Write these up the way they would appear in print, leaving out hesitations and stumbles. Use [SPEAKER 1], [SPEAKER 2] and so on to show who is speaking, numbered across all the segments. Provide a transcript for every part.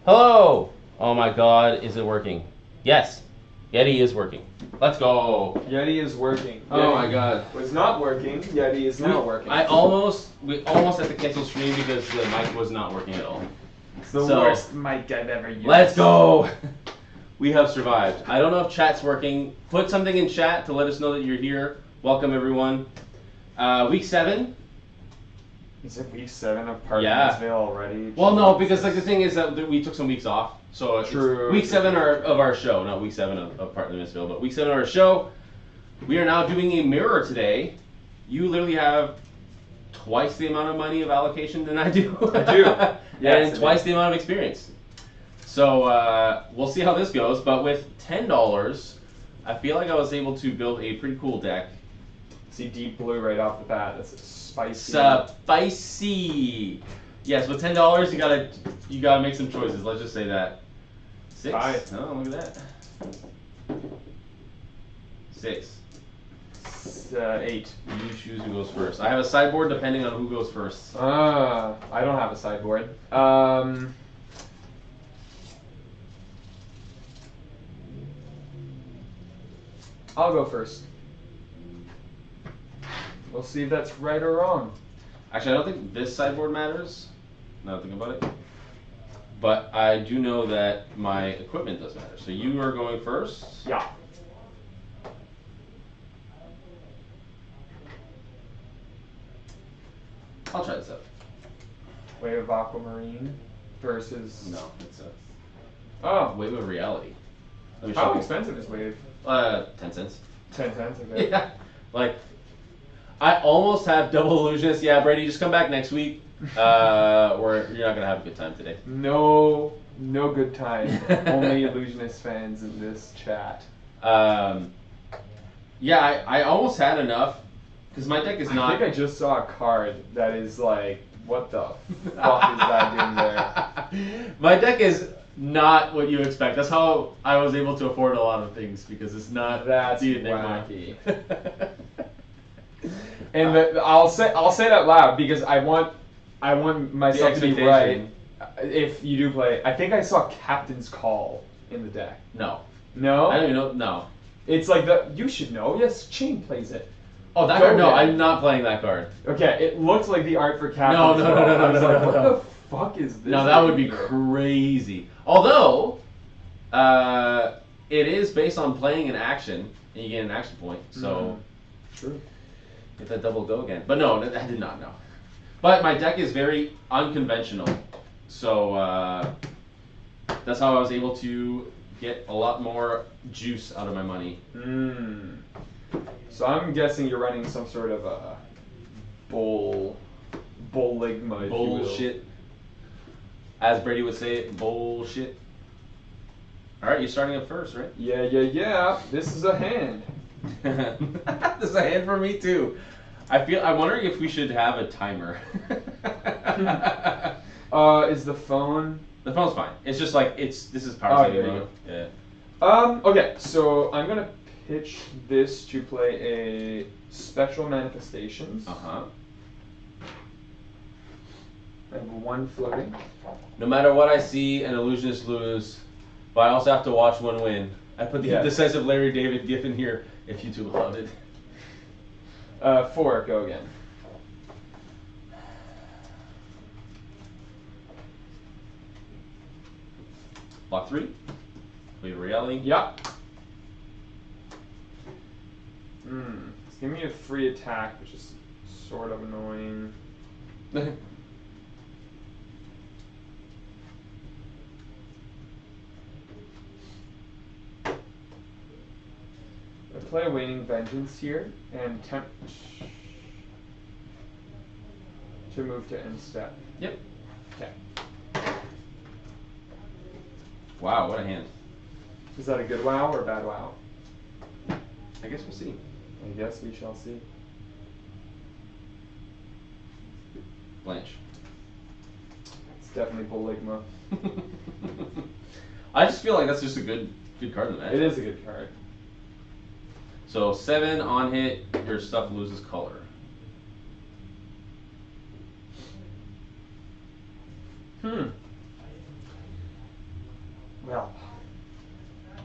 [SPEAKER 1] Hello! Oh my god, is it working? Yes, Yeti is working. Let's go.
[SPEAKER 2] Yeti is working.
[SPEAKER 1] Oh my god.
[SPEAKER 2] Was not working. Yeti is now working.
[SPEAKER 1] We almost had to cancel stream because the mic was not working at all.
[SPEAKER 2] It's the worst mic I've ever used.
[SPEAKER 1] Let's go! We have survived. I don't know if chat's working. Put something in chat to let us know that you're here. Welcome everyone. Week 7.
[SPEAKER 2] Is it week 7 of Part Mistveil already?
[SPEAKER 1] Well, no, because like the thing is that we took some weeks off, so
[SPEAKER 2] True.
[SPEAKER 1] It's week 7 of our show, not week 7 of Part Mistveil, but week 7 of our show. We are now doing a mirror today. You literally have twice the amount of money of allocation than I do.
[SPEAKER 2] I do.
[SPEAKER 1] Yes, and twice the amount of experience. So we'll see how this goes. But with $10, I feel like I was able to build a pretty cool deck.
[SPEAKER 2] See deep blue right off the bat. That's spicy.
[SPEAKER 1] Spicy. Yes, with $10 you gotta make some choices. Let's just say that. 6. Oh, look at that. 6.
[SPEAKER 2] 8.
[SPEAKER 1] You choose who goes first. I have a sideboard depending on who goes first.
[SPEAKER 2] I don't have a sideboard. I'll go first. We'll see if that's right or wrong.
[SPEAKER 1] Actually, I don't think this sideboard matters. Now that I think about it. But I do know that my equipment does matter. So you are going first.
[SPEAKER 2] Yeah.
[SPEAKER 1] I'll try this out.
[SPEAKER 2] Wave of Aquamarine versus...
[SPEAKER 1] No, it's a
[SPEAKER 2] Wave
[SPEAKER 1] of Reality. Let me show
[SPEAKER 2] How
[SPEAKER 1] you.
[SPEAKER 2] expensive is Wave?
[SPEAKER 1] 10 cents.
[SPEAKER 2] 10 cents, okay.
[SPEAKER 1] Yeah. Like, I almost have double illusionist. Yeah, Brady, just come back next week. Or you're not gonna have a good time today.
[SPEAKER 2] No good time. Only illusionist fans in this chat.
[SPEAKER 1] Yeah, I almost had enough because my deck is not.
[SPEAKER 2] I think I just saw a card that is like, what the fuck is that doing there?
[SPEAKER 1] My deck is not what you expect. That's how I was able to afford a lot of things because it's not.
[SPEAKER 2] That's
[SPEAKER 1] the Enigma.
[SPEAKER 2] wacky. And I'll say that out loud because I want myself to be right. If you do play, I think I saw Captain's Call in the deck.
[SPEAKER 1] No.
[SPEAKER 2] No?
[SPEAKER 1] I don't even know. No.
[SPEAKER 2] It's like you should know. Yes, Chain plays it.
[SPEAKER 1] Oh, that card? No, I'm not playing that card.
[SPEAKER 2] Okay, it looks like the art for Captain's
[SPEAKER 1] No.
[SPEAKER 2] I was like, what the fuck is this?
[SPEAKER 1] No, that would be crazy. Although, it is based on playing an action, and you get an action point. So,
[SPEAKER 2] True.
[SPEAKER 1] Get that double go again. But no, I did not know. But my deck is very unconventional. So, that's how I was able to get a lot more juice out of my money.
[SPEAKER 2] So I'm guessing you're running some sort of a bullligma, if
[SPEAKER 1] Bullshit.
[SPEAKER 2] you will.
[SPEAKER 1] As Brady would say it, bullshit. Alright, you're starting up first, right?
[SPEAKER 2] Yeah. This is a hand.
[SPEAKER 1] This is a hand for me too. I'm wondering if we should have a timer.
[SPEAKER 2] Is the phone?
[SPEAKER 1] The phone's fine. It's just like this is power saving mode. Yeah.
[SPEAKER 2] Okay, so I'm gonna pitch this to play a Spectral Manifestations. And 1 floating.
[SPEAKER 1] No matter what I see, an illusionist lose, but I also have to watch one win. I put the decisive Larry David gif in here if you two allowed it.
[SPEAKER 2] 4, go again.
[SPEAKER 1] Block 3. Wave of Reality.
[SPEAKER 2] Yep. It's giving me a free attack, which is sort of annoying. I play Waning Vengeance here and attempt to move to end step.
[SPEAKER 1] Yep.
[SPEAKER 2] Okay.
[SPEAKER 1] Wow, what a hand.
[SPEAKER 2] Is that a good wow or a bad wow?
[SPEAKER 1] I guess we'll see.
[SPEAKER 2] I guess we shall see.
[SPEAKER 1] Blanche.
[SPEAKER 2] It's definitely Bullligma.
[SPEAKER 1] I just feel like that's just a good card in that.
[SPEAKER 2] It is a good card.
[SPEAKER 1] So 7 on hit, your stuff loses color.
[SPEAKER 2] Well.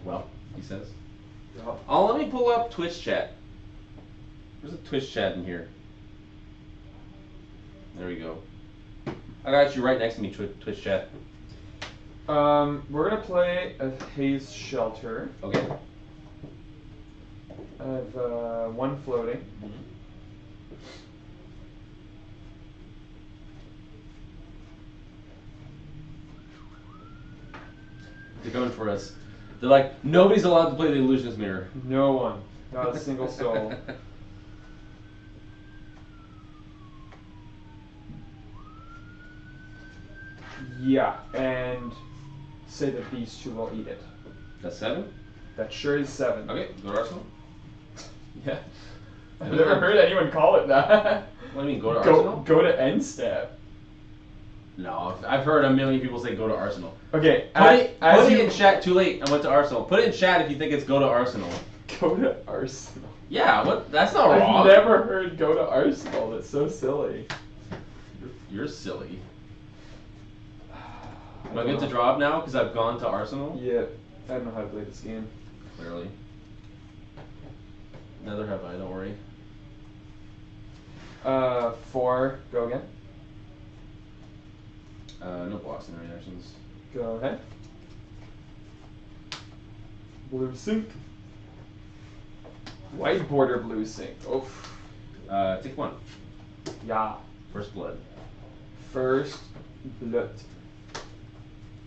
[SPEAKER 1] Well, he says.
[SPEAKER 2] Well.
[SPEAKER 1] Oh, let me pull up Twitch chat. There's a Twitch chat in here. There we go. I got you right next to me, Twitch chat.
[SPEAKER 2] We're gonna play a Haze Shelter.
[SPEAKER 1] Okay.
[SPEAKER 2] I have one floating.
[SPEAKER 1] Mm-hmm. They're going for us. They're like, nobody's allowed to play the Illusionist Mirror.
[SPEAKER 2] No one. Not a single soul. Yeah, and say that these two will eat it.
[SPEAKER 1] That's 7?
[SPEAKER 2] That sure is 7.
[SPEAKER 1] Okay, go to Arsenal.
[SPEAKER 2] Yeah. I've never heard anyone call it that.
[SPEAKER 1] What do you mean, go to Arsenal?
[SPEAKER 2] Go to end step.
[SPEAKER 1] No, I've heard a million people say go to Arsenal.
[SPEAKER 2] Okay,
[SPEAKER 1] Put it in chat. Too late. I went to Arsenal. Put it in chat if you think it's go to Arsenal.
[SPEAKER 2] Go to Arsenal.
[SPEAKER 1] Yeah, what? That's not wrong.
[SPEAKER 2] I've never heard go to Arsenal. That's so silly.
[SPEAKER 1] You're silly. Am I good to draw up now because I've gone to Arsenal?
[SPEAKER 2] Yeah, I don't know how to play this game.
[SPEAKER 1] Clearly. Neither have I, don't worry.
[SPEAKER 2] 4, go again.
[SPEAKER 1] No blocks and reactions.
[SPEAKER 2] Go ahead. Blue sink. White border blue sink. Oof.
[SPEAKER 1] Take 1.
[SPEAKER 2] Yeah.
[SPEAKER 1] First blood.
[SPEAKER 2] First blood.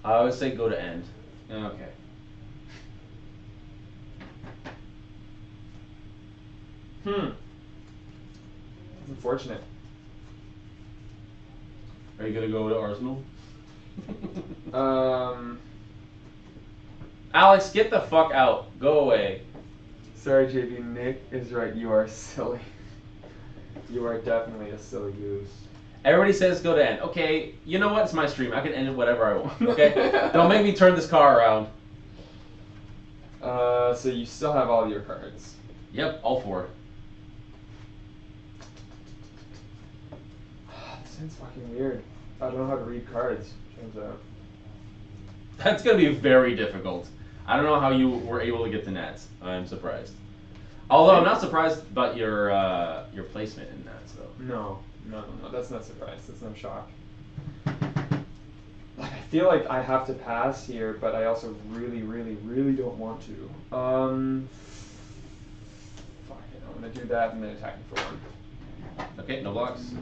[SPEAKER 1] I always say go to end. Okay.
[SPEAKER 2] That's unfortunate.
[SPEAKER 1] Are you gonna go to Arsenal? Alex, get the fuck out. Go away.
[SPEAKER 2] Sorry, JV. Nick is right. You are silly. You are definitely a silly goose.
[SPEAKER 1] Everybody says go to end. Okay, you know what? It's my stream. I can end it whatever I want. Okay? Don't make me turn this car around.
[SPEAKER 2] So you still have all your cards.
[SPEAKER 1] Yep, all 4.
[SPEAKER 2] This sounds fucking weird. I don't know how to read cards, turns out.
[SPEAKER 1] That's gonna be very difficult. I don't know how you were able to get the nets. I'm surprised. Although I'm not surprised about your placement in nets though.
[SPEAKER 2] No. That's not surprise. That's no shock. Like, I feel like I have to pass here, but I also really, really, really don't want to. Fuck it. I'm gonna do that and then attack for 1.
[SPEAKER 1] Okay, no blocks.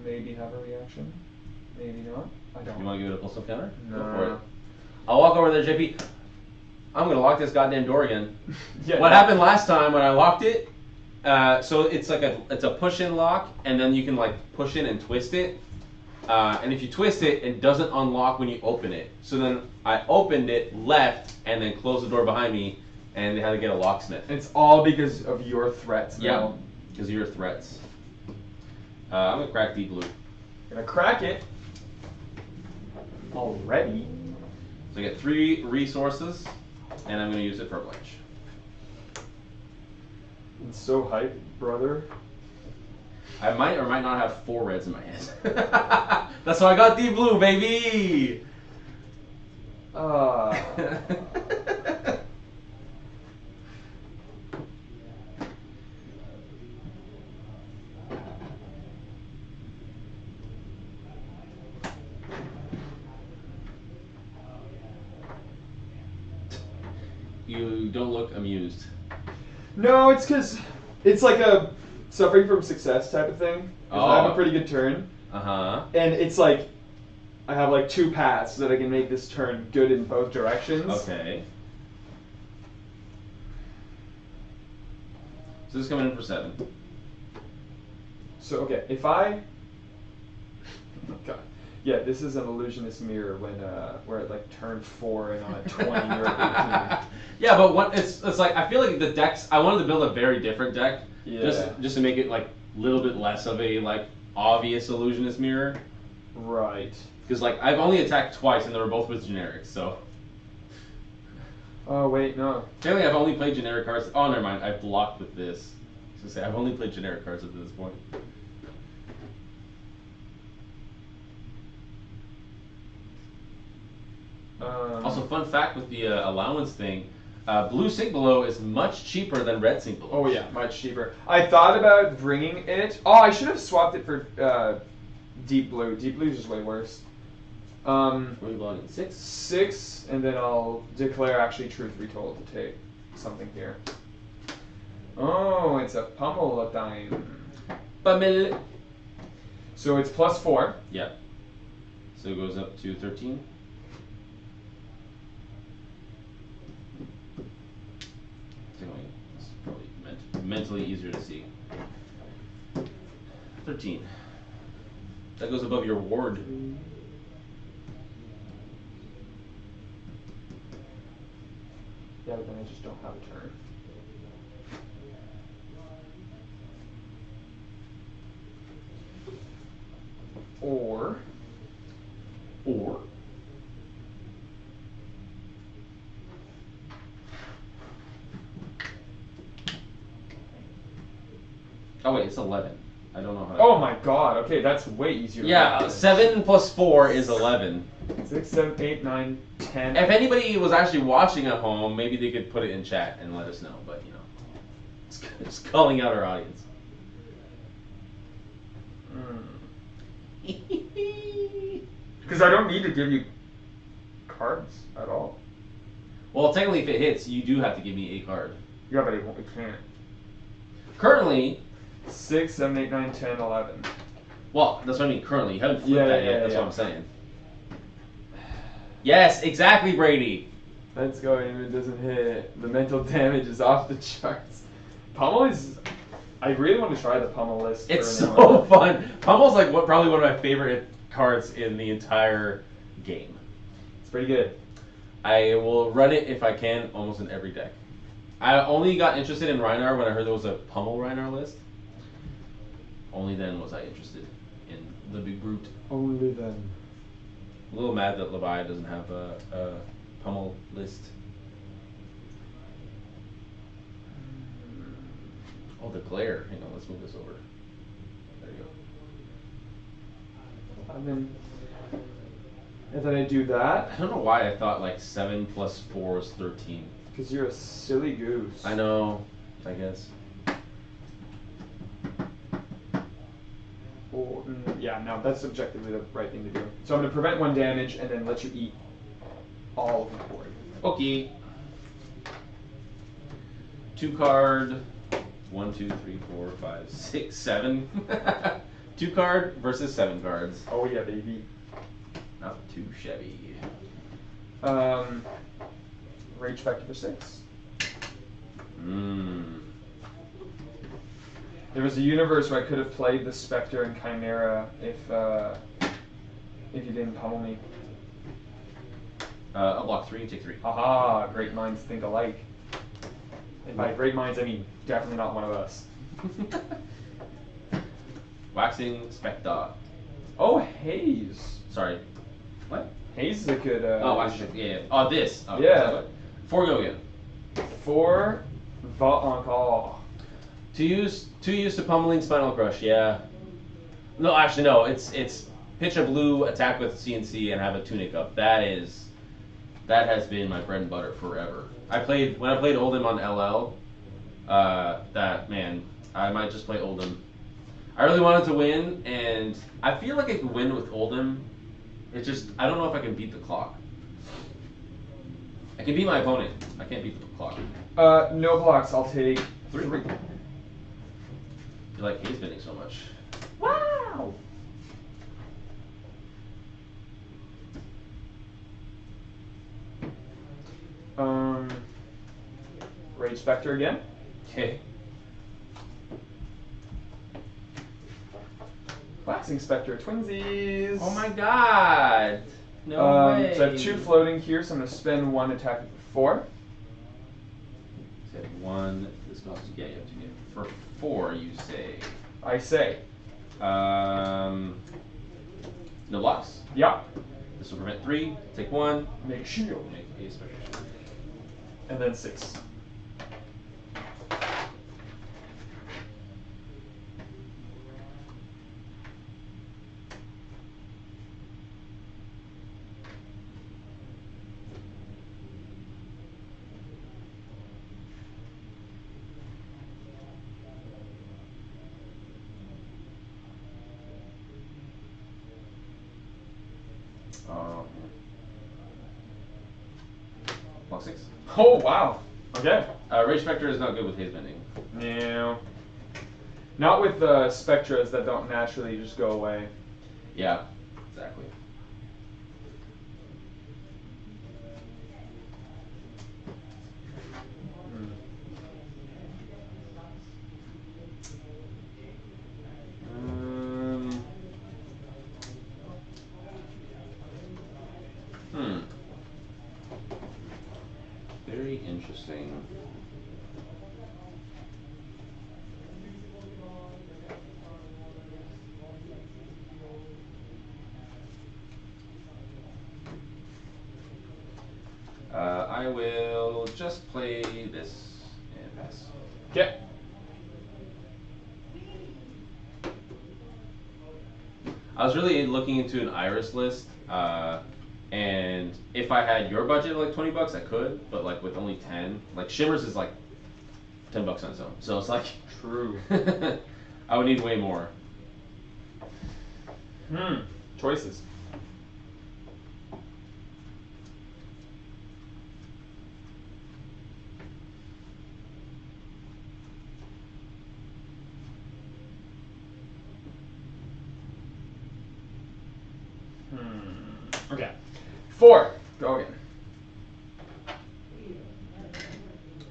[SPEAKER 2] Maybe have a reaction. Maybe not. I don't.
[SPEAKER 1] You want to give it a plus counter?
[SPEAKER 2] No.
[SPEAKER 1] Go for it. I'll walk over there, JP. I'm gonna lock this goddamn door again.
[SPEAKER 2] Yeah,
[SPEAKER 1] what happened last time when I locked it? So it's like it's a push-in lock, and then you can like push in and twist it. And if you twist it, it doesn't unlock when you open it. So then I opened it, left, and then closed the door behind me, and they had to get a locksmith.
[SPEAKER 2] It's all because of your threats now.
[SPEAKER 1] Yeah, because of your threats. I'm gonna crack deep blue.
[SPEAKER 2] Gonna crack it. Already.
[SPEAKER 1] So I get 3 resources, and I'm gonna use it for a blanch.
[SPEAKER 2] I'm so hyped, brother.
[SPEAKER 1] I might or might not have 4 reds in my hand. That's why I got deep blue, baby. You don't look amused.
[SPEAKER 2] No, it's because it's like a suffering from success type of thing. 'Cause I have a pretty good turn. And it's like I have like 2 paths that I can make this turn good in both directions.
[SPEAKER 1] Okay. So this is coming in for 7.
[SPEAKER 2] So okay, if I God. Yeah, this is an illusionist mirror when we're at like turn 4 and on a 20 you're at 18.
[SPEAKER 1] Yeah, but what it's like I feel like the decks I wanted to build a very different deck.
[SPEAKER 2] Yeah.
[SPEAKER 1] Just to make it like a little bit less of a like obvious illusionist mirror.
[SPEAKER 2] Right.
[SPEAKER 1] Because like I've only attacked twice and they were both with generics, so.
[SPEAKER 2] Oh wait, no.
[SPEAKER 1] Apparently I've only played generic cards. Oh, never mind. I blocked with this. So say I've only played generic cards up to this point. Also, fun fact with the allowance thing, blue Sync Below is much cheaper than red Sync Below.
[SPEAKER 2] Oh yeah, much cheaper. I thought about bringing it. Oh, I should have swapped it for deep blue. Deep blue is just way worse.
[SPEAKER 1] What are you logging? 6?
[SPEAKER 2] 6, and then I'll declare actually truth be told to take something here. Oh, it's a pummel time.
[SPEAKER 1] Pummel.
[SPEAKER 2] So it's +4.
[SPEAKER 1] Yep. So it goes up to 13. It's probably mentally easier to see. 13. That goes above your ward.
[SPEAKER 2] Yeah, but then I just don't have a turn. Or.
[SPEAKER 1] Oh wait, it's 11. I don't know how.
[SPEAKER 2] Oh my god. Okay, that's way easier.
[SPEAKER 1] Yeah, 7 plus 4 is 11.
[SPEAKER 2] 6, 7, 8, 9, 10.
[SPEAKER 1] If anybody was actually watching at home, maybe they could put it in chat and let us know. But you know, it's calling out our audience.
[SPEAKER 2] Because I don't need to give you cards at all.
[SPEAKER 1] Well, technically, if it hits, you do have to give me a card.
[SPEAKER 2] Yeah, but it can't.
[SPEAKER 1] Currently.
[SPEAKER 2] 6, 7, 8, 9, 10, 11.
[SPEAKER 1] Well, that's what I mean. Currently, you haven't flipped that yet. That's
[SPEAKER 2] yeah.
[SPEAKER 1] what I'm saying. Yes, exactly, Brady.
[SPEAKER 2] Let's go. If it doesn't hit, the mental damage is off the charts. Pummel is. I really want to try the pummel list.
[SPEAKER 1] It's so fun. Pummel's like probably one of my favorite cards in the entire game.
[SPEAKER 2] It's pretty good.
[SPEAKER 1] I will run it if I can, almost in every deck. I only got interested in Rhinar when I heard there was a pummel Rhinar list. Only then was I interested in the big brute.
[SPEAKER 2] Only then.
[SPEAKER 1] A little mad that Levi doesn't have a pummel list. Oh, the glare. Hang on, let's move this over. There you go.
[SPEAKER 2] And then I do that.
[SPEAKER 1] I don't know why I thought like 7 plus 4 is 13.
[SPEAKER 2] Because you're a silly goose.
[SPEAKER 1] I know, I guess.
[SPEAKER 2] Oh, yeah, no, that's objectively the right thing to do. So I'm going to prevent 1 damage and then let you eat all of the board.
[SPEAKER 1] Okay. 2 card. 1, 2, 3, 4, 5, 6, 7. 2 card versus 7 cards.
[SPEAKER 2] Oh yeah, baby.
[SPEAKER 1] Not too shabby.
[SPEAKER 2] Rage factor for 6. There was a universe where I could have played the Spectre and Chimera if you didn't pummel me.
[SPEAKER 1] I'll block 3 and take 3.
[SPEAKER 2] Aha! Great minds think alike. And by great minds, I mean definitely not one of us.
[SPEAKER 1] Waxing Spectre.
[SPEAKER 2] Oh, Haze.
[SPEAKER 1] Sorry. What?
[SPEAKER 2] Haze is a good.
[SPEAKER 1] Oh, Waxing. Yeah. Oh, this. Oh,
[SPEAKER 2] yeah.
[SPEAKER 1] 4 go again.
[SPEAKER 2] 4 va encore.
[SPEAKER 1] 2 use to pummeling Spinal Crush. Yeah. No, actually no. It's pitch a blue, attack with CNC, and have a tunic up. That has been my bread and butter forever. When I played Oldhim on LL. I might just play Oldhim. I really wanted to win, and I feel like I can win with Oldhim. It's just I don't know if I can beat the clock. I can beat my opponent. I can't beat the clock.
[SPEAKER 2] No blocks. I'll take 3.
[SPEAKER 1] You like haze bending so much.
[SPEAKER 2] Wow. Rage Spectre again.
[SPEAKER 1] Okay.
[SPEAKER 2] Waxing Spectre, twinsies.
[SPEAKER 1] Oh my god. No way.
[SPEAKER 2] So I have 2 floating here, so I'm going to spend 1 attack with 4.
[SPEAKER 1] So you have 1. This goes to get you have to get for 4. You say.
[SPEAKER 2] I say.
[SPEAKER 1] No blocks.
[SPEAKER 2] Yeah.
[SPEAKER 1] This will prevent 3. Take 1.
[SPEAKER 2] Make shield.
[SPEAKER 1] Make a special shield.
[SPEAKER 2] And then 6.
[SPEAKER 1] Block 6.
[SPEAKER 2] Oh, wow. Okay.
[SPEAKER 1] Rage Spectre is not good with haze bending.
[SPEAKER 2] No. Not with Spectras that don't naturally just go away.
[SPEAKER 1] Yeah, exactly. Very interesting. I will just play this and pass.
[SPEAKER 2] Okay.
[SPEAKER 1] I was really looking into an Iris list, and if I had your budget like $20, I could, but like with only 10, like Shimmers is like $10 on its own, so it's like
[SPEAKER 2] True.
[SPEAKER 1] I would need way more.
[SPEAKER 2] Choices. Okay. 4. Go again.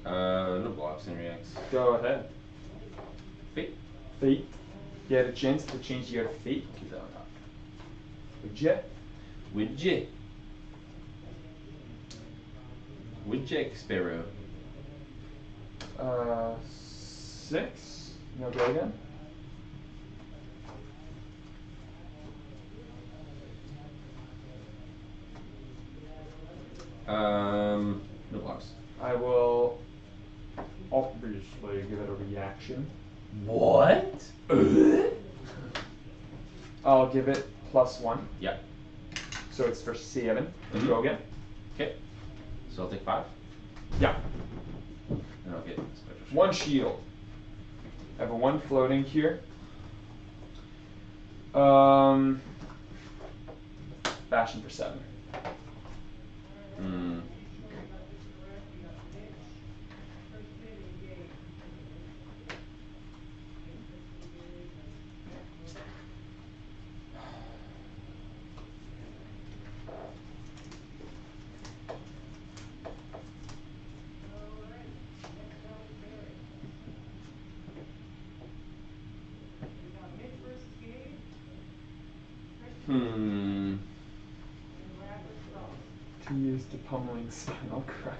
[SPEAKER 1] No blocks and reacts.
[SPEAKER 2] Go ahead.
[SPEAKER 1] Fate.
[SPEAKER 2] Fate. You had a chance to change your fate.
[SPEAKER 1] Keep that on top.
[SPEAKER 2] Would you?
[SPEAKER 1] Would you? Would you, Sparrow?
[SPEAKER 2] 6. No, go again.
[SPEAKER 1] No blocks.
[SPEAKER 2] I will obviously give it a reaction.
[SPEAKER 1] What?
[SPEAKER 2] I'll give it +1.
[SPEAKER 1] Yeah.
[SPEAKER 2] So it's for 7.
[SPEAKER 1] Mm-hmm.
[SPEAKER 2] Go again.
[SPEAKER 1] Okay. So I'll take 5.
[SPEAKER 2] Yeah.
[SPEAKER 1] And I'll get Spectral.
[SPEAKER 2] 1 shield. I have a 1 floating here. Fashion for 7. To use to pummeling Spinal Crush.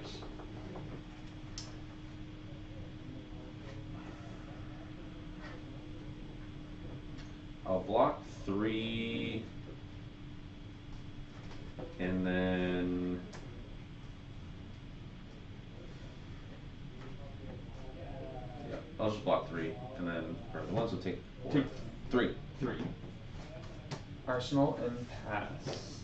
[SPEAKER 1] I'll block 3, and then yeah, I'll just block 3, and then for the ones will take 4.
[SPEAKER 2] 2.
[SPEAKER 1] 3.
[SPEAKER 2] 3. Arsenal and pass.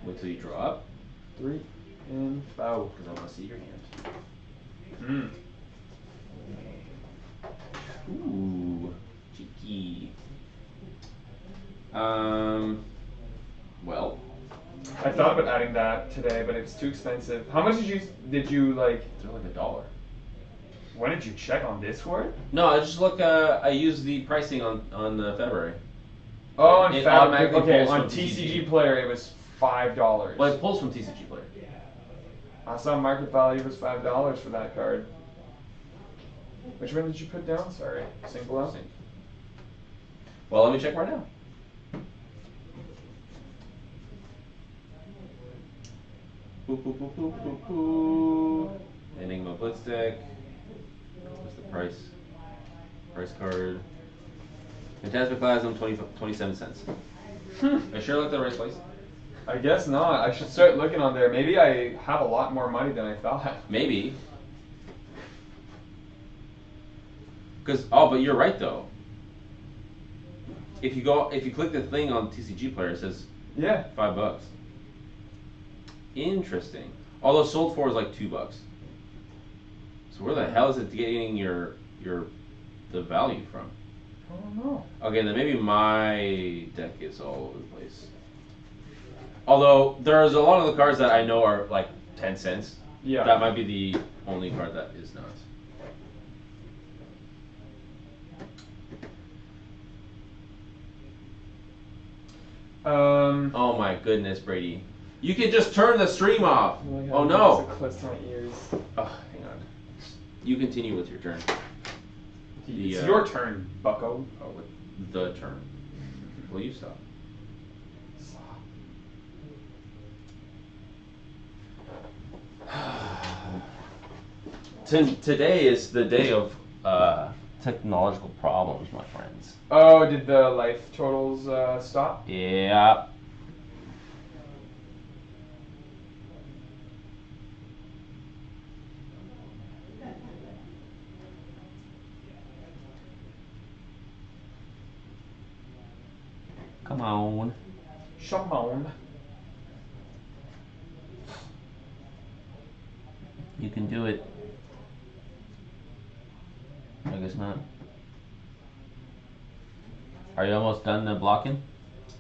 [SPEAKER 1] Wait till you draw up.
[SPEAKER 2] 3 and bow.
[SPEAKER 1] Because I want to see your hand. Ooh, cheeky. Well.
[SPEAKER 2] I thought about adding that today, but it's too expensive. How much did you like?
[SPEAKER 1] They're like $1.
[SPEAKER 2] When did you check on Discord?
[SPEAKER 1] No, I just look. I use the pricing on February.
[SPEAKER 2] Oh, on
[SPEAKER 1] automatically
[SPEAKER 2] okay,
[SPEAKER 1] pulls
[SPEAKER 2] on
[SPEAKER 1] from
[SPEAKER 2] TCG Player it was $5.
[SPEAKER 1] Well, it pulls from TCG Player.
[SPEAKER 2] I saw market value was $5 for that card. Which one did you put down? Sorry, sync below.
[SPEAKER 1] Sync. Well, let me check right now. Enigma Blitz deck. What's the price? Price card. Phantasmoplasm, 27 cents. Are you sure I looked at the right place?
[SPEAKER 2] I guess not. I should start looking on there. Maybe I have a lot more money than I thought.
[SPEAKER 1] Maybe. But you're right though. If you click the thing on TCG Player, it says $5. Interesting. Although sold for is like $2. So where the hell is it getting your the value from?
[SPEAKER 2] I don't know.
[SPEAKER 1] Okay, then maybe my deck is all over the place. Although there's a lot of the cards that I know are like 10 cents.
[SPEAKER 2] Yeah.
[SPEAKER 1] That might be the only card that is not. Oh my goodness, Brady. You can just turn the stream off. Oh no.
[SPEAKER 2] Close to my ears.
[SPEAKER 1] Oh, hang on. You continue with your turn.
[SPEAKER 2] It's your turn, bucko.
[SPEAKER 1] Oh, with the turn. Will you stop? Today is the day of technological problems, my friends.
[SPEAKER 2] Oh, did the life totals stop?
[SPEAKER 1] Yeah. Come on.
[SPEAKER 2] Shimon.
[SPEAKER 1] You can do it. I guess not. Are you almost done blocking?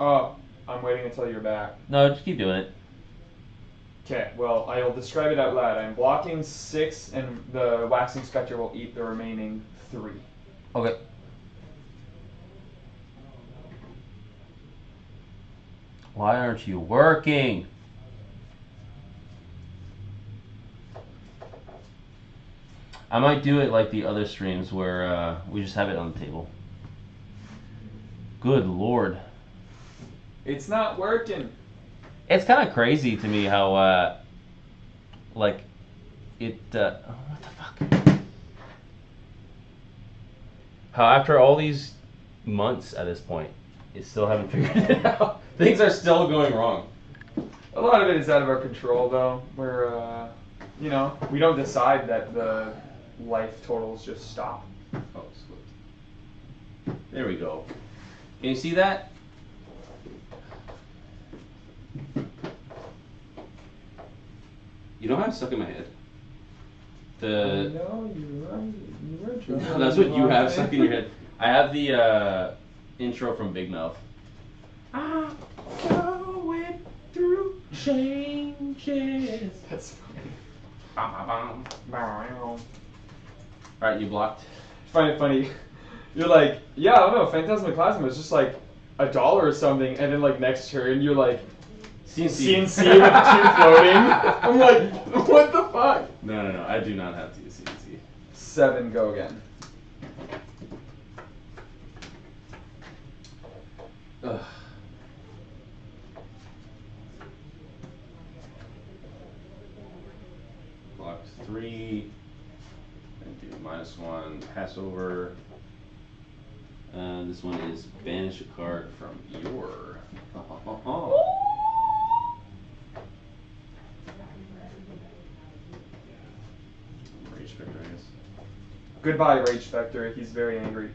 [SPEAKER 2] Oh, I'm waiting until you're back.
[SPEAKER 1] No, just keep doing it.
[SPEAKER 2] Okay, well, I'll describe it out loud. I'm blocking 6, and the Waxing Spectre will eat the remaining 3.
[SPEAKER 1] Okay. Why aren't you working? I might do it like the other streams where we just have it on the table. Good lord.
[SPEAKER 2] It's not working.
[SPEAKER 1] It's kind of crazy to me how, like, it, what the fuck? How after all these months at this point, you still haven't figured it out. Things are still going wrong.
[SPEAKER 2] A lot of it is out of our control, though. We're, you know, we don't decide that the life totals just stop.
[SPEAKER 1] Oh, split. There we go. Can you see that? You know how I'm stuck in my head?
[SPEAKER 2] No,
[SPEAKER 1] That's what you have stuck in your head. I have the intro from Big Mouth. I'm going through changes.
[SPEAKER 2] That's funny.
[SPEAKER 1] Alright, you blocked.
[SPEAKER 2] I find it funny. You're like, yeah, I don't know, Phantasmaclasma is just like $1 or something, and then like next turn you're like, CNC with 2 floating. I'm like, what the fuck?
[SPEAKER 1] No, I do not have to use CNC.
[SPEAKER 2] 7, go again.
[SPEAKER 1] Ugh. Blocked 3. And do -1, pass over. This one is banish a card from your. Rage Spectre, I guess.
[SPEAKER 2] Goodbye, Rage Spectre. He's very angry.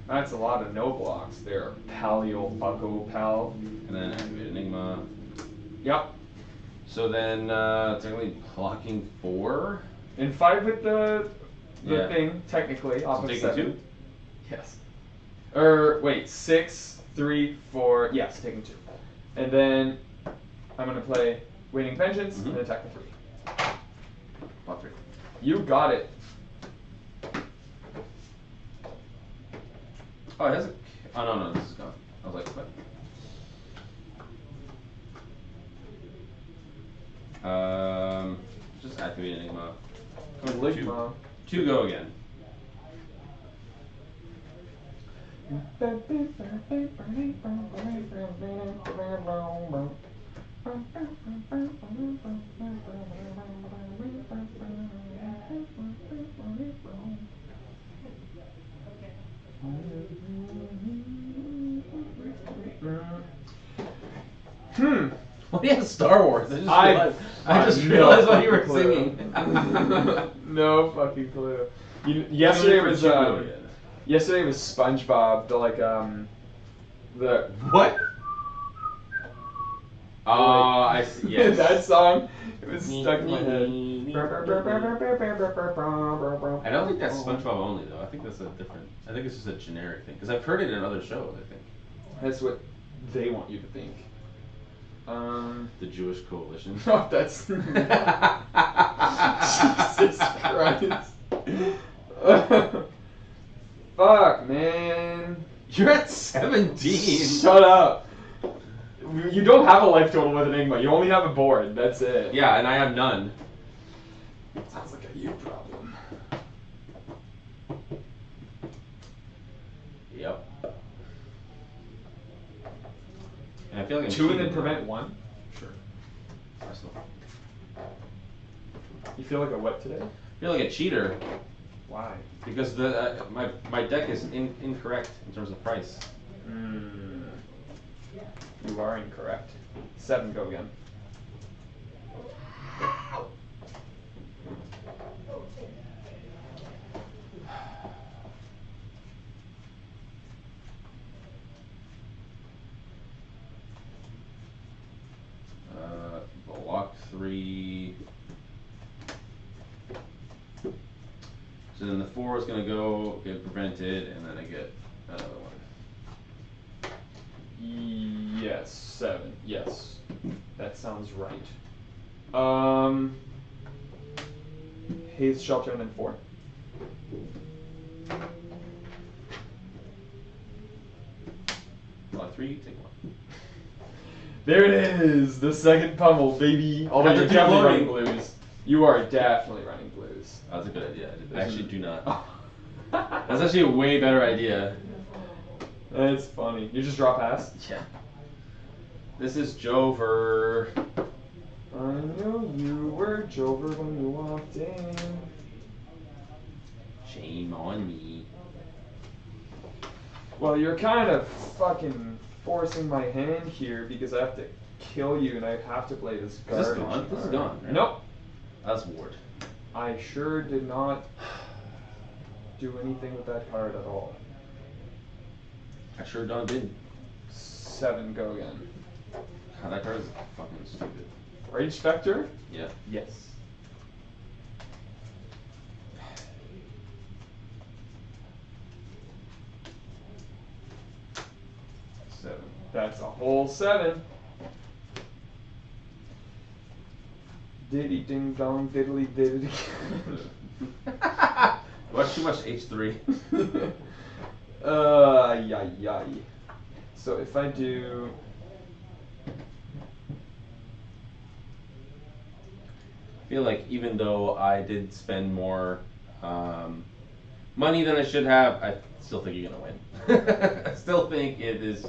[SPEAKER 2] That's a lot of no blocks there. Paleo Bucko Pal.
[SPEAKER 1] And then activate Enigma.
[SPEAKER 2] Yep.
[SPEAKER 1] So then, technically blocking 4.
[SPEAKER 2] And 5 with the
[SPEAKER 1] Yeah.
[SPEAKER 2] thing, technically, off
[SPEAKER 1] So
[SPEAKER 2] of
[SPEAKER 1] taking
[SPEAKER 2] 7.
[SPEAKER 1] 2?
[SPEAKER 2] Yes. Wait, 6, 3, 4. Yes, taking 2. And then I'm gonna play Waiting Vengeance and attack the 3.
[SPEAKER 1] Block 3.
[SPEAKER 2] You got it.
[SPEAKER 1] Oh, it has a. Oh, no, this is gone. I was like, what? Just activate Enigma.
[SPEAKER 2] Enigma.
[SPEAKER 1] 2 go again. Well, yeah, Star Wars. I just realized what you were singing.
[SPEAKER 2] No fucking clue. Yesterday was SpongeBob. The
[SPEAKER 1] what? Oh, I see. Yes.
[SPEAKER 2] That song, it was stuck in my head.
[SPEAKER 1] I don't think that's SpongeBob only though. I think that's a different. I think it's just a generic thing because I've heard it in other shows. I think
[SPEAKER 2] that's what they want you to think.
[SPEAKER 1] The Jewish Coalition.
[SPEAKER 2] Oh, that's Jesus Christ. Fuck, man.
[SPEAKER 1] You're at 17.
[SPEAKER 2] Shut up. You don't have a life total with Enigma. You only have a board. That's it.
[SPEAKER 1] Yeah, and I have none.
[SPEAKER 2] Sounds like a you problem.
[SPEAKER 1] Yep. And I feel like I'm
[SPEAKER 2] 2 and then
[SPEAKER 1] cheating
[SPEAKER 2] prevent
[SPEAKER 1] now.
[SPEAKER 2] 1?
[SPEAKER 1] Sure. Arsenal.
[SPEAKER 2] You feel like a what today?
[SPEAKER 1] I feel like a cheater
[SPEAKER 2] Why?
[SPEAKER 1] because the my deck is incorrect in terms of price.
[SPEAKER 2] You are incorrect. 7, go again.
[SPEAKER 1] Block 3. So then the 4 is gonna go get prevented, and then I get another one.
[SPEAKER 2] Yes, 7. Yes, that sounds right. Haze, Shelter, and then 4.
[SPEAKER 1] Block 3, take 1.
[SPEAKER 2] There it is, the second pummel, baby. Although
[SPEAKER 1] How's
[SPEAKER 2] you're
[SPEAKER 1] it do
[SPEAKER 2] definitely
[SPEAKER 1] loading?
[SPEAKER 2] running blues. You are definitely running blues.
[SPEAKER 1] That's a good idea. I actually do not.
[SPEAKER 2] Oh.
[SPEAKER 1] That's actually a way better idea.
[SPEAKER 2] That's funny. You just draw pass?
[SPEAKER 1] Yeah. This is Jover.
[SPEAKER 2] I knew you were Jover when you walked in.
[SPEAKER 1] Shame on me.
[SPEAKER 2] Well, you're kind of fucking forcing my hand here because I have to kill you and I have to play this
[SPEAKER 1] Is
[SPEAKER 2] garbage.
[SPEAKER 1] this gone? This is gone. Right?
[SPEAKER 2] Nope.
[SPEAKER 1] That's Ward.
[SPEAKER 2] I sure did not do anything with that card at all.
[SPEAKER 1] I sure didn't.
[SPEAKER 2] 7, go again.
[SPEAKER 1] God, that card is fucking stupid.
[SPEAKER 2] Rage Spectre?
[SPEAKER 1] Yeah.
[SPEAKER 2] Yes. That's a whole 7. Diddy ding dong diddly diddly.
[SPEAKER 1] Watch too much H3.
[SPEAKER 2] Yay. So if I do.
[SPEAKER 1] I feel like even though I did spend more money than I should have, I still think you're gonna win. I still think it is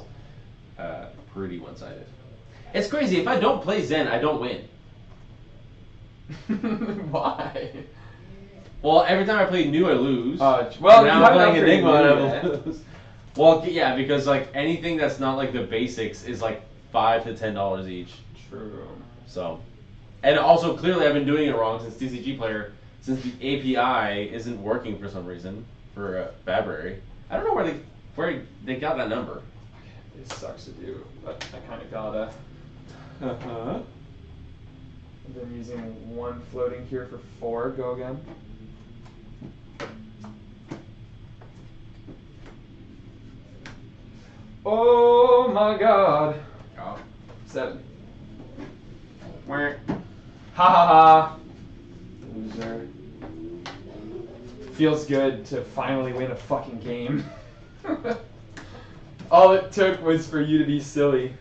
[SPEAKER 1] pretty one-sided. It's crazy. If I don't play Zen, I don't win.
[SPEAKER 2] Why?
[SPEAKER 1] Well, every time I play New, I lose.
[SPEAKER 2] Well,
[SPEAKER 1] and now
[SPEAKER 2] you
[SPEAKER 1] I'm
[SPEAKER 2] haven't
[SPEAKER 1] playing
[SPEAKER 2] upgraded
[SPEAKER 1] Enigma, and
[SPEAKER 2] New
[SPEAKER 1] I
[SPEAKER 2] yet.
[SPEAKER 1] lose. Well, yeah, because like anything that's not like the basics is like $5 to $10 each.
[SPEAKER 2] True.
[SPEAKER 1] So, and also clearly I've been doing it wrong since TCG Player, since the API isn't working for some reason for Fabry. I don't know where they got that number.
[SPEAKER 2] It sucks to do, but I kind of gotta.
[SPEAKER 1] Uh-huh.
[SPEAKER 2] And then using 1 floating here for 4. Go again. Oh my god.
[SPEAKER 1] Oh.
[SPEAKER 2] 7.
[SPEAKER 1] Where?
[SPEAKER 2] Ha ha ha. Loser. Feels good to finally win a fucking game. All it took was for you to be silly.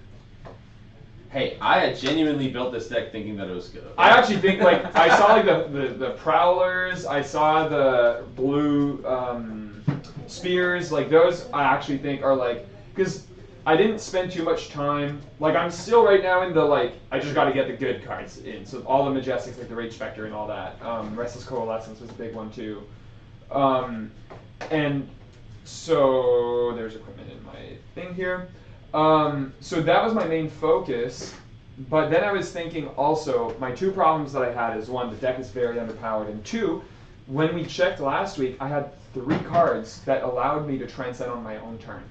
[SPEAKER 1] Hey, I had genuinely built this deck thinking that it was good. Okay?
[SPEAKER 2] I actually think, like, I saw, like, the Prowlers, I saw the blue spears, like, those I actually think are, like, because I didn't spend too much time, like, I'm still right now in the, like, I just got to get the good cards in, so all the Majestics, like the Rage Spectre and all that, Restless Coalescence was a big one, too, and so there's equipment in my thing here. So that was my main focus, but then I was thinking also, my 2 problems that I had is 1, the deck is very underpowered, and 2, when we checked last week, I had 3 cards that allowed me to transcend on my own turn.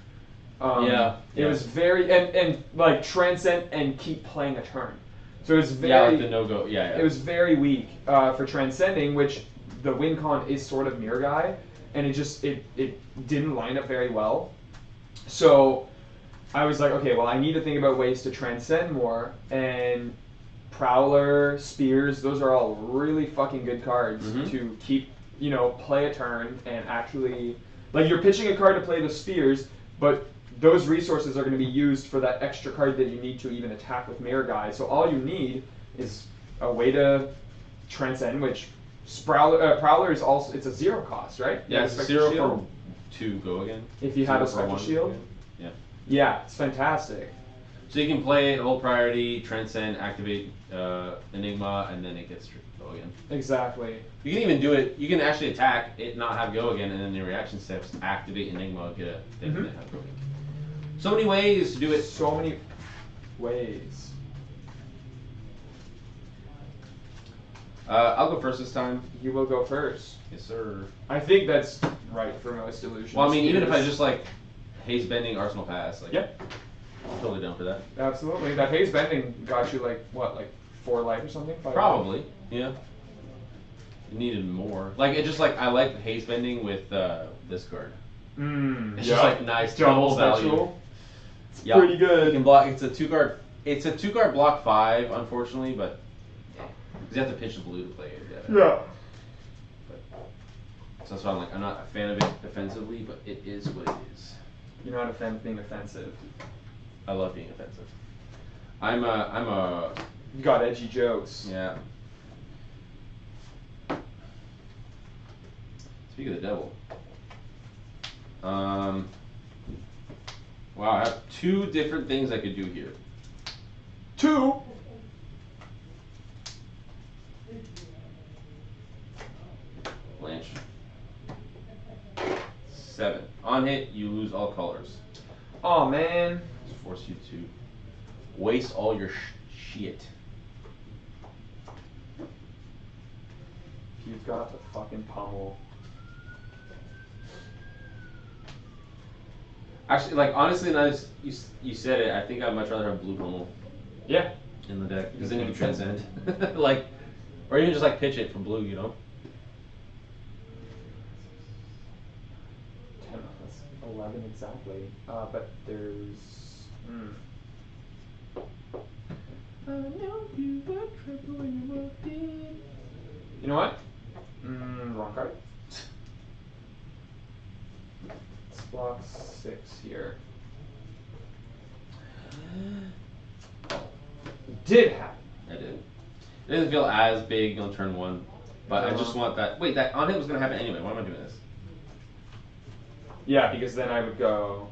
[SPEAKER 2] It was very and like transcend and keep playing a turn. So it was very
[SPEAKER 1] like the no-go. Yeah.
[SPEAKER 2] It was very weak for transcending, which the win con is sort of mirror guy, and it didn't line up very well. So I was like, okay, well, I need to think about ways to transcend more, and Prowler, Spears, those are all really fucking good cards to keep, play a turn and actually, like, you're pitching a card to play the Spears, but those resources are going to be used for that extra card that you need to even attack with Mirror Guy. So all you need is a way to transcend, which Prowler is also, it's a 0 cost, right?
[SPEAKER 1] Yeah, it's 0 for 2 go again.
[SPEAKER 2] If you have a Spectral Shield.
[SPEAKER 1] Yeah.
[SPEAKER 2] Yeah, it's fantastic.
[SPEAKER 1] So you can play it, hold priority, transcend, activate Enigma, and then it gets go again.
[SPEAKER 2] Exactly.
[SPEAKER 1] You can even do it, you can actually attack it, not have go again, and then the reaction steps, activate Enigma, get a thing, and then have go again. So many ways to do it.
[SPEAKER 2] So many ways.
[SPEAKER 1] I'll go first this time.
[SPEAKER 2] You will go first.
[SPEAKER 1] Yes, sir.
[SPEAKER 2] I think that's right for most illusions.
[SPEAKER 1] Well, I mean, even if I just like haze bending Arsenal Pass, like,
[SPEAKER 2] yep.
[SPEAKER 1] I'm totally down for that.
[SPEAKER 2] Absolutely. That haze bending got you like what, like 4 life or something? 5
[SPEAKER 1] Probably.
[SPEAKER 2] Life?
[SPEAKER 1] Yeah. You needed more. Like it just like I like haze bending with this card.
[SPEAKER 2] It's
[SPEAKER 1] just like nice
[SPEAKER 2] double
[SPEAKER 1] value.
[SPEAKER 2] It's pretty good.
[SPEAKER 1] You can block. It's a 2 card. It's a 2 card block 5, unfortunately, but because you have to pitch the blue to play it.
[SPEAKER 2] Yeah.
[SPEAKER 1] So that's why I'm like, I'm not a fan of it defensively, but it is what it is.
[SPEAKER 2] You're not a fan of being offensive.
[SPEAKER 1] I love being offensive. I'm a.
[SPEAKER 2] You got edgy jokes.
[SPEAKER 1] Yeah. Speak of the devil. Wow, I have 2 different things I could do here.
[SPEAKER 2] 2.
[SPEAKER 1] Blanche. 7. On hit, you lose all colors.
[SPEAKER 2] Oh man.
[SPEAKER 1] Just force you to waste all your shit.
[SPEAKER 2] You've got to fucking pummel.
[SPEAKER 1] Actually, like honestly, now you said it, I think I'd much rather have blue pummel.
[SPEAKER 2] Yeah.
[SPEAKER 1] In the deck, because then you can transcend. Like, or even just like pitch it from blue,
[SPEAKER 2] 10, that's 11 exactly. But there's. I know you were trouble when you walked in. You know what? Wrong card. Let's block 6 here. Did happen.
[SPEAKER 1] I did. It doesn't feel as big on turn 1, but I just want that. Wait, that on hit was gonna happen anyway. Why am I doing this?
[SPEAKER 2] Yeah, because then I would go.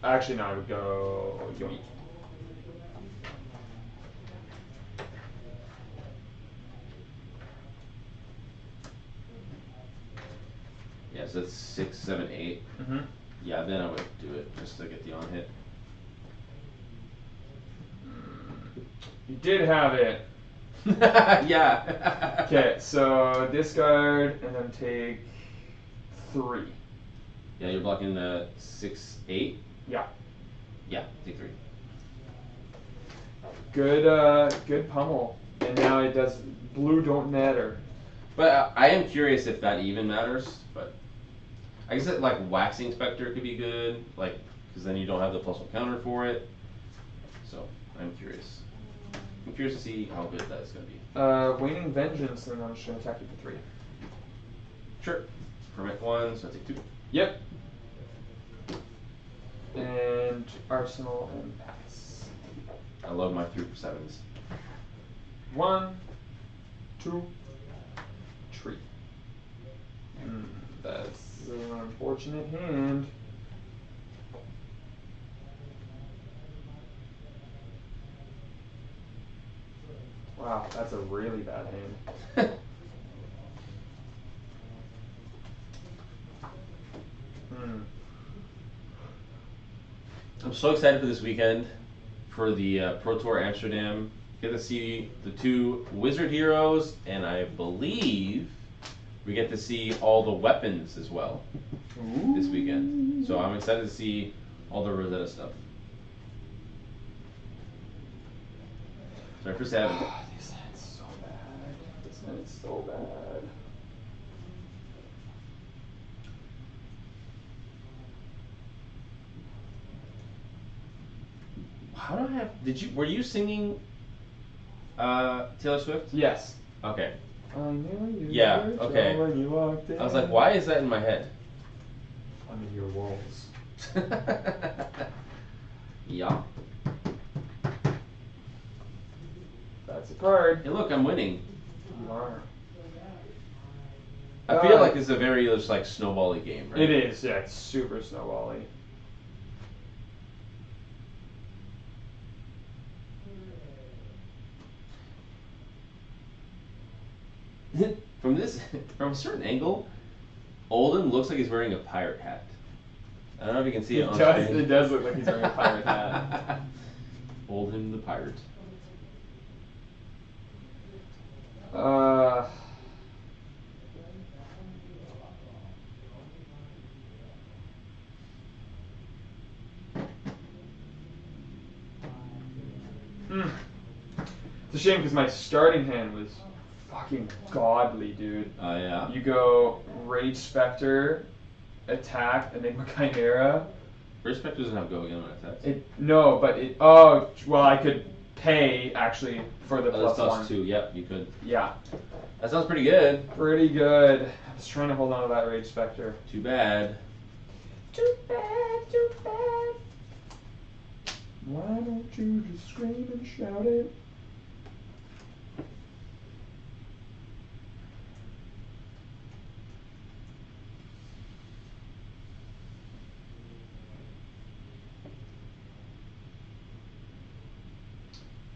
[SPEAKER 2] Actually, no, I would go yoink.
[SPEAKER 1] Yeah, so that's 6, 7, 8. Yeah, then I would do it just to get the on hit.
[SPEAKER 2] You did have it.
[SPEAKER 1] Yeah.
[SPEAKER 2] Okay, so discard and then take 3.
[SPEAKER 1] Yeah, you're blocking 6, 8.
[SPEAKER 2] Yeah.
[SPEAKER 1] Yeah, take 3.
[SPEAKER 2] Good pummel. And now it does. Blue don't matter.
[SPEAKER 1] But I am curious if that even matters. But I guess that like Waxing Spectre could be good, like because then you don't have the +1 counter for it. So I'm curious. I'm curious to see how good that's gonna be.
[SPEAKER 2] Waning Vengeance, then I'm just gonna attack you for 3.
[SPEAKER 1] Sure. Permit 1, so I take 2.
[SPEAKER 2] Yep. And Arsenal and pass.
[SPEAKER 1] I love my 3/7s.
[SPEAKER 2] 1, 2, 3. That's an unfortunate hand. Wow, that's a really bad hand.
[SPEAKER 1] I'm so excited for this weekend for the Pro Tour Amsterdam. Get to see the 2 Wizard Heroes, and I believe we get to see all the weapons as well this weekend. So I'm excited to see all the Rosetta stuff. Sorry for 7.
[SPEAKER 2] This hand's so bad. This hand is so bad.
[SPEAKER 1] How do I have? Were you singing Taylor Swift?
[SPEAKER 2] Yes.
[SPEAKER 1] Okay.
[SPEAKER 2] I knew you.
[SPEAKER 1] Yeah. Okay.
[SPEAKER 2] When you walked in.
[SPEAKER 1] I was like, why is that in my head?
[SPEAKER 2] Under your walls.
[SPEAKER 1] Yeah.
[SPEAKER 2] That's a card.
[SPEAKER 1] Hey, look, I'm winning.
[SPEAKER 2] You are.
[SPEAKER 1] I feel like it's a very just like snowbally game, right?
[SPEAKER 2] It is. Yeah, it's super snowbally.
[SPEAKER 1] From a certain angle, Olden looks like he's wearing a pirate hat. I don't know if you can see it on screen.
[SPEAKER 2] It does look like he's wearing a pirate hat.
[SPEAKER 1] Olden the pirate.
[SPEAKER 2] It's a shame because my starting hand was fucking godly, dude.
[SPEAKER 1] Oh, yeah?
[SPEAKER 2] You go Rage Spectre, attack, Enigma Chimera.
[SPEAKER 1] Rage Spectre doesn't have go again when it attacks.
[SPEAKER 2] No, but it. Oh, well, I could pay actually for the plus
[SPEAKER 1] plus
[SPEAKER 2] 1.
[SPEAKER 1] 2, yep, you could.
[SPEAKER 2] Yeah.
[SPEAKER 1] That sounds pretty good.
[SPEAKER 2] Pretty good. I was trying to hold on to that Rage Spectre.
[SPEAKER 1] Too bad.
[SPEAKER 2] Too bad, too bad. Why don't you just scream and shout it?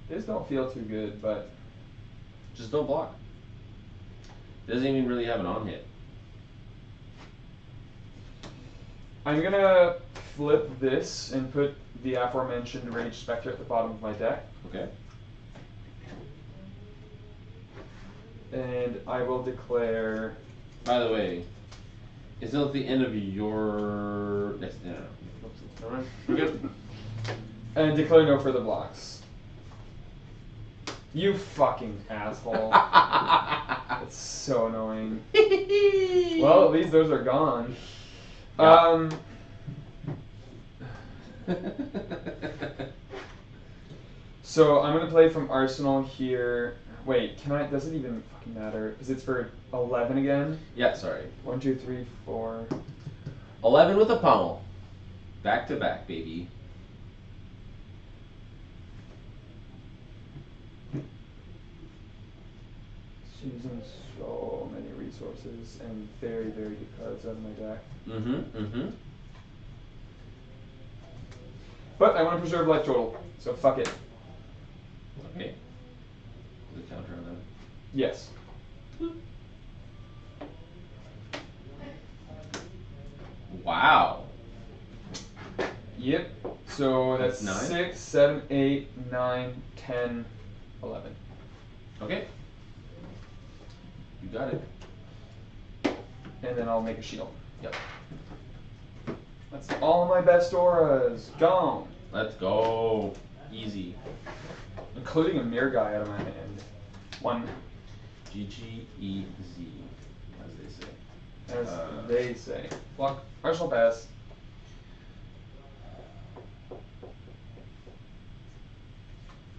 [SPEAKER 2] These don't feel too good, but
[SPEAKER 1] Just don't block. Doesn't even really have an on hit.
[SPEAKER 2] I'm gonna flip this and put the aforementioned Rage Spectre at the bottom of my deck.
[SPEAKER 1] Okay.
[SPEAKER 2] And I will declare.
[SPEAKER 1] By the way, it's not the end of your next. No. All right. We're good.
[SPEAKER 2] And declare no further blocks. You fucking asshole. It's so annoying. Well, at least those are gone.
[SPEAKER 1] Yeah.
[SPEAKER 2] So I'm gonna play from Arsenal here. Wait, can I? Does it even fucking matter? Because it's for 11 again.
[SPEAKER 1] Yeah, sorry.
[SPEAKER 2] 1, 2, 3, 4.
[SPEAKER 1] 11 with a pummel. Back to back, baby.
[SPEAKER 2] Using so many resources and very, very good cards out of my deck. But I want to preserve life total, so fuck it.
[SPEAKER 1] Okay. The counter on that.
[SPEAKER 2] Yes.
[SPEAKER 1] Wow.
[SPEAKER 2] Yep. So that's
[SPEAKER 1] 9?
[SPEAKER 2] 6, 7, 8, 9, 10, 11.
[SPEAKER 1] Okay. You got it.
[SPEAKER 2] And then I'll make a shield.
[SPEAKER 1] Yep.
[SPEAKER 2] That's all my best auras. Gone.
[SPEAKER 1] Let's go. Easy.
[SPEAKER 2] Including a mirror guy out of my hand. 1.
[SPEAKER 1] GGEZ, as they say.
[SPEAKER 2] As they say. Block. Arsenal pass.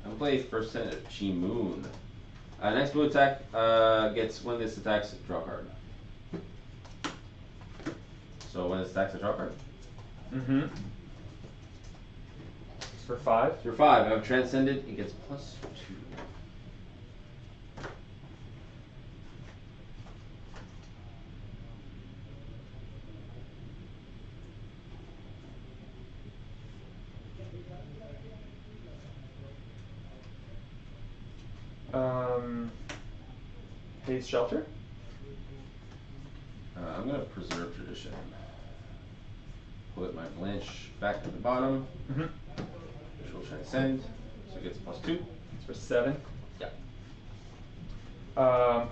[SPEAKER 1] I'll play first set of Chi Moon. Next blue attack gets when this attacks, draw a card. So when it attacks, I draw a card.
[SPEAKER 2] Mm-hmm. It's for 5.
[SPEAKER 1] For 5, I've transcended. It gets plus
[SPEAKER 2] 2. Haze Shelter.
[SPEAKER 1] I'm going to preserve tradition. Put my Blanche back at the bottom.
[SPEAKER 2] Mm-hmm.
[SPEAKER 1] Which will transcend. So it gets plus 2.
[SPEAKER 2] It's for 7.
[SPEAKER 1] Yeah.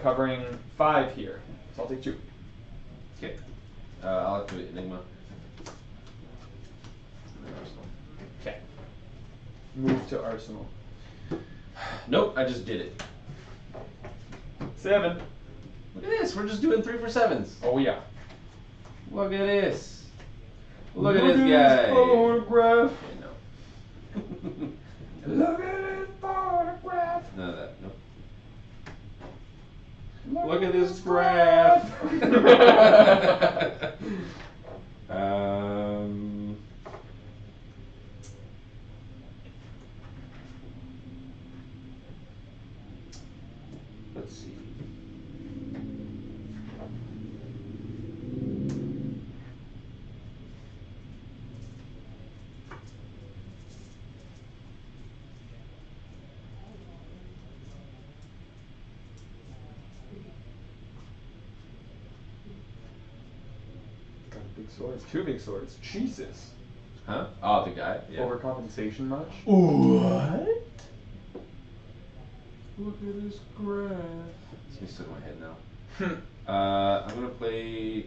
[SPEAKER 2] Covering 5 here. So I'll take 2.
[SPEAKER 1] Okay. I'll activate Enigma.
[SPEAKER 2] Move to Arsenal.
[SPEAKER 1] Nope, I just did it.
[SPEAKER 2] 7.
[SPEAKER 1] Look at this, we're just doing 3 for 7s.
[SPEAKER 2] Oh yeah.
[SPEAKER 1] Look at this. Look at this guy.
[SPEAKER 2] Photograph.
[SPEAKER 1] Okay, no.
[SPEAKER 2] Look at this photograph.
[SPEAKER 1] None of that, nope. Look at this graph. Let's see.
[SPEAKER 2] Big swords. 2 big swords. Jesus.
[SPEAKER 1] Huh? Oh, the guy? Yeah.
[SPEAKER 2] Overcompensation much?
[SPEAKER 1] What? Look at this graph. It's gonna stuck in my head now. I'm gonna play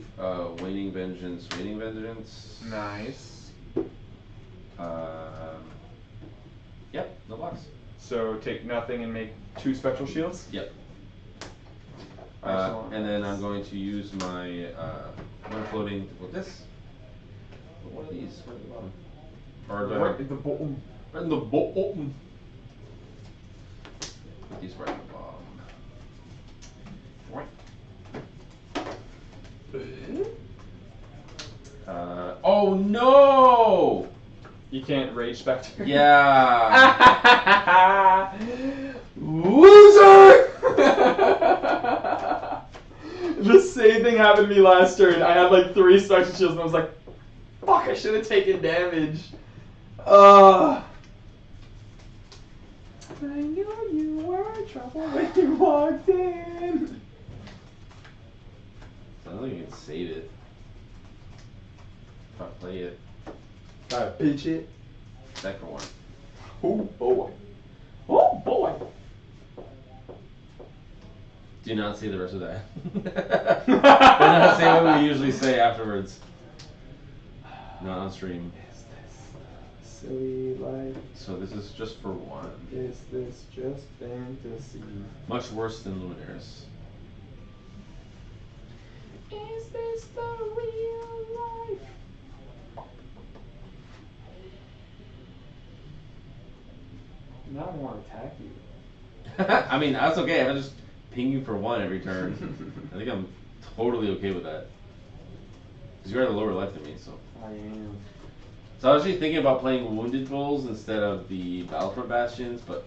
[SPEAKER 1] Waning Vengeance. Waning Vengeance.
[SPEAKER 2] Nice.
[SPEAKER 1] Yep, no blocks.
[SPEAKER 2] So take nothing and make 2 special shields?
[SPEAKER 1] Yep. And then I'm going to use my one floating to put this. What are these? Right at the bottom. Or
[SPEAKER 2] Right at the bottom.
[SPEAKER 1] Right in the bottom. Put these right at the bottom. Oh no!
[SPEAKER 2] You can't rage spectre.
[SPEAKER 1] Yeah.
[SPEAKER 2] Loser! The same thing happened to me last turn. I had like 3 special shields and I was like, fuck, I should have taken damage. I knew you were trouble when you walked in.
[SPEAKER 1] I don't think you can save it. If I play it.
[SPEAKER 2] Gotta pitch it.
[SPEAKER 1] Back for 1.
[SPEAKER 2] Oh boy. Oh boy.
[SPEAKER 1] Do not say the rest of that. Do not say what we usually say afterwards. Not on stream.
[SPEAKER 2] Is this silly life?
[SPEAKER 1] So this is just for 1.
[SPEAKER 2] Is this just fantasy?
[SPEAKER 1] Much worse than Luminaries.
[SPEAKER 2] Is this the real life? Now I want to attack you.
[SPEAKER 1] I mean, that's okay. I'm just ping you for 1 every turn. I think I'm totally okay with that. Because you are the lower life than me, so.
[SPEAKER 2] I am.
[SPEAKER 1] So I was actually thinking about playing Wounded Bulls instead of the Battlefront Bastions, but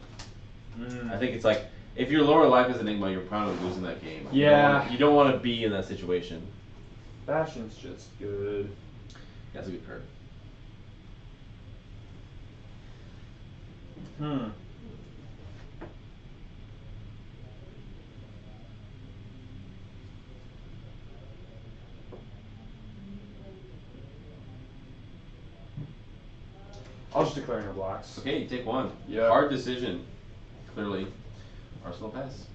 [SPEAKER 1] I think it's like, if you're lower life as Enigma, you're probably losing that game.
[SPEAKER 2] Yeah.
[SPEAKER 1] You don't want to be in that situation.
[SPEAKER 2] Bastion's just good.
[SPEAKER 1] That's a good card.
[SPEAKER 2] I'll just declare no blocks.
[SPEAKER 1] Okay, you take 1.
[SPEAKER 2] Yeah.
[SPEAKER 1] Hard decision. Clearly. Arsenal pass.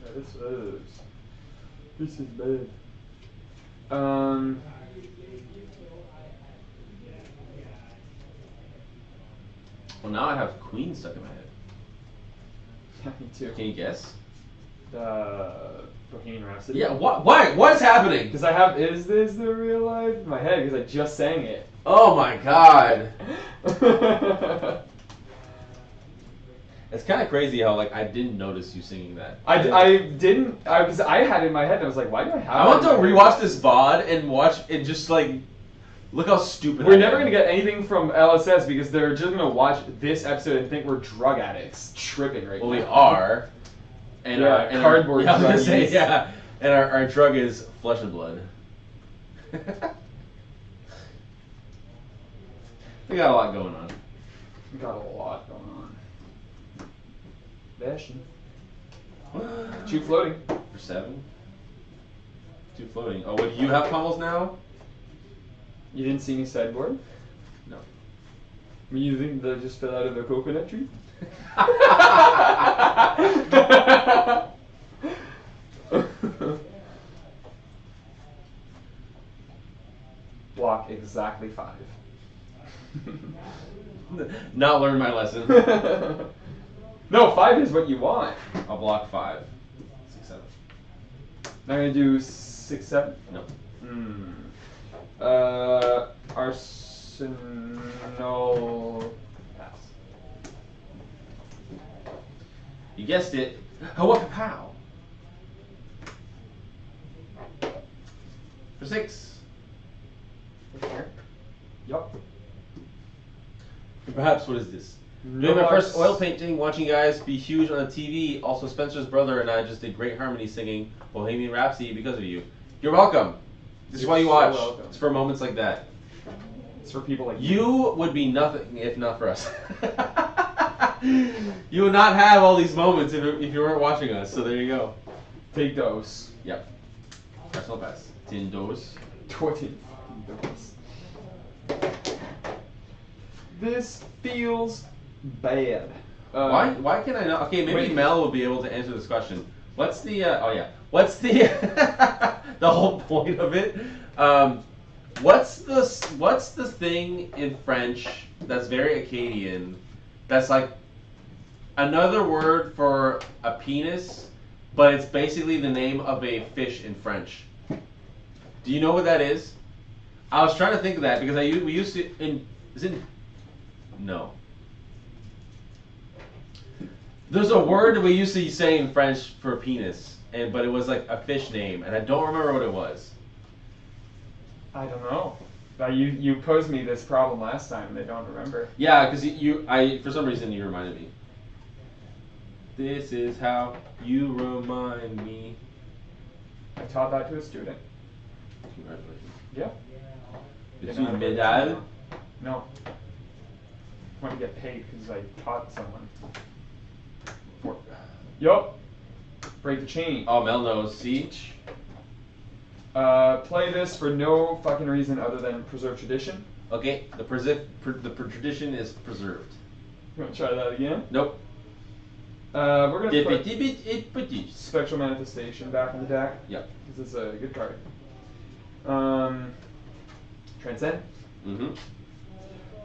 [SPEAKER 2] Yeah, this is bad.
[SPEAKER 1] Well, now I have Queen stuck in my head.
[SPEAKER 2] Yeah, me too.
[SPEAKER 1] Can you guess?
[SPEAKER 2] Bohemian Rhapsody.
[SPEAKER 1] Yeah, why? What's happening?
[SPEAKER 2] Because I have "Is This the Real Life" in my head because I just sang it.
[SPEAKER 1] Oh my god. It's kind of crazy how like I didn't notice you singing that.
[SPEAKER 2] I didn't because I had it in my head and I was like, why do I have?
[SPEAKER 1] I want to rewatch this VOD and watch it just like look how stupid.
[SPEAKER 2] We're never gonna get anything from LSS because they're just gonna watch this episode and think we're drug addicts tripping right now.
[SPEAKER 1] Well, we are. And
[SPEAKER 2] yeah,
[SPEAKER 1] our
[SPEAKER 2] cardboard
[SPEAKER 1] yeah, I was gonna
[SPEAKER 2] druggies.
[SPEAKER 1] say, yeah. And our drug is flesh and blood. We got a lot going on.
[SPEAKER 2] We got a lot going on. Bastion. 2 floating.
[SPEAKER 1] For 7? 2 floating. Oh, what do you have pummels now?
[SPEAKER 2] You didn't see me sideboard?
[SPEAKER 1] No.
[SPEAKER 2] You think they just fell out of a coconut tree? exactly 5.
[SPEAKER 1] Not learned my lesson.
[SPEAKER 2] No, 5 is what you want.
[SPEAKER 1] I'll block 5. 6, 7.
[SPEAKER 2] Now I'm gonna do 6, 7.
[SPEAKER 1] No.
[SPEAKER 2] Arsenal. Pass.
[SPEAKER 1] You guessed it. Pow. For 6.
[SPEAKER 2] Yup.
[SPEAKER 1] And perhaps what is this?
[SPEAKER 2] No
[SPEAKER 1] Doing my
[SPEAKER 2] marks.
[SPEAKER 1] first oil painting, watching you guys be huge on the TV. Also, Spencer's brother and I just did great harmony singing Bohemian Rhapsody because of you. You're welcome. This is why you
[SPEAKER 2] so
[SPEAKER 1] watch.
[SPEAKER 2] welcome.
[SPEAKER 1] It's for moments like that.
[SPEAKER 2] It's for people like
[SPEAKER 1] You would be nothing if not for us. You would not have all these moments if you weren't watching us. So there you go.
[SPEAKER 2] Take those.
[SPEAKER 1] Yep. Personal best. 10 dose.
[SPEAKER 2] 20 dose. This feels bad.
[SPEAKER 1] Why can I not? Okay, maybe
[SPEAKER 2] wait.
[SPEAKER 1] Mel will be able to answer this question. What's the? What's the? The whole point of it. What's the thing in French that's very Acadian? That's like another word for a penis, but it's basically the name of a fish in French. Do you know what that is? I was trying to think of that because we used to no. There's a word that we used to say in French for penis, but it was like a fish name, and I don't remember what it was.
[SPEAKER 2] I don't know. You posed me this problem last time, and I don't remember.
[SPEAKER 1] Yeah, because for some reason you reminded me. This is how you remind me.
[SPEAKER 2] I taught that to a student.
[SPEAKER 1] Congratulations.
[SPEAKER 2] Yeah.
[SPEAKER 1] It's
[SPEAKER 2] Didn't know how to
[SPEAKER 1] une
[SPEAKER 2] put it
[SPEAKER 1] médaille.
[SPEAKER 2] down. No. I want to get paid because I taught someone. Yup. Break the chain.
[SPEAKER 1] Oh, Mel knows. See?
[SPEAKER 2] Play this for no fucking reason other than preserve tradition.
[SPEAKER 1] Okay, the tradition is preserved.
[SPEAKER 2] You want to try that again?
[SPEAKER 1] Nope.
[SPEAKER 2] We're gonna put
[SPEAKER 1] Petit.
[SPEAKER 2] Spectral Manifestation back in the deck.
[SPEAKER 1] Yep.
[SPEAKER 2] This is a good card. Transcend.
[SPEAKER 1] Mm-hmm.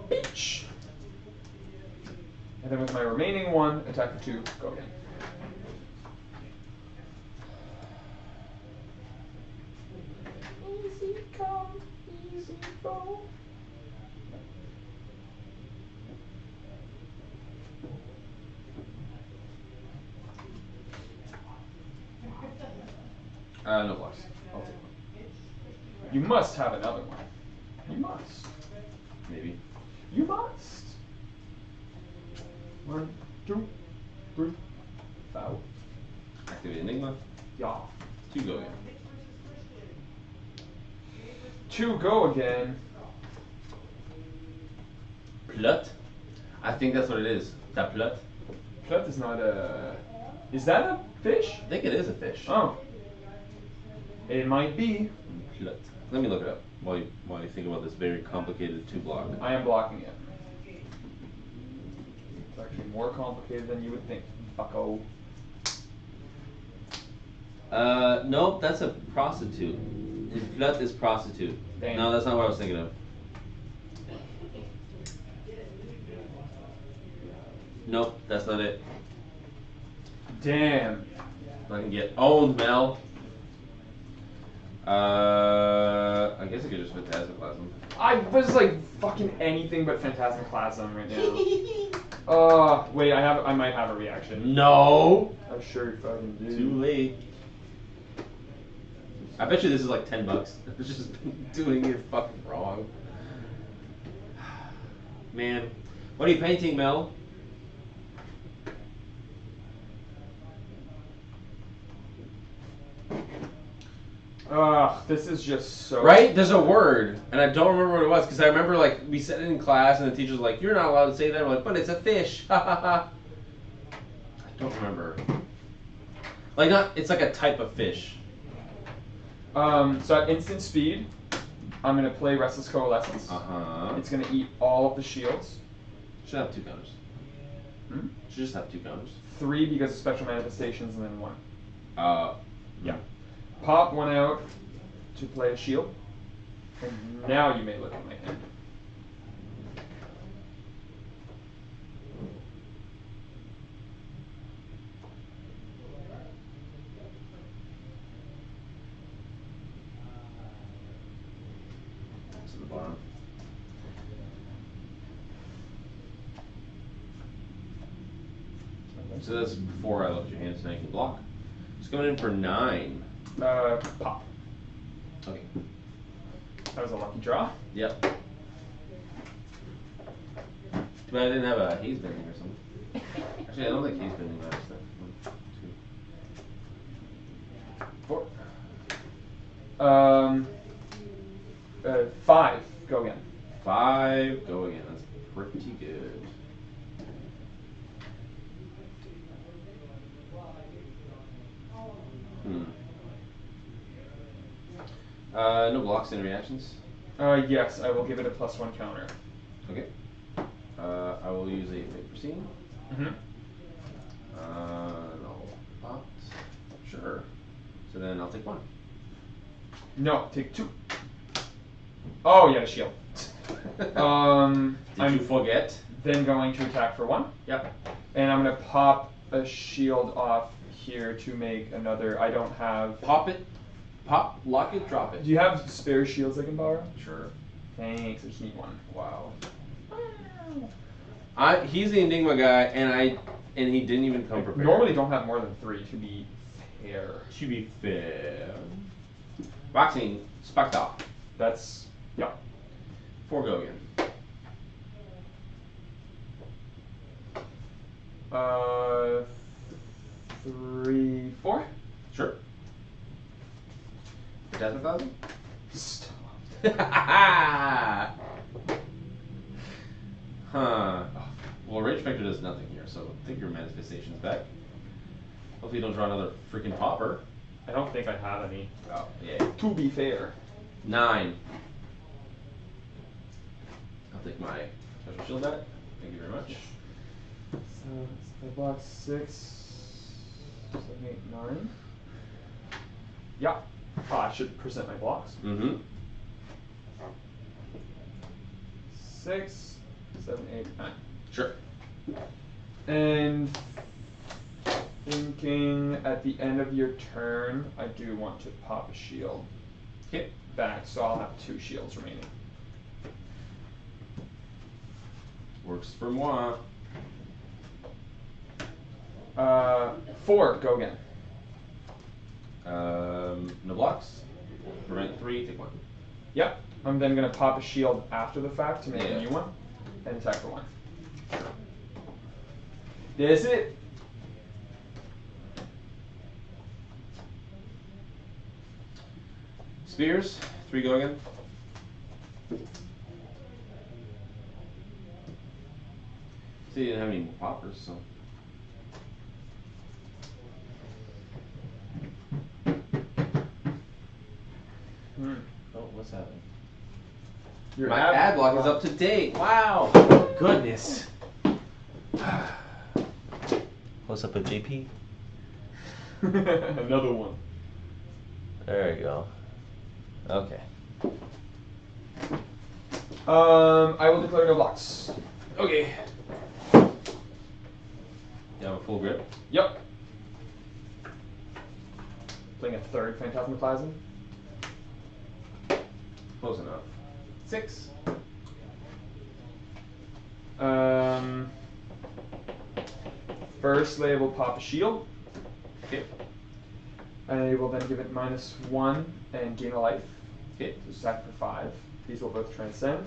[SPEAKER 2] Beach. And then with my remaining 1, attack for 2, go again. Easy come, easy go.
[SPEAKER 1] No blocks. I'll take one.
[SPEAKER 2] You must have another one. You must.
[SPEAKER 1] Maybe.
[SPEAKER 2] You must. 1, 2, 3, 4.
[SPEAKER 1] Activate Enigma.
[SPEAKER 2] Yeah.
[SPEAKER 1] 2 go again.
[SPEAKER 2] 2 go again.
[SPEAKER 1] Plot. I think that's what it is. That plot.
[SPEAKER 2] Plot is not a. Is that a fish?
[SPEAKER 1] I think it is a fish.
[SPEAKER 2] Oh. It might be.
[SPEAKER 1] Plot. Let me look it up while you think about this very complicated 2-block.
[SPEAKER 2] I am blocking it. It's actually more complicated than you would think, bucko.
[SPEAKER 1] Nope, that's a prostitute. Plot is prostitute.
[SPEAKER 2] Damn.
[SPEAKER 1] No, that's not what I was thinking of. Nope, that's not it.
[SPEAKER 2] Damn.
[SPEAKER 1] I can get owned, Mel. I guess I could just Phantasmoplasm.
[SPEAKER 2] I was like fucking anything but Phantasmoplasm right now. Wait, I might have a reaction.
[SPEAKER 1] No!
[SPEAKER 2] I sure fucking do.
[SPEAKER 1] Too late. I bet you this is like $10. It's just doing it fucking wrong. Man. What are you painting, Mel?
[SPEAKER 2] This is just so...
[SPEAKER 1] Right? There's a word, and I don't remember what it was, because I remember, like, we said it in class, and the teacher's like, you're not allowed to say that. I'm like, but it's a fish. Ha ha ha. I don't remember. Like, it's like a type of fish.
[SPEAKER 2] So at instant speed, I'm going to play Restless Coalescence.
[SPEAKER 1] Uh-huh.
[SPEAKER 2] It's going to eat all of the shields.
[SPEAKER 1] Should have 2 counters.
[SPEAKER 2] Hmm?
[SPEAKER 1] Should just have 2 counters.
[SPEAKER 2] 3 because of special manifestations, and then 1.
[SPEAKER 1] Yeah.
[SPEAKER 2] Pop 1 out to play a shield. And now you may look at my hand.
[SPEAKER 1] To the bottom. So that's before I looked at your hand, so now you can block. Just going in for 9.
[SPEAKER 2] Pop.
[SPEAKER 1] Okay.
[SPEAKER 2] That was a lucky draw.
[SPEAKER 1] Yep. Too bad I didn't have a haze bending or something. Actually, I don't think haze bending matters then. 1, 2, 4.
[SPEAKER 2] 5. Go again.
[SPEAKER 1] 5. Go again. That's pretty good. No blocks and reactions.
[SPEAKER 2] Yes, I will give it a +1 counter.
[SPEAKER 1] Okay. I will use a paper scene. No pot. Sure. So then I'll take 1.
[SPEAKER 2] No, take 2. Oh, yeah, the shield.
[SPEAKER 1] Did
[SPEAKER 2] I'm
[SPEAKER 1] you forget?
[SPEAKER 2] then going to attack for 1.
[SPEAKER 1] Yep.
[SPEAKER 2] And I'm going to pop a shield off here to make another. I don't have.
[SPEAKER 1] Pop it. Pop, lock it, drop it.
[SPEAKER 2] Do you have spare shields I can borrow?
[SPEAKER 1] Sure.
[SPEAKER 2] Thanks, I just need 1.
[SPEAKER 1] Wow. He's the Enigma guy, and he didn't even come prepared.
[SPEAKER 2] Normally don't have more than 3 to be fair.
[SPEAKER 1] To be fair. Boxing, Spectre.
[SPEAKER 2] That's, yeah.
[SPEAKER 1] 4 go again.
[SPEAKER 2] 3, 4.
[SPEAKER 1] Sure. That's 1,000?
[SPEAKER 2] Stop.
[SPEAKER 1] Huh. Well, Rage Spectre does nothing here, so take your manifestations back. Hopefully you don't draw another freaking popper.
[SPEAKER 2] I don't think I have any.
[SPEAKER 1] Oh, yeah.
[SPEAKER 2] To be fair.
[SPEAKER 1] 9. I'll take my special shield back. Thank you very much.
[SPEAKER 2] So I block 6, 7, 8, 9. Yeah. I should present my blocks. 6, 7, 8, 9.
[SPEAKER 1] Sure.
[SPEAKER 2] And thinking at the end of your turn, I do want to pop a shield back, so I'll have 2 shields remaining.
[SPEAKER 1] Works for moi.
[SPEAKER 2] 4, go again.
[SPEAKER 1] No blocks. Prevent 3, take 1.
[SPEAKER 2] Yep. I'm then going to pop a shield after the fact to make
[SPEAKER 1] Yeah.
[SPEAKER 2] a new one, and attack for 1. That's it.
[SPEAKER 1] Spears, 3 go again. See, you didn't have any more poppers, so. Oh, what's happening?
[SPEAKER 2] Your
[SPEAKER 1] My ad block is up to date. Wow. Goodness. Close up of JP.
[SPEAKER 2] Another one.
[SPEAKER 1] There you go. Okay.
[SPEAKER 2] I will declare no blocks.
[SPEAKER 1] Okay. You have a full grip?
[SPEAKER 2] Yep. Playing a 3rd Phantasmoplasm.
[SPEAKER 1] Close enough. 6.
[SPEAKER 2] First, they will pop a shield.
[SPEAKER 1] Okay.
[SPEAKER 2] I will then give it -1 and gain a life.
[SPEAKER 1] Okay.
[SPEAKER 2] So attack for 5. These will both transcend.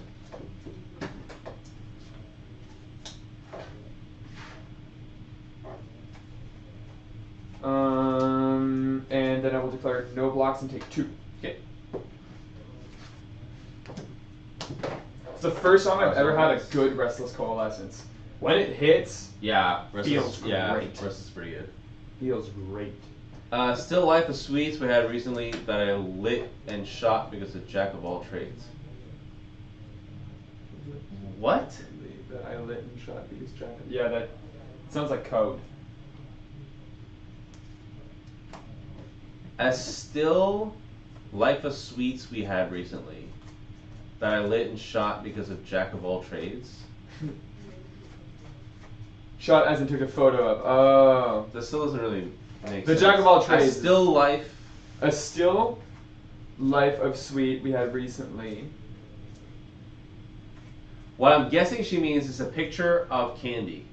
[SPEAKER 2] And then I will declare no blocks and take 2.
[SPEAKER 1] Okay.
[SPEAKER 2] It's the first time I've ever had a good Restless Coalescence. When it hits,
[SPEAKER 1] Yeah.
[SPEAKER 2] feels great.
[SPEAKER 1] Yeah, Rest is pretty good.
[SPEAKER 2] Feels great.
[SPEAKER 1] Still Life of Sweets we had recently that I lit and shot because of Jack of all trades. What?
[SPEAKER 2] That I lit and shot because Jack. Yeah, that sounds like code.
[SPEAKER 1] Still Life of Sweets we had recently that I lit and shot because of Jack of all trades.
[SPEAKER 2] Shot as in took a photo of. Oh.
[SPEAKER 1] This still doesn't really make
[SPEAKER 2] the
[SPEAKER 1] sense.
[SPEAKER 2] Jack of all trades.
[SPEAKER 1] A still life.
[SPEAKER 2] A still life of sweet we had recently.
[SPEAKER 1] What I'm guessing she means is a picture of candy.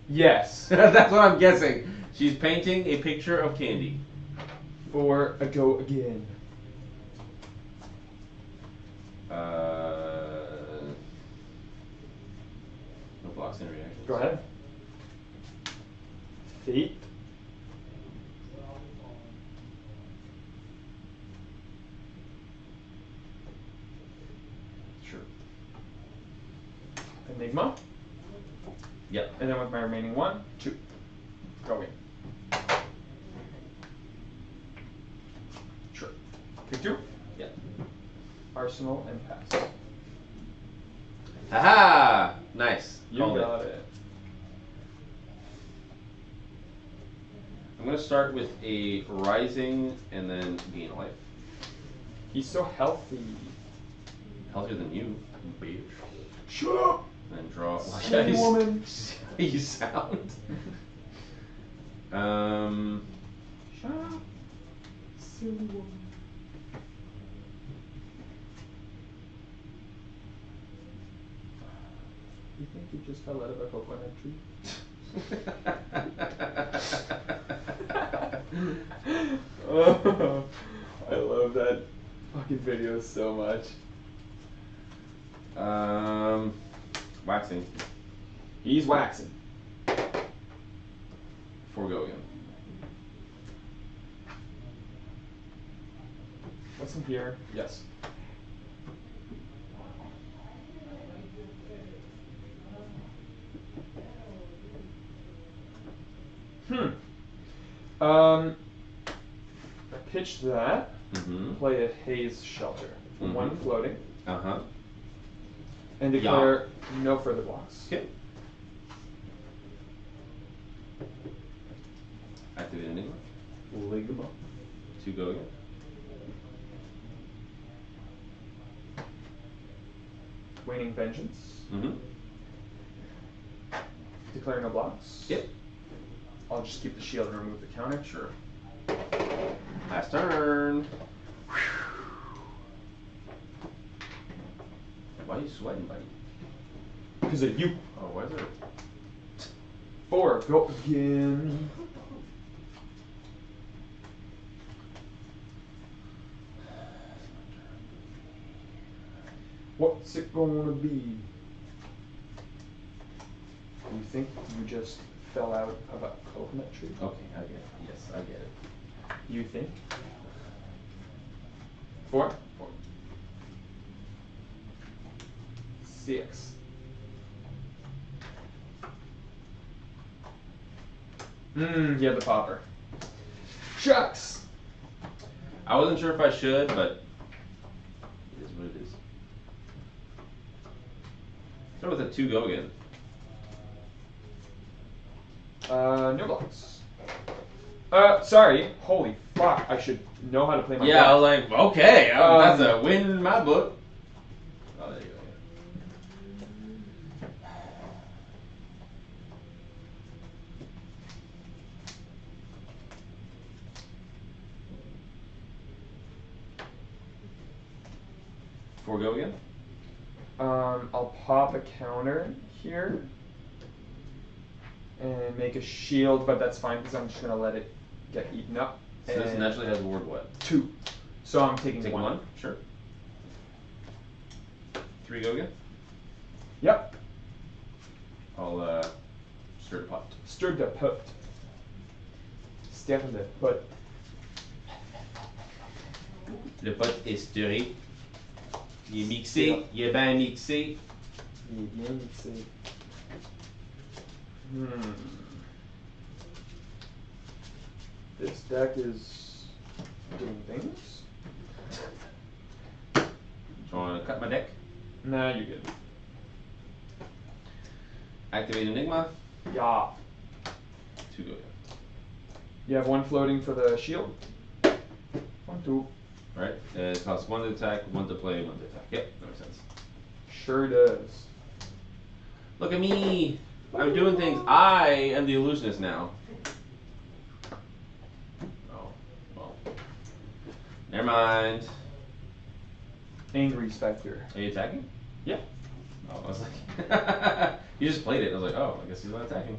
[SPEAKER 2] Yes.
[SPEAKER 1] That's what I'm guessing. She's painting a picture of candy.
[SPEAKER 2] For a go again.
[SPEAKER 1] No blocks and reactions.
[SPEAKER 2] Go ahead. Fate.
[SPEAKER 1] Sure.
[SPEAKER 2] Enigma.
[SPEAKER 1] Yep.
[SPEAKER 2] And then with my remaining 1, 2. Go in.
[SPEAKER 1] Sure.
[SPEAKER 2] Pick 2.
[SPEAKER 1] Yep.
[SPEAKER 2] Arsenal and pass.
[SPEAKER 1] Haha! Nice.
[SPEAKER 2] You
[SPEAKER 1] Called
[SPEAKER 2] got it.
[SPEAKER 1] I'm going to start with a rising and then gain life.
[SPEAKER 2] He's so healthy.
[SPEAKER 1] Healthier than you, bitch.
[SPEAKER 2] Shut up!
[SPEAKER 1] And then draw.
[SPEAKER 2] Silly woman.
[SPEAKER 1] You sound.
[SPEAKER 2] Shut up. Silly woman. You think you just fell out of a coconut tree? Oh, I love that fucking video so much.
[SPEAKER 1] Waxing.
[SPEAKER 2] He's waxing.
[SPEAKER 1] Forgo again.
[SPEAKER 2] What's in here? Yes. I pitched that. Play a haze shelter. One floating. And declare no further blocks.
[SPEAKER 1] Okay. Activate Enigma.
[SPEAKER 2] Enigma.
[SPEAKER 1] 2 go again.
[SPEAKER 2] Waning Vengeance. Declare no blocks.
[SPEAKER 1] Yep.
[SPEAKER 2] I'll just keep the shield and remove the counter.
[SPEAKER 1] Sure. Last turn. Why are you sweating, buddy?
[SPEAKER 2] Because of you.
[SPEAKER 1] Oh, why is there?
[SPEAKER 2] 4. Go again. What's it gonna be? You think you just fell out of a coconut tree?
[SPEAKER 1] Okay, I get it. Yes, I get it.
[SPEAKER 2] You think? 4?
[SPEAKER 1] 4.
[SPEAKER 2] 6. You have the popper. Shucks!
[SPEAKER 1] I wasn't sure if I should, but it is what it is. Start with a 2 go again.
[SPEAKER 2] No blocks. Sorry. Holy fuck. I should know how to play my
[SPEAKER 1] Yeah,
[SPEAKER 2] deck.
[SPEAKER 1] I was like, okay, that's a win in my book. Oh, there you go. Forgo again?
[SPEAKER 2] I'll pop a counter here and make a shield, but that's fine because I'm just gonna let it get eaten up.
[SPEAKER 1] So this naturally has ward what?
[SPEAKER 2] 2. So I'm taking
[SPEAKER 1] Take 1. Sure. 3 go again?
[SPEAKER 2] Yep.
[SPEAKER 1] I'll stir the pot.
[SPEAKER 2] Stir the pot. Stir the pot.
[SPEAKER 1] Le pot est stirré. Il est mixé. Il est bien mixé.
[SPEAKER 2] Il est bien mixé. This deck is doing things.
[SPEAKER 1] Do you want to cut my deck?
[SPEAKER 2] Nah, you're good.
[SPEAKER 1] Activate Enigma.
[SPEAKER 2] Yeah.
[SPEAKER 1] 2 go again.
[SPEAKER 2] You have 1 floating for the shield. 1, 2.
[SPEAKER 1] right? It costs 1 to attack, 1 to play, 1 to attack. Yep, that makes sense.
[SPEAKER 2] Sure does.
[SPEAKER 1] Look at me! I'm doing things. I am the illusionist now. Oh, well. Never mind.
[SPEAKER 2] Angry Spectre.
[SPEAKER 1] Are you attacking?
[SPEAKER 2] Yeah.
[SPEAKER 1] Oh, I was like, you just played it. I was like, oh, I guess he's not attacking.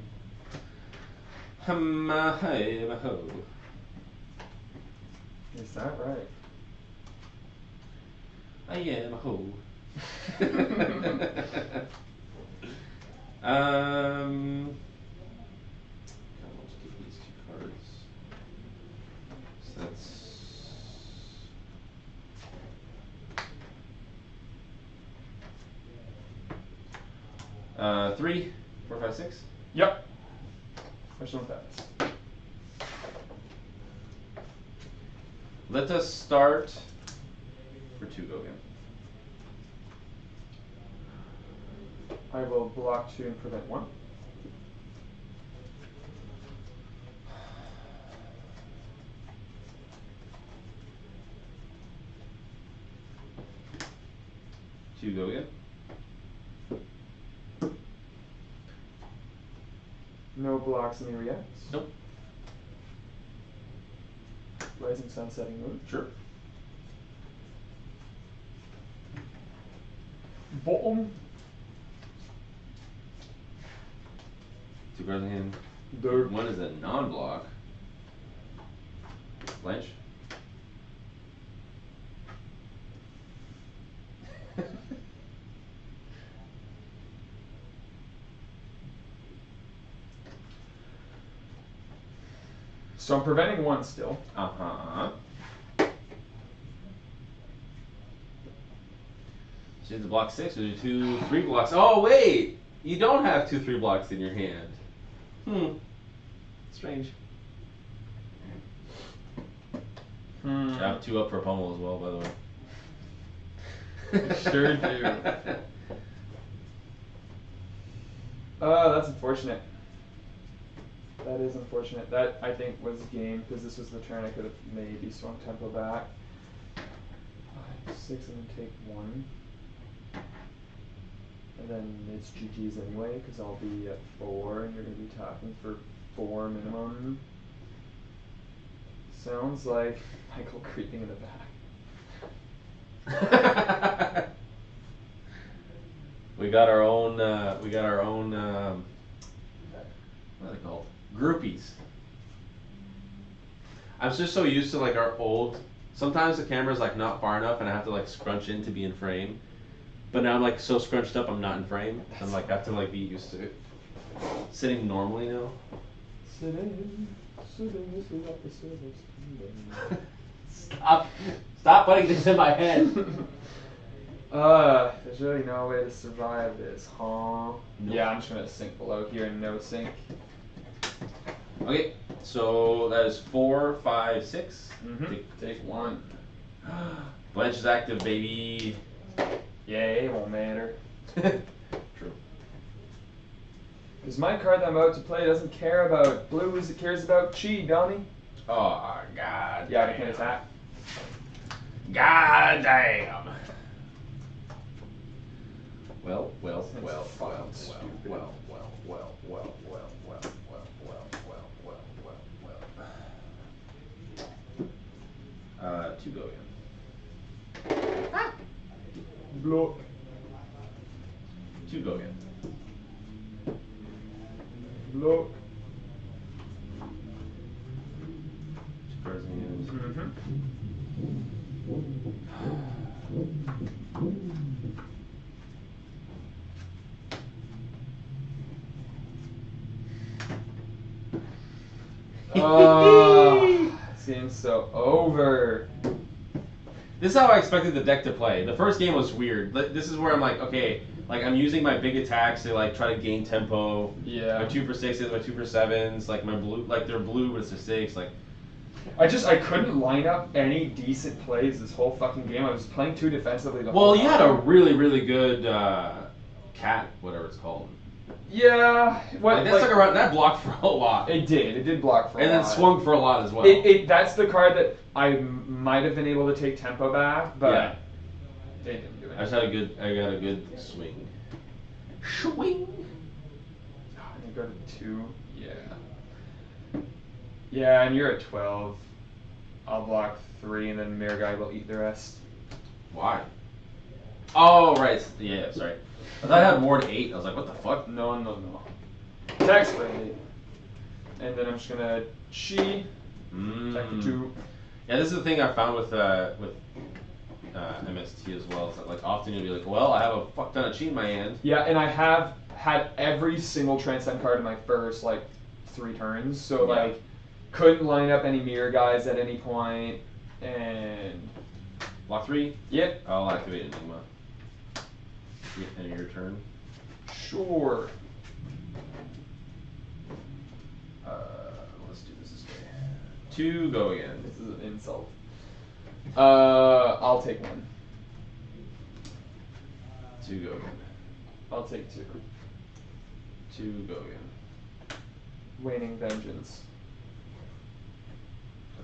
[SPEAKER 2] Is that right?
[SPEAKER 1] I am a hoe. Let's keep these 2 cards. So that's 3, 4, 5, 6.
[SPEAKER 2] Yep. Special effects.
[SPEAKER 1] Let us start for 2 go again.
[SPEAKER 2] I will block 2 and prevent 1.
[SPEAKER 1] Two go again.
[SPEAKER 2] No blocks, any reacts.
[SPEAKER 1] Nope.
[SPEAKER 2] Rising sun, setting moon.
[SPEAKER 1] Sure.
[SPEAKER 2] Bottom.
[SPEAKER 1] 2 cards in hand.
[SPEAKER 2] Dirt.
[SPEAKER 1] 1 is a non-block. Blanche.
[SPEAKER 2] So I'm preventing 1 still.
[SPEAKER 1] Uh-huh. So you have to block 6, or do 2, 3 blocks. Oh, wait! You don't have 2, 3 blocks in your hand. Strange. I have 2 up for pummel as well, by the way.
[SPEAKER 2] Sure do. That's unfortunate. That is unfortunate. That, I think, was game, because this was the turn I could have maybe swung tempo back. 5, 6, and then take 1. And then it's GG's anyway, because I'll be at 4, and you're going to be talking for 4 minimum. Sounds like Michael creeping in the back.
[SPEAKER 1] We got our own, what are they called? Groupies. I'm just so used to like our old, sometimes the camera's like not far enough and I have to like scrunch in to be in frame. But now I'm like so scrunched up I'm not in frame. I'm like, I have to like be used to it. Sitting normally now.
[SPEAKER 2] Sitting, this is not the service.
[SPEAKER 1] Stop putting this in my head.
[SPEAKER 2] There's really no way to survive this, huh? Nope. Yeah, I'm just gonna sink below here and no sink.
[SPEAKER 1] Okay, so that is 4, 5, 6.
[SPEAKER 2] Take 1.
[SPEAKER 1] Blanche is active, baby.
[SPEAKER 2] Yay, it won't matter.
[SPEAKER 1] True.
[SPEAKER 2] Because my card that I'm about to play doesn't care about blues, it cares about chi, dummy.
[SPEAKER 1] Oh, god.
[SPEAKER 2] Yeah, I can't attack.
[SPEAKER 1] God damn. Well. 2 go again.
[SPEAKER 2] Block.
[SPEAKER 1] 2 go again.
[SPEAKER 2] Block.
[SPEAKER 1] 2 cards in hand.
[SPEAKER 2] Seems so over.
[SPEAKER 1] This is how I expected the deck to play. The first game was weird. This is where I'm like, okay, like I'm using my big attacks to like try to gain tempo.
[SPEAKER 2] Yeah.
[SPEAKER 1] My 2 for 6s, my 2 for 7s, like my blue, like they're blue, but it's a 6. Like,
[SPEAKER 2] I couldn't line up any decent plays this whole fucking game. I was playing too defensively the whole
[SPEAKER 1] well,
[SPEAKER 2] time.
[SPEAKER 1] you had a really, really good cat, whatever it's called.
[SPEAKER 2] Yeah.
[SPEAKER 1] What? Like, that blocked for a lot.
[SPEAKER 2] It did. It did block for a lot.
[SPEAKER 1] And then swung for a lot as well.
[SPEAKER 2] That's the card that I might have been able to take tempo back, but
[SPEAKER 1] yeah.
[SPEAKER 2] They didn't do it.
[SPEAKER 1] I got a good swing. Swing.
[SPEAKER 2] And you go to 2. Yeah. Yeah, and you're at 12. I'll block 3, and then Mirror Guy will eat the rest.
[SPEAKER 1] Why? Oh, right. Yeah, sorry. I thought I had more to 8. I was like, what the fuck?
[SPEAKER 2] No. Tax for 8. And then I'm just gonna chi. Attack for 2.
[SPEAKER 1] Yeah, this is the thing I found with MST as well. It's like often you'll be like, well, I have a fuck ton of chi in my hand.
[SPEAKER 2] Yeah, and I have had every single transcend card in my first 3 turns, so like couldn't line up any mirror guys at any point, and
[SPEAKER 1] block 3.
[SPEAKER 2] Yep.
[SPEAKER 1] I'll activate Enigma. End of your turn.
[SPEAKER 2] Sure.
[SPEAKER 1] Let's do this way. 2, go again.
[SPEAKER 2] This is an insult. I'll take 1.
[SPEAKER 1] 2, go again.
[SPEAKER 2] I'll take 2.
[SPEAKER 1] 2, go again.
[SPEAKER 2] Waning Vengeance.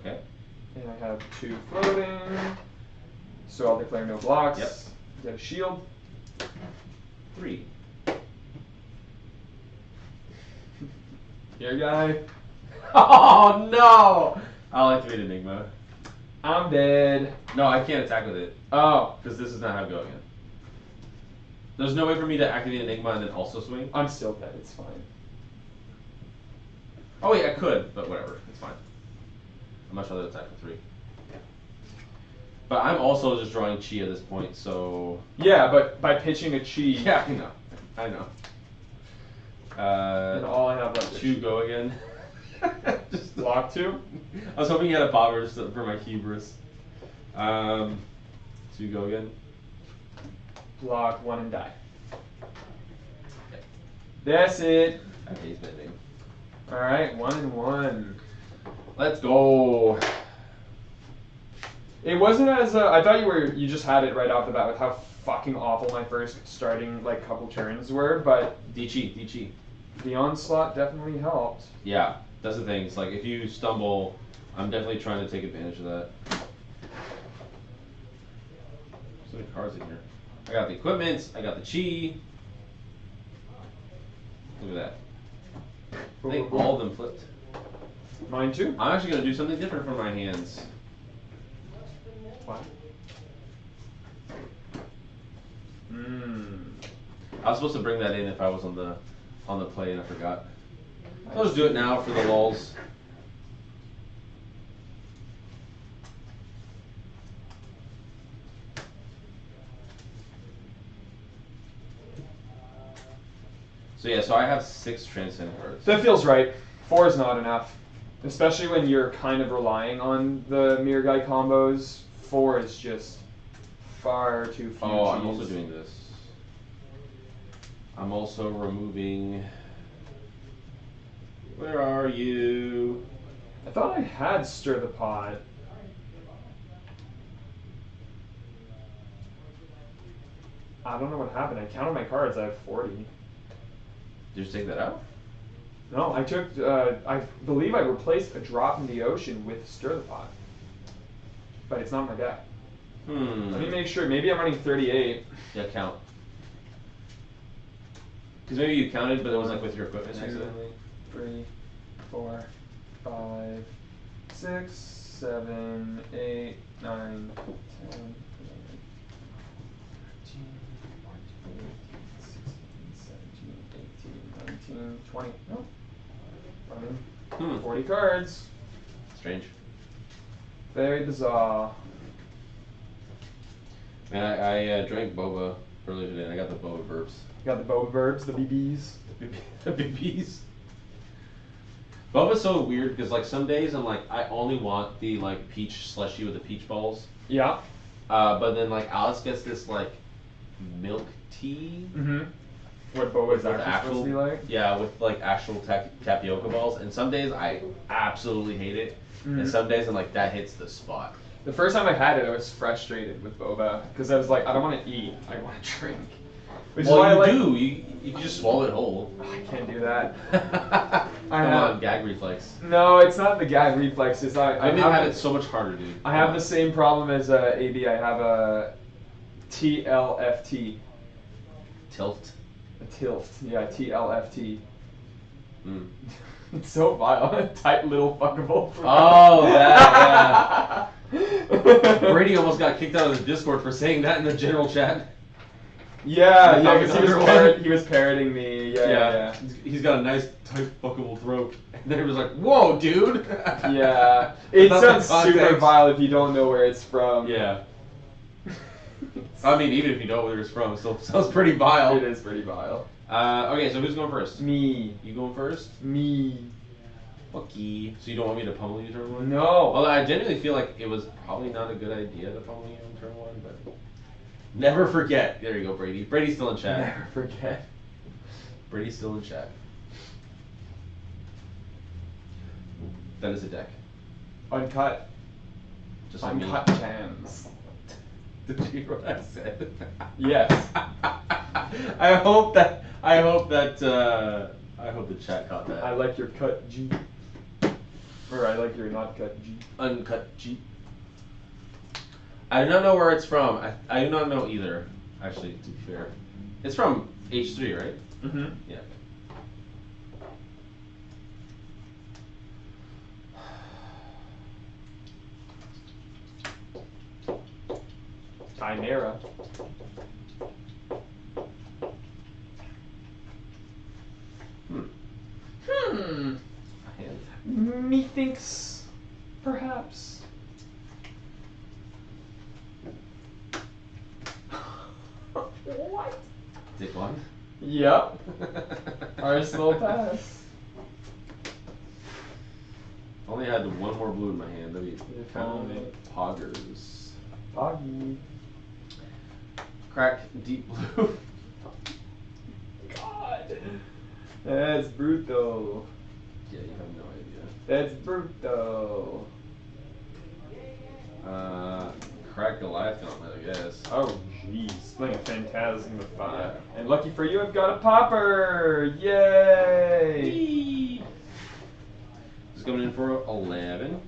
[SPEAKER 1] Okay.
[SPEAKER 2] And I have 2 floating, so I'll declare no blocks.
[SPEAKER 1] Yep.
[SPEAKER 2] Get a shield.
[SPEAKER 1] 3.
[SPEAKER 2] Here, guy.
[SPEAKER 1] Oh no! I'll activate Enigma.
[SPEAKER 2] I'm dead.
[SPEAKER 1] No, I can't attack with it.
[SPEAKER 2] Oh.
[SPEAKER 1] Because this does not have go again. There's no way for me to activate Enigma and then also swing?
[SPEAKER 2] I'm still dead, it's fine.
[SPEAKER 1] Oh wait, I could, but whatever, it's fine. I'm much rather attack for 3. But I'm also just drawing chi at this point, so...
[SPEAKER 2] Yeah, but by pitching a chi...
[SPEAKER 1] Yeah, I know.
[SPEAKER 2] And all I have left
[SPEAKER 1] 2 go again.
[SPEAKER 2] Just block 2?
[SPEAKER 1] I was hoping you had a popper just for my hubris. 2 go again.
[SPEAKER 2] Block 1 and die. Okay. That's it.
[SPEAKER 1] Okay, he's bending.
[SPEAKER 2] Alright, 1 and 1.
[SPEAKER 1] Let's go.
[SPEAKER 2] It wasn't as I thought you just had it right off the bat with how fucking awful my first starting couple turns were, but
[SPEAKER 1] D-Chi.
[SPEAKER 2] The onslaught definitely helped.
[SPEAKER 1] Yeah, that's the thing. It's like if you stumble, I'm definitely trying to take advantage of that. So many cards in here. I got the equipment, I got the chi. Look at that. I think all of them flipped.
[SPEAKER 2] Mine too.
[SPEAKER 1] I'm actually going to do something different for my hands.
[SPEAKER 2] What?
[SPEAKER 1] I was supposed to bring that in if I was on the play and I forgot. I'll just do it now for the lulz. So yeah, so I have 6 transcend cards.
[SPEAKER 2] That feels right. 4 is not enough. Especially when you're kind of relying on the mirror guy combos. 4 is just far too few.
[SPEAKER 1] Oh, I'm also doing this. I'm also removing... Where are you?
[SPEAKER 2] I thought I had Stir the Pot. I don't know what happened. I counted my cards. I have 40.
[SPEAKER 1] Did you just take that out?
[SPEAKER 2] No, I took, I believe I replaced a Drop in the Ocean with Stir the Pot. But it's not in my deck. Let me make sure. Maybe I'm running 38.
[SPEAKER 1] Yeah, count. Because maybe you counted, but it was like with your equipment
[SPEAKER 2] 2,
[SPEAKER 1] accidentally.
[SPEAKER 2] 3, 4, 5, 6, 7, 8, 9, 10, 11, 13, 14, 16, 17, 18, 19, 20. No. Running 40 cards.
[SPEAKER 1] Strange.
[SPEAKER 2] Very bizarre.
[SPEAKER 1] Man, I drank boba earlier today and I got the boba burps.
[SPEAKER 2] You got the boba verbs, the BBs.
[SPEAKER 1] The BBs. Boba's so weird because like some days I'm like I only want the like peach slushy with the peach balls.
[SPEAKER 2] Yeah.
[SPEAKER 1] But then like Alice gets this like milk tea.
[SPEAKER 2] What boba is actually supposed to be like?
[SPEAKER 1] Yeah, with like actual tapioca balls. And some days I absolutely hate it. And some days I'm like that hits the spot.
[SPEAKER 2] The first time I had it, I was frustrated with boba because I was like, I don't want to eat, I want to drink. Which
[SPEAKER 1] well,
[SPEAKER 2] is why
[SPEAKER 1] you
[SPEAKER 2] I like...
[SPEAKER 1] do. You can just swallow it whole.
[SPEAKER 2] I can't do that.
[SPEAKER 1] Come on, gag reflex.
[SPEAKER 2] No, it's not the gag reflexes.
[SPEAKER 1] I have it so much harder, dude.
[SPEAKER 2] I have the same problem as AB. I have a TLFT.
[SPEAKER 1] Tilt.
[SPEAKER 2] A tilt. Yeah, TLFT.
[SPEAKER 1] Mm.
[SPEAKER 2] It's so vile. Tight little fuckable.
[SPEAKER 1] Oh, that, yeah. Brady almost got kicked out of the Discord for saying that in the general chat.
[SPEAKER 2] Yeah, because he was parroting me. Yeah.
[SPEAKER 1] He's got a nice, tight, fuckable throat. And then he was like, whoa, dude.
[SPEAKER 2] Yeah. It sounds super vile if you don't know where it's from.
[SPEAKER 1] Yeah. I mean, even if you know where it's from, it still sounds pretty vile.
[SPEAKER 2] It is pretty vile.
[SPEAKER 1] Okay, so who's going first?
[SPEAKER 2] Me.
[SPEAKER 1] You going first?
[SPEAKER 2] Me.
[SPEAKER 1] Lucky. So you don't want me to pummel you turn one?
[SPEAKER 2] No.
[SPEAKER 1] Although I genuinely feel like it was probably not a good idea to pummel you in turn one, but never forget. There you go, Brady. Brady's still in chat.
[SPEAKER 2] Never forget.
[SPEAKER 1] Brady's still in chat. That is a deck.
[SPEAKER 2] Uncut.
[SPEAKER 1] Just like
[SPEAKER 2] Uncut
[SPEAKER 1] me.
[SPEAKER 2] jams.
[SPEAKER 1] Did you hear what I said?
[SPEAKER 2] Yes.
[SPEAKER 1] I hope the chat caught that.
[SPEAKER 2] I like your cut G. Or I like your not cut G.
[SPEAKER 1] Uncut G. I do not know where it's from. I do not know either, actually, to be fair. It's from H3, right?
[SPEAKER 2] Mm-hmm.
[SPEAKER 1] Yeah.
[SPEAKER 2] Chimera. Methinks, perhaps. What?
[SPEAKER 1] Take one.
[SPEAKER 2] Yep. Arsenal pass.
[SPEAKER 1] Only had one more blue in my hand. That'd be
[SPEAKER 2] found
[SPEAKER 1] kind
[SPEAKER 2] it.
[SPEAKER 1] of poggers.
[SPEAKER 2] Poggy.
[SPEAKER 1] Crack deep blue.
[SPEAKER 2] God. That's brutal.
[SPEAKER 1] Yeah, you have no idea.
[SPEAKER 2] That's brutal.
[SPEAKER 1] Crack Goliath Gauntlet, I guess.
[SPEAKER 2] Oh, jeez. Playing a Phantasm with 5.
[SPEAKER 1] Yeah.
[SPEAKER 2] And lucky for you, I've got a popper! Yay!
[SPEAKER 1] Whee! Just coming in for 11.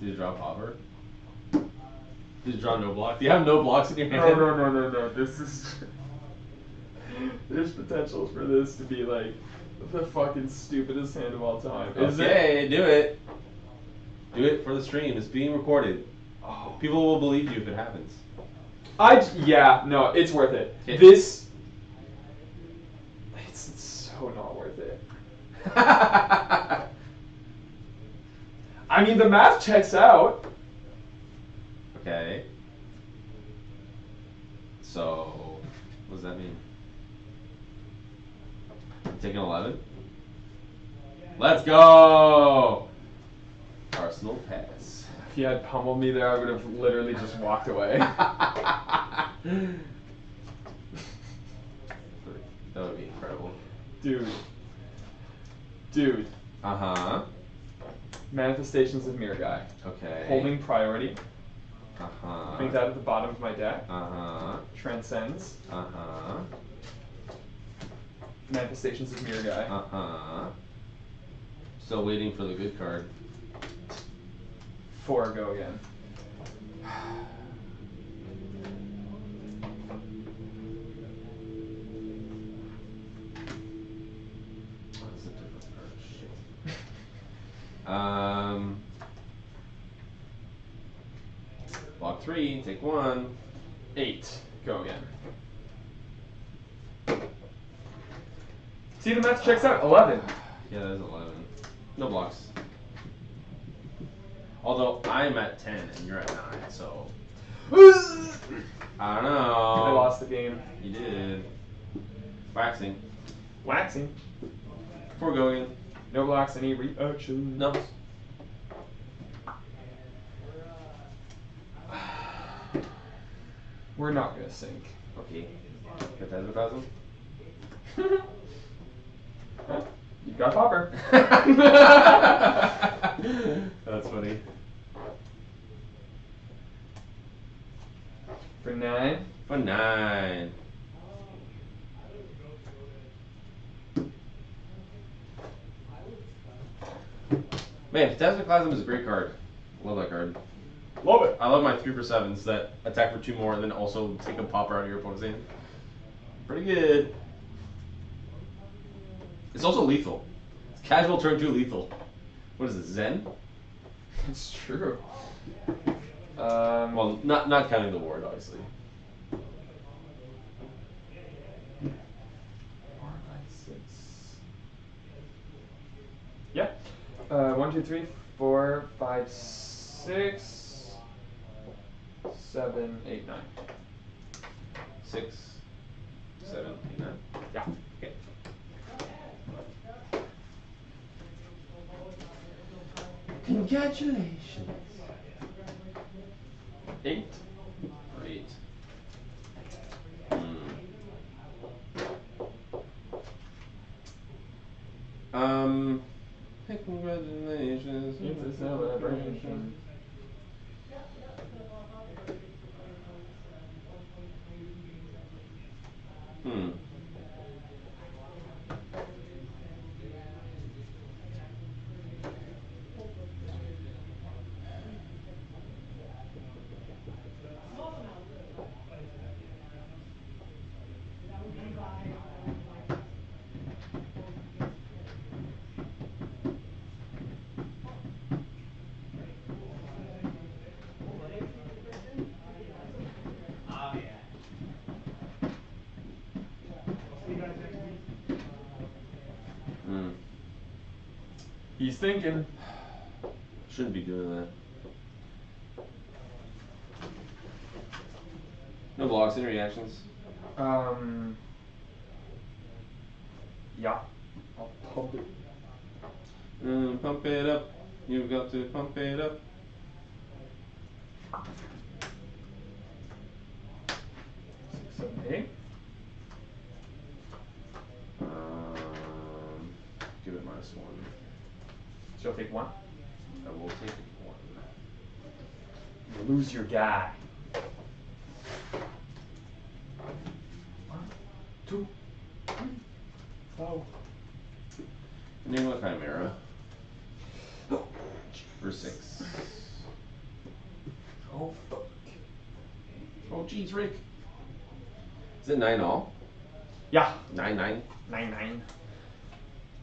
[SPEAKER 1] Did you draw popper? Did you draw no block? Do you have no blocks in your hand?
[SPEAKER 2] No. This is... There's potential for this to be like the fucking stupidest hand of all time.
[SPEAKER 1] Okay, do it. Do it for the stream. It's being recorded.
[SPEAKER 2] Oh.
[SPEAKER 1] People will believe you if it happens.
[SPEAKER 2] Yeah, no, it's worth it.
[SPEAKER 1] Okay.
[SPEAKER 2] This... It's so not worth it. I mean, the math checks out.
[SPEAKER 1] Okay. So, what does that mean? Taking 11? Let's go! Arsenal pass.
[SPEAKER 2] If you had pummeled me there, I would have literally just walked away.
[SPEAKER 1] That would be incredible.
[SPEAKER 2] Dude.
[SPEAKER 1] Uh-huh.
[SPEAKER 2] Manifestations of Mirror Guy.
[SPEAKER 1] Okay.
[SPEAKER 2] Holding priority.
[SPEAKER 1] Uh-huh.
[SPEAKER 2] Brings that at the bottom of my deck.
[SPEAKER 1] Uh-huh.
[SPEAKER 2] Transcends.
[SPEAKER 1] Uh-huh.
[SPEAKER 2] Manifestations of Mirror Guy.
[SPEAKER 1] Uh-huh. Still waiting for the good card.
[SPEAKER 2] 4, go again.
[SPEAKER 1] That's a different card. Shit. Block 3, take 1.
[SPEAKER 2] 8, go again. See, the math checks out. 11.
[SPEAKER 1] Yeah, that is 11. No blocks. Although I'm at 10 and you're at 9, so I don't know.
[SPEAKER 2] I lost the game.
[SPEAKER 1] You did. Waxing.
[SPEAKER 2] Waxing.
[SPEAKER 1] Before going.
[SPEAKER 2] No blocks, any reaction.
[SPEAKER 1] No.
[SPEAKER 2] We're not gonna sink.
[SPEAKER 1] Okay. Get that 1,000?
[SPEAKER 2] You got popper.
[SPEAKER 1] That's funny.
[SPEAKER 2] For 9.
[SPEAKER 1] For 9. Man, Phantasmaclasm is a great card. Love that card.
[SPEAKER 2] Love it.
[SPEAKER 1] I love my 3/7s that attack for 2 more and then also take a popper out of your opponent's hand. Pretty good. It's also lethal. It's casual turn 2 lethal. What is it, Zen?
[SPEAKER 2] It's true.
[SPEAKER 1] Well, not counting the ward, obviously.
[SPEAKER 2] 4, 5, 6. Yeah. 1, 2, 3, 4, 5, 6, 7, 8, 9.
[SPEAKER 1] 6, 7, 8, 9.
[SPEAKER 2] Yeah.
[SPEAKER 1] Okay. Congratulations.
[SPEAKER 2] 8.
[SPEAKER 1] 8. Congratulations.
[SPEAKER 2] It's a celebration. He's thinking.
[SPEAKER 1] Shouldn't be doing that. No blocks, any reactions?
[SPEAKER 2] Yeah. I'll pump it.
[SPEAKER 1] Pump it up. You've got to pump it up.
[SPEAKER 2] 6, 7, 8.
[SPEAKER 1] Give it -1.
[SPEAKER 2] So I'll take 1.
[SPEAKER 1] I will take 1.
[SPEAKER 2] You lose your guy. 1, 2, 3, 4.
[SPEAKER 1] Enigma Chimera. For 6.
[SPEAKER 2] Oh, fuck.
[SPEAKER 1] Oh, geez, Rick. Is it 9 all?
[SPEAKER 2] Yeah.
[SPEAKER 1] 9, 9.
[SPEAKER 2] 9, 9.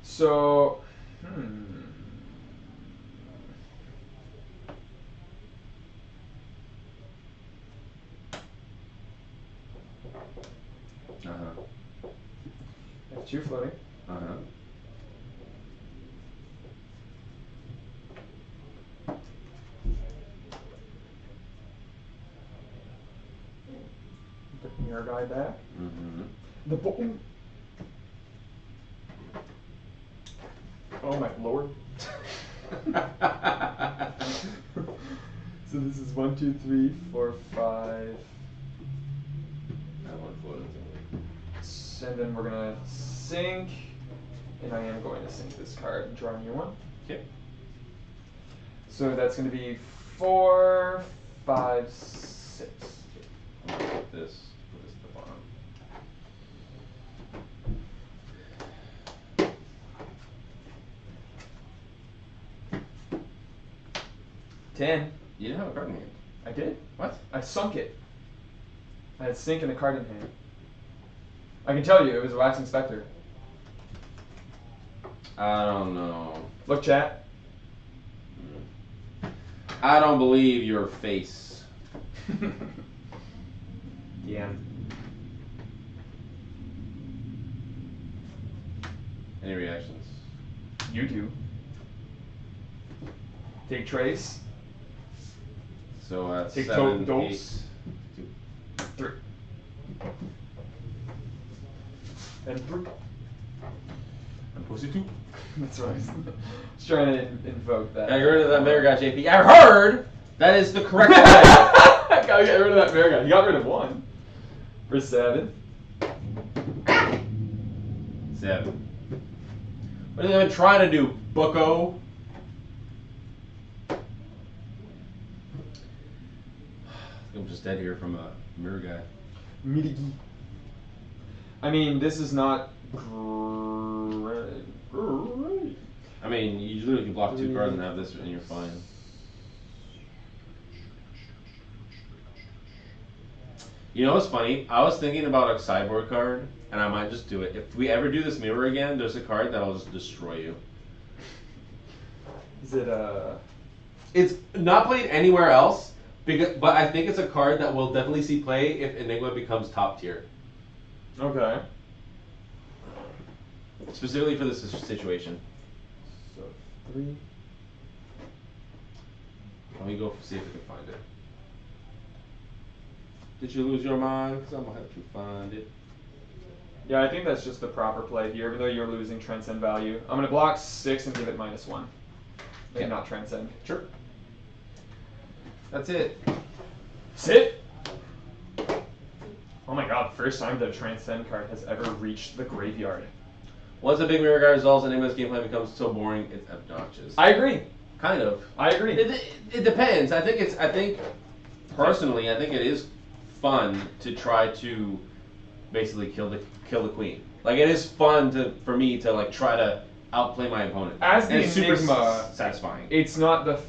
[SPEAKER 2] So, I have 2 floating. Put your guy back. The button. Oh my lord. So this is 1, 2, 3, 4, 5.
[SPEAKER 1] That one floated.
[SPEAKER 2] And then we're gonna sink. And I am going to sink this card and draw a new one.
[SPEAKER 1] Okay.
[SPEAKER 2] So that's gonna be 4, 5, 6.
[SPEAKER 1] I'm gonna put this at the bottom.
[SPEAKER 2] 10.
[SPEAKER 1] You didn't have a card in hand.
[SPEAKER 2] I did?
[SPEAKER 1] What?
[SPEAKER 2] I sunk it. I had sink and a card in hand. I can tell you, it was a Waxing Spectre.
[SPEAKER 1] I don't know.
[SPEAKER 2] Look, chat.
[SPEAKER 1] I don't believe your face.
[SPEAKER 2] Yeah.
[SPEAKER 1] Any reactions?
[SPEAKER 2] You do. Take trace.
[SPEAKER 1] So
[SPEAKER 2] take
[SPEAKER 1] 7,
[SPEAKER 2] dose.
[SPEAKER 1] 8,
[SPEAKER 2] 3. And 3.
[SPEAKER 1] and pussy 2.
[SPEAKER 2] That's what I was trying to invoke that.
[SPEAKER 1] I got rid of that Mare guy, JP. I heard that is the correct play.
[SPEAKER 2] I gotta get rid of that Mare guy. He got rid of 1. For 7.
[SPEAKER 1] 7. What are they even trying to do, bucko? I'm just dead here from a Mirror guy.
[SPEAKER 2] Midigi. I mean, this is not great.
[SPEAKER 1] I mean, you literally can block 2 cards and have this, and you're fine. You know what's funny? I was thinking about a sideboard card, and I might just do it. If we ever do this mirror again, there's a card that'll just destroy you.
[SPEAKER 2] Is it
[SPEAKER 1] It's not played anywhere else, but I think it's a card that will definitely see play if Enigma becomes top tier.
[SPEAKER 2] Okay.
[SPEAKER 1] Specifically for this situation.
[SPEAKER 2] So 3.
[SPEAKER 1] Let me go see if we can find it. Did you lose your mind? Because I'm going to have to find it.
[SPEAKER 2] Yeah, I think that's just the proper play here, even though you're losing transcend value. I'm going to block 6 and give it -1. Maybe not transcend.
[SPEAKER 1] Sure. That's it.
[SPEAKER 2] Sit! Oh my god, first time that a transcend card has ever reached the graveyard.
[SPEAKER 1] Once a big mirror guy resolves, Enigma's gameplay becomes so boring, it's obnoxious.
[SPEAKER 2] I agree.
[SPEAKER 1] Kind of.
[SPEAKER 2] I agree.
[SPEAKER 1] It depends. I think personally, I think it is fun to try to basically kill the queen. Like, it is fun for me to like try to outplay my opponent.
[SPEAKER 2] As the
[SPEAKER 1] it's
[SPEAKER 2] Enigma,
[SPEAKER 1] super satisfying.
[SPEAKER 2] It's not the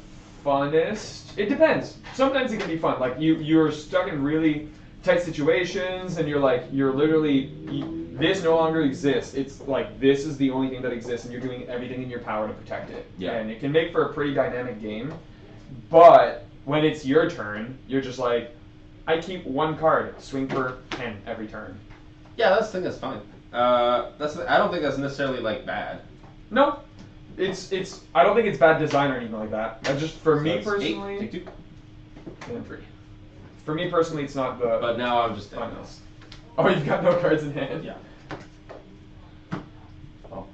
[SPEAKER 2] funnest. It depends. Sometimes it can be fun. Like you're stuck in really tight situations, and you're literally this no longer exists. It's like this is the only thing that exists, and you're doing everything in your power to protect it.
[SPEAKER 1] Yeah.
[SPEAKER 2] And it can make for a pretty dynamic game. But when it's your turn, you're just like, I keep 1 card, swing for 10 every turn.
[SPEAKER 1] Yeah, that's the thing. That's fine. I don't think that's necessarily like bad.
[SPEAKER 2] No, it's. I don't think it's bad design or anything like that. That's just for me
[SPEAKER 1] That's
[SPEAKER 2] personally.
[SPEAKER 1] 8, take 2.
[SPEAKER 2] And 3. For me personally, it's not the.
[SPEAKER 1] But now I'm just
[SPEAKER 2] funnest. Oh, you've got no cards in hand.
[SPEAKER 1] Yeah.
[SPEAKER 2] Oh,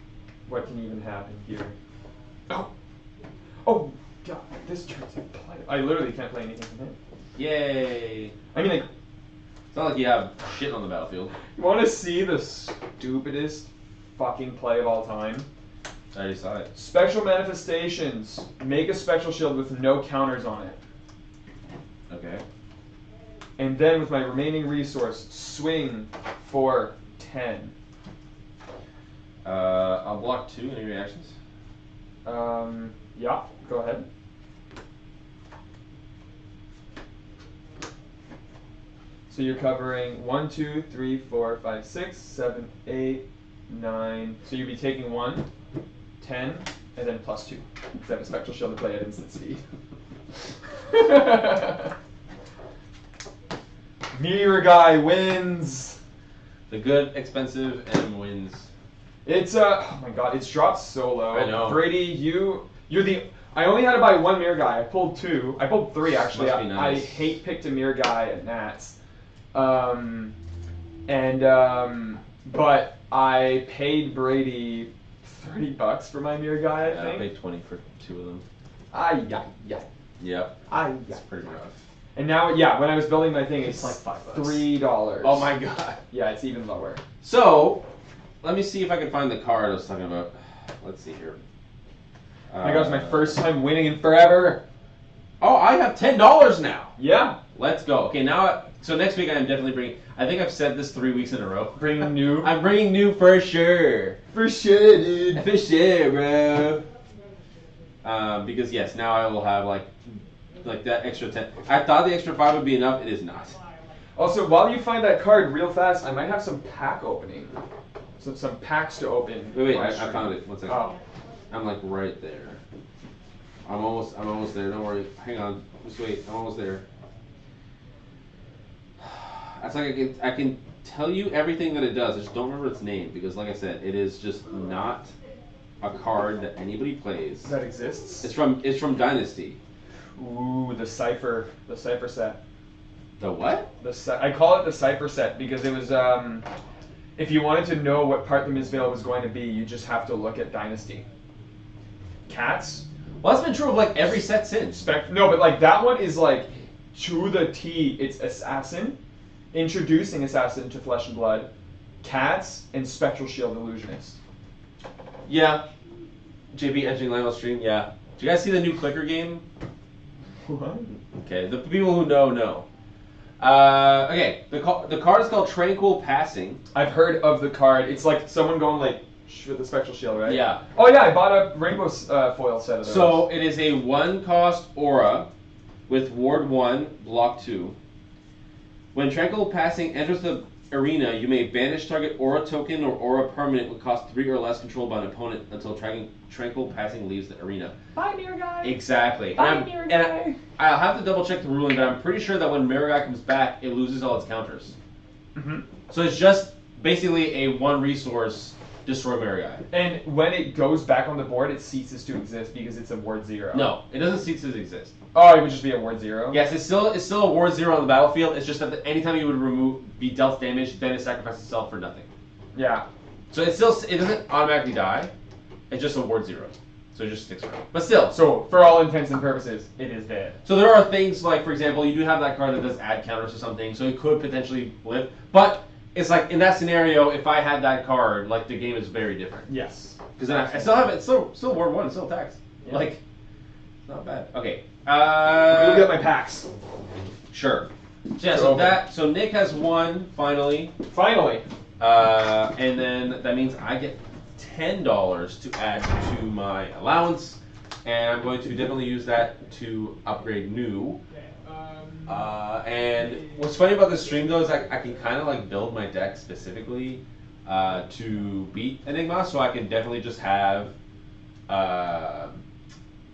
[SPEAKER 2] what can even happen here? Oh, God! This turn's a play. I literally can't play anything in hand.
[SPEAKER 1] Yay!
[SPEAKER 2] I mean, like,
[SPEAKER 1] It's not like you have shit on the battlefield.
[SPEAKER 2] you want to see the stupidest fucking play of all time?
[SPEAKER 1] I already saw it.
[SPEAKER 2] Special manifestations. Make a spectral shield with no counters on it.
[SPEAKER 1] Okay.
[SPEAKER 2] And then with my remaining resource, swing for 10.
[SPEAKER 1] I'll block 2. Any reactions?
[SPEAKER 2] Yeah, go ahead. So you're covering 1, 2, 3, 4, 5, 6, 7, 8, 9. So you'd be taking 1, 10, and then +2. Because I have a spectral shield to play at instant speed. Mirror guy wins.
[SPEAKER 1] The good, expensive M wins.
[SPEAKER 2] It's oh my god, it's dropped so low.
[SPEAKER 1] I know.
[SPEAKER 2] Brady, you're the. I only had to buy 1 mirror guy. I pulled 2. I pulled 3 actually.
[SPEAKER 1] Must be nice.
[SPEAKER 2] I hate picked a mirror guy at Nats. But I paid Brady $30 for my mirror guy. I think.
[SPEAKER 1] I paid 20 for 2 of them.
[SPEAKER 2] Yeah.
[SPEAKER 1] Yep.
[SPEAKER 2] Yeah.
[SPEAKER 1] It's pretty rough.
[SPEAKER 2] And now, yeah, when I was building my thing, it's
[SPEAKER 3] like $5.
[SPEAKER 2] $3.
[SPEAKER 1] Oh my god.
[SPEAKER 2] Yeah, it's even lower.
[SPEAKER 1] So, let me see if I can find the card I was talking about. Let's see here.
[SPEAKER 2] Oh my gosh, my first time winning in forever.
[SPEAKER 1] Oh, I have $10 now.
[SPEAKER 2] Yeah.
[SPEAKER 1] Let's go. Okay, now, so next week I am definitely bringing, I think I've said this 3 weeks in a row.
[SPEAKER 2] Bringing new.
[SPEAKER 1] I'm bringing new for sure.
[SPEAKER 2] For sure, dude.
[SPEAKER 1] For sure, bro. Because yes, now I will have like that extra 10. I thought the extra 5 would be enough. It is not.
[SPEAKER 2] Also, while you find that card real fast, I might have some pack opening. Some packs to open.
[SPEAKER 1] Wait, I found it. One second.
[SPEAKER 2] Oh.
[SPEAKER 1] I'm like right there. I'm almost there. Don't worry. Hang on. Just wait. I'm almost there. That's like I can tell you everything that it does. I just don't remember its name because, like I said, it is just not a card that anybody plays.
[SPEAKER 2] That exists.
[SPEAKER 1] It's from Dynasty.
[SPEAKER 2] Ooh, the cipher set.
[SPEAKER 1] The what?
[SPEAKER 2] I call it the cipher set because it was if you wanted to know what part the Mistveil was going to be, you just have to look at Dynasty. Cats.
[SPEAKER 1] Well, that's been true of like every set since.
[SPEAKER 2] No, but like that one is like to the T. It's Assassin, introducing Assassin to Flesh and Blood, Cats, and Spectral Shield Illusionist.
[SPEAKER 1] Yeah. JB edging Lionel stream. Yeah. Did you guys see the new clicker game?
[SPEAKER 2] What?
[SPEAKER 1] Okay, the people who know. Okay, the card is called Tranquil Passing.
[SPEAKER 2] I've heard of the card. It's like someone going like with the spectral shield, right?
[SPEAKER 1] Yeah.
[SPEAKER 2] Oh yeah, I bought a rainbow foil set of those.
[SPEAKER 1] So it is a 1-cost aura with Ward 1, Block 2. When Tranquil Passing enters the arena, you may banish target aura token or aura permanent with cost 3 or less controlled by an opponent until Tranquil Passing leaves the arena.
[SPEAKER 2] Bye, Mirror Guy.
[SPEAKER 1] Exactly.
[SPEAKER 2] Bye, Mirror Guy.
[SPEAKER 1] I'll have to double check the ruling, but I'm pretty sure that when Mirror Guy comes back, it loses all its counters.
[SPEAKER 2] Mm-hmm.
[SPEAKER 1] So it's just basically a 1 resource destroy Mirror Guy.
[SPEAKER 2] And when it goes back on the board, it ceases to exist because it's a ward 0.
[SPEAKER 1] No, it doesn't cease to exist.
[SPEAKER 2] Oh, it would just be a ward 0?
[SPEAKER 1] Yes, it's still a ward 0 on the battlefield. It's just that anytime you would be dealt damage, then it sacrifices itself for nothing.
[SPEAKER 2] Yeah.
[SPEAKER 1] So it doesn't automatically die. It's just a ward 0. So it just sticks around. But still.
[SPEAKER 2] So for all intents and purposes, it is dead.
[SPEAKER 1] So there are things like, for example, you do have that card that does add counters or something, so it could potentially live. But it's like in that scenario, if I had that card, like the game is very different.
[SPEAKER 2] Yes.
[SPEAKER 1] Because then I still have it. It's still ward 1. It still attacks.
[SPEAKER 2] Yeah.
[SPEAKER 1] Like, it's not bad. Okay.
[SPEAKER 2] Look at my packs.
[SPEAKER 1] Sure. So yeah, so Nick has 1 finally.
[SPEAKER 2] Finally.
[SPEAKER 1] And then that means I get $10 to add to my allowance, and I'm going to definitely use that to upgrade new. And what's funny about this stream though is I can kind of like build my deck specifically to beat Enigma, so I can definitely just have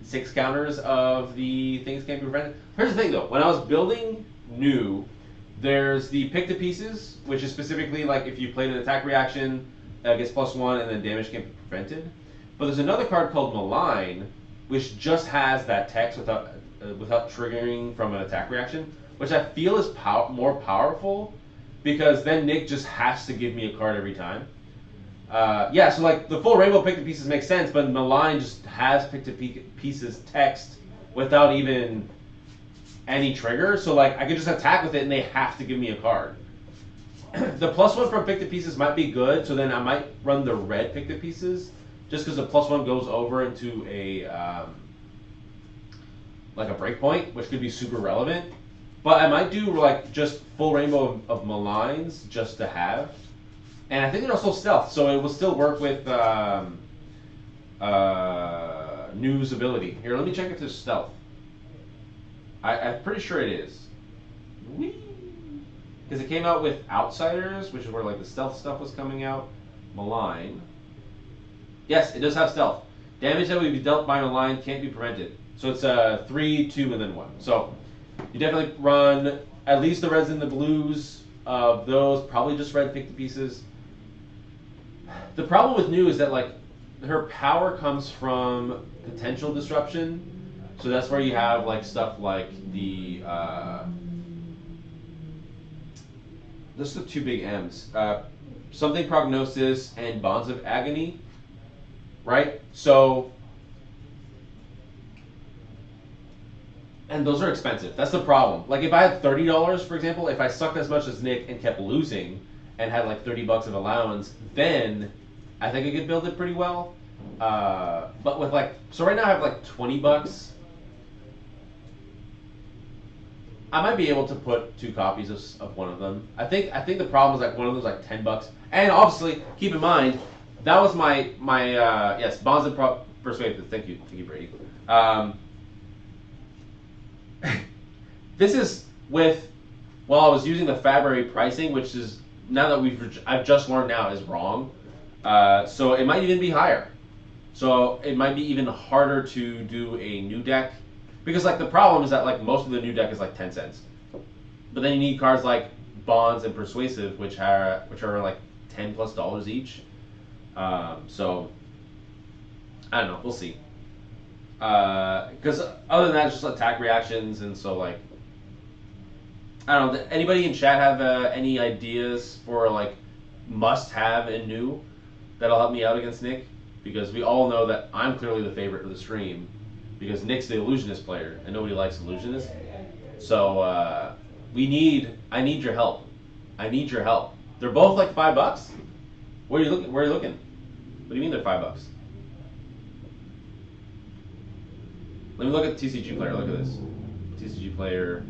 [SPEAKER 1] 6 counters of the things can't be prevented. Here's the thing though, when I was building new, there's the pick to pieces, which is specifically like if you played an attack reaction, gets +1 and then damage can't be prevented. But there's another card called Malign, which just has that text without triggering from an attack reaction, which I feel is more powerful because then Nick just has to give me a card every time. Yeah, so like the full rainbow pick to pieces makes sense, but Malign just has pick to pieces text without even any trigger. So like I could just attack with it and they have to give me a card. The +1 from pick to pieces might be good, so then I might run the red pick to pieces just because the +1 goes over into a like a breakpoint, which could be super relevant. But I might do like just full rainbow of Maligns just to have. And I think they're also stealth, so it will still work with New's ability. Here, let me check if there's stealth. I'm pretty sure it is. Because it came out with Outsiders, which is where like the stealth stuff was coming out. Malign. Yes, it does have stealth. Damage that would be dealt by Malign can't be prevented. So it's 3, 2, and then 1. So you definitely run at least the reds and the blues of those. Probably just red pick to pieces. The problem with New is that like her power comes from potential disruption. So that's where you have like stuff like the those are the 2 big M's. Something Prognosis and Bonds of Agony. Right? So and those are expensive. That's the problem. Like if I had $30, for example, if I sucked as much as Nick and kept losing and had like $30 of allowance, then I think I could build it pretty well. But with like, so right now I have like $20. I might be able to put 2 copies of one of them. I think the problem is like one of them is like $10. And obviously, keep in mind, that was my yes, Bonds and Persuasive. Thank you, Brady. This is with, well, I was using the February pricing, which is now that I've just learned now is wrong. So it might even be higher. So it might be even harder to do a new deck. Because like the problem is that like most of the new deck is like 10 cents. But then you need cards like Bonds and Persuasive, which are like $10+ each. So I don't know, we'll see. Because other than that, it's just attack reactions, and so like I don't know. Anybody in chat have any ideas for like must-have and new that'll help me out against Nick? Because we all know that I'm clearly the favorite of the stream. Because Nick's the illusionist player, and nobody likes illusionists. So I need your help. I need your help. They're both like $5. Where are you looking? What do you mean they're $5? Let me look at TCG player. Look at this. TCG player.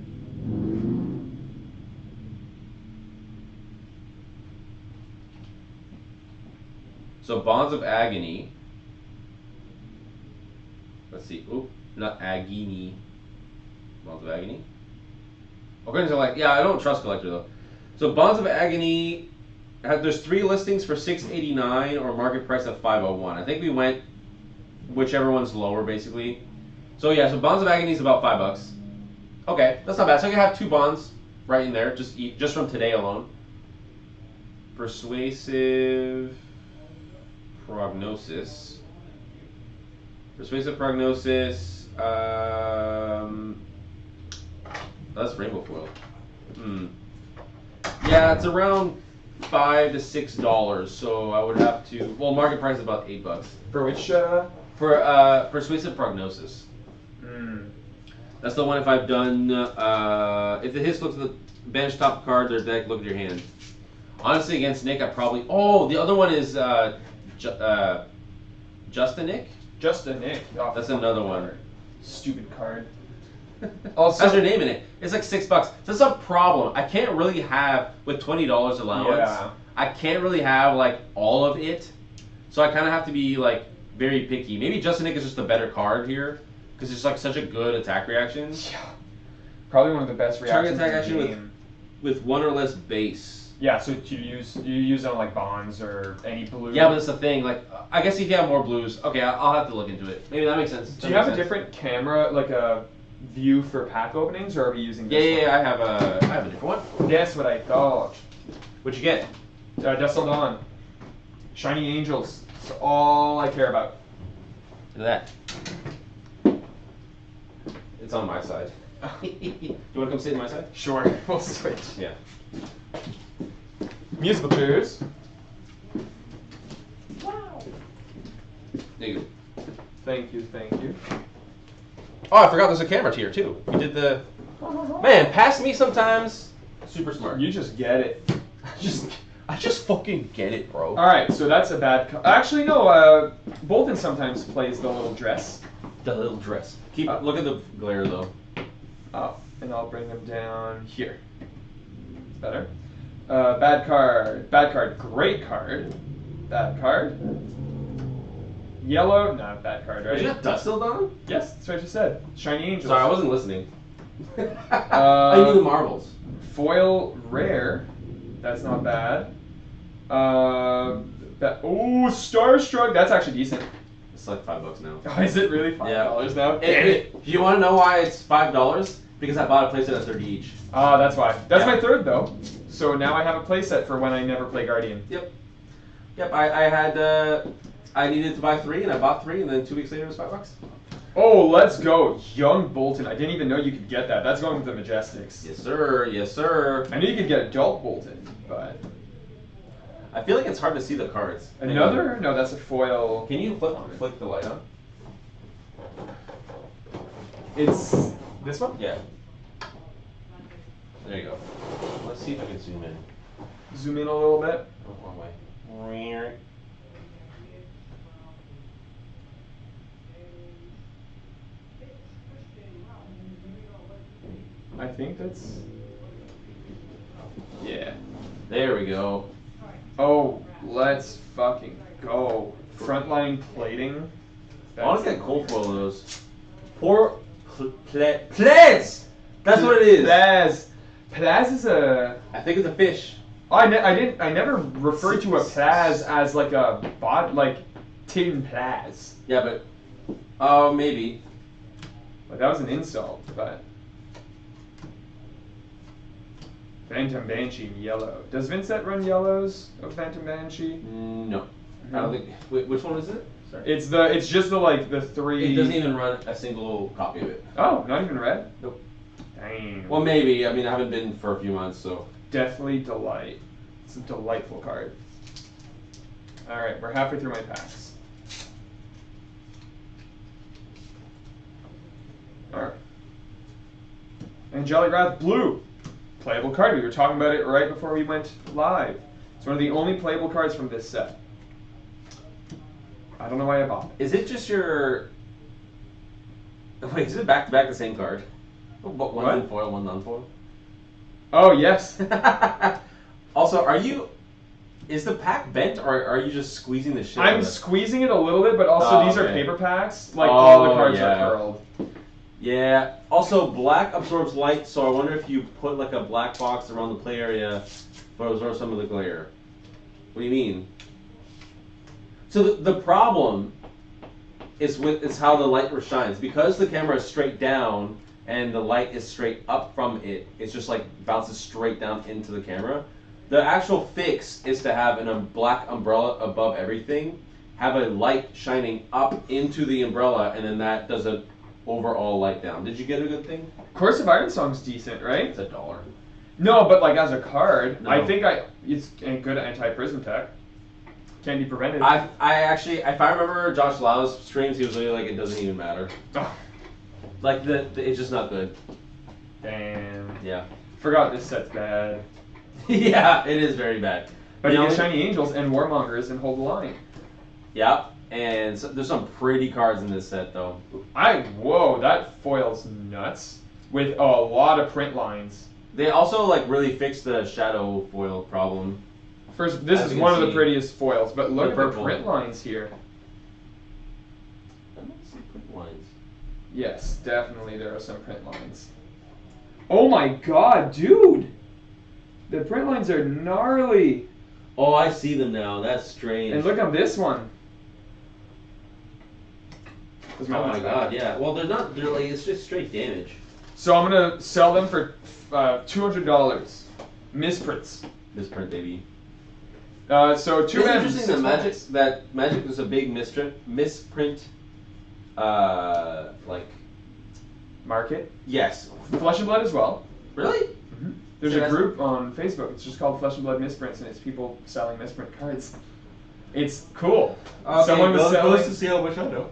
[SPEAKER 1] So Bonds of Agony. Let's see. Oop, not Agony. Bonds of Agony. According to yeah, I don't trust Collector though. So Bonds of Agony. There's 3 listings for $6.89 or market price of $5.01. I think we went whichever one's lower, basically. So yeah, so Bonds of Agony is about $5. Okay, that's not bad. So I can have 2 bonds right in there, just from today alone. Persuasive Prognosis. Persuasive Prognosis. That's Rainbow Foil. Yeah, it's around $5 to $6. So I would have to. Well, market price is about $8.
[SPEAKER 2] For which?
[SPEAKER 1] For Persuasive Prognosis. That's the one if I've done. If the hits look at the bench top card, their deck, look at your hand. Honestly, against Nick, I probably. Oh, the other one is Just a Nick?
[SPEAKER 2] Just a Nick. Oh,
[SPEAKER 1] that's another one.
[SPEAKER 2] Stupid card.
[SPEAKER 1] Also, has your name in it. It's like $6. That's a problem. I can't really have with $20 allowance.
[SPEAKER 2] Yeah.
[SPEAKER 1] I can't really have like all of it, so I kind of have to be like very picky. Maybe Just a Nick is just a better card here because it's like such a good attack reaction.
[SPEAKER 2] Yeah. Probably one of the best reactions.
[SPEAKER 1] Target attack action with 1 or less base.
[SPEAKER 2] Yeah, so you use it on like bonds or any blue.
[SPEAKER 1] Yeah, but that's the thing. Like, I guess if you have more blues, okay, I'll have to look into it. Maybe that makes sense.
[SPEAKER 2] Do you have a different camera, like a view for pack openings, or are we using this one?
[SPEAKER 1] Yeah, I have a different one.
[SPEAKER 2] That's what I thought.
[SPEAKER 1] What'd you get?
[SPEAKER 2] Dustle Dawn. Shiny Angels. That's all I care about.
[SPEAKER 1] Look at that. It's on my side. Do you want to come sit on my side?
[SPEAKER 2] Sure, we'll switch.
[SPEAKER 1] Yeah.
[SPEAKER 2] Musical chairs.
[SPEAKER 1] Wow. There you go.
[SPEAKER 2] Thank you, thank you.
[SPEAKER 1] Oh, I forgot there's a camera tier too. We did the. Man, pass me sometimes. Super smart.
[SPEAKER 2] You just get it.
[SPEAKER 1] I just fucking get it, bro.
[SPEAKER 2] All right, so that's a bad. Actually, no. Bolton sometimes plays the little dress.
[SPEAKER 1] The little dress. Look at the glare though.
[SPEAKER 2] Oh, and I'll bring them down here. Better. Bad card. Bad card. Great card. Bad card. Yellow. Not bad card, right?
[SPEAKER 1] Did you have Dustle Dawn?
[SPEAKER 2] Yes, that's what I just said. Shiny Angels.
[SPEAKER 1] Sorry, I wasn't listening. I knew the marbles.
[SPEAKER 2] Foil rare. That's not bad. Oh, Starstruck. That's actually decent.
[SPEAKER 1] It's like $5 now.
[SPEAKER 2] Oh, is it really $5 now?
[SPEAKER 1] Do you want to know why it's $5? Because I bought a playset at 30 each.
[SPEAKER 2] Ah, that's why. That's my third though. So now I have a playset for when I never play Guardian.
[SPEAKER 1] Yep. I needed to buy 3 and I bought 3 and then 2 weeks later it was $5.
[SPEAKER 2] Oh, let's go. Young Bolton. I didn't even know you could get that. That's going with the Majestics.
[SPEAKER 1] Yes, sir. Yes, sir.
[SPEAKER 2] I knew you could get Adult Bolton, but...
[SPEAKER 1] I feel like it's hard to see the cards.
[SPEAKER 2] Another? No, that's a foil.
[SPEAKER 1] Can you flick the light on?
[SPEAKER 2] It's... this one?
[SPEAKER 1] Yeah. There you go. Let's see if I can zoom in.
[SPEAKER 2] Zoom in a little bit.
[SPEAKER 1] Oh, wrong way.
[SPEAKER 2] I think that's... yeah.
[SPEAKER 1] There we go.
[SPEAKER 2] Oh, let's fucking go. Frontline plating.
[SPEAKER 1] I want to get cold foil of those. Poor Plez! That's what it is.
[SPEAKER 2] Plaz. Plaz is a...
[SPEAKER 1] I think it's a fish.
[SPEAKER 2] Oh, I never referred to a Plaz as like a bot, like tin Plaz.
[SPEAKER 1] Yeah, but... oh, maybe.
[SPEAKER 2] Like, that was an insult, but... Phantom Banshee yellow. Does Vincent run yellows of Phantom Banshee?
[SPEAKER 1] No. I don't think... Which one is it? Sorry.
[SPEAKER 2] It's just the 3...
[SPEAKER 1] It doesn't even run a single copy of it.
[SPEAKER 2] Oh, not even red?
[SPEAKER 1] Nope.
[SPEAKER 2] Dang.
[SPEAKER 1] Well, maybe. I mean, I haven't been for a few months, so...
[SPEAKER 2] Deathly Delight. It's a delightful card. Alright, we're halfway through my packs. Alright. Angelic Wrath Blue. Playable card. We were talking about it right before we went live. It's one of the only playable cards from this set. I don't know why I bought it.
[SPEAKER 1] Is it just your... wait, is it back-to-back the same card? One in foil, one non-foil?
[SPEAKER 2] Oh, yes.
[SPEAKER 1] Also, are you... Is the pack bent, or are you just squeezing the shit?
[SPEAKER 2] I'm squeezing it a little bit, but also these are paper packs. Like all the cards are curled.
[SPEAKER 1] Yeah. Also, black absorbs light, so I wonder if you put like a black box around the play area, but absorb some of the glare. What do you mean? So the problem is how the light shines. Because the camera is straight down and the light is straight up from it. It's just like bounces straight down into the camera. The actual fix is to have a black umbrella above everything, have a light shining up into the umbrella, and then that does an overall light down. Did you get a good thing?
[SPEAKER 2] Course of Iron Song's decent, right?
[SPEAKER 1] It's $1.
[SPEAKER 2] No, but like as a card,
[SPEAKER 1] No.
[SPEAKER 2] I think it's a good anti-prism tech. Can be prevented.
[SPEAKER 1] I actually, if I remember Josh Lau's streams, he was really like, it doesn't even matter. Like it's just not good.
[SPEAKER 2] Damn.
[SPEAKER 1] Yeah.
[SPEAKER 2] Forgot this set's bad.
[SPEAKER 1] Yeah, it is very bad.
[SPEAKER 2] But you get Shiny Angels and Warmongers and Hold the Line.
[SPEAKER 1] Yeah, and so, there's some pretty cards in this set though.
[SPEAKER 2] Whoa, that foil's nuts. With a lot of print lines.
[SPEAKER 1] They also like really fixed the shadow foil problem.
[SPEAKER 2] First, this is one of the prettiest foils, but look at the print lines here.
[SPEAKER 1] I don't see print lines.
[SPEAKER 2] Yes, definitely there are some print lines. Oh my god, dude! The print lines are gnarly.
[SPEAKER 1] Oh, I see them now. That's strange.
[SPEAKER 2] And look on this one.
[SPEAKER 1] Oh my god, yeah. Well, they're not. They're like it's just straight damage.
[SPEAKER 2] So I'm gonna sell them for $200. Misprints.
[SPEAKER 1] Misprint, baby.
[SPEAKER 2] So
[SPEAKER 1] it's interesting that Magic was a big misprint. Like
[SPEAKER 2] market.
[SPEAKER 1] Yes.
[SPEAKER 2] Flesh and Blood as well.
[SPEAKER 1] Really?
[SPEAKER 2] Mm-hmm. There's a group on Facebook. It's just called Flesh and Blood Misprints, and it's people selling misprint cards. It's cool.
[SPEAKER 1] Okay,
[SPEAKER 2] someone was selling.
[SPEAKER 1] To see how much I know.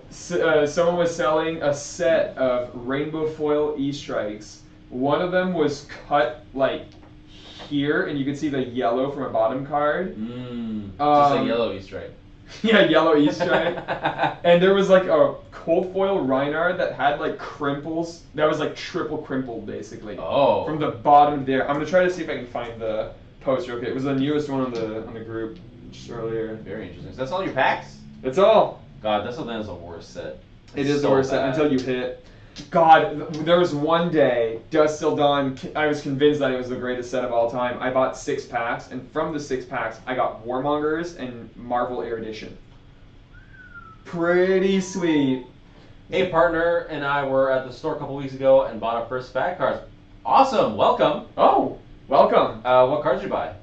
[SPEAKER 2] Someone was selling a set of rainbow foil E-strikes. One of them was cut like here, and you could see the yellow from a bottom card.
[SPEAKER 1] Just a yellow E-strike.
[SPEAKER 2] Yeah, yellow E-strike. And there was like a cold foil Reinhard that had like crimples. That was like triple crimpled basically.
[SPEAKER 1] Oh.
[SPEAKER 2] From the bottom there. I'm gonna try to see if I can find the poster. Okay, it was the newest one on the group just earlier.
[SPEAKER 1] Very interesting. So that's all your packs?
[SPEAKER 2] That's all.
[SPEAKER 1] God, that's the worst set.
[SPEAKER 2] It is the worst set until you hit. God, there was one day, Dust Till Dawn, I was convinced that it was the greatest set of all time. I bought 6 packs, and from the 6 packs, I got Warmongers and Marvel Erudition. Pretty sweet.
[SPEAKER 1] A partner and I were at the store a couple weeks ago and bought our first pack cards. Awesome, welcome.
[SPEAKER 2] Oh, welcome.
[SPEAKER 1] What cards did you buy?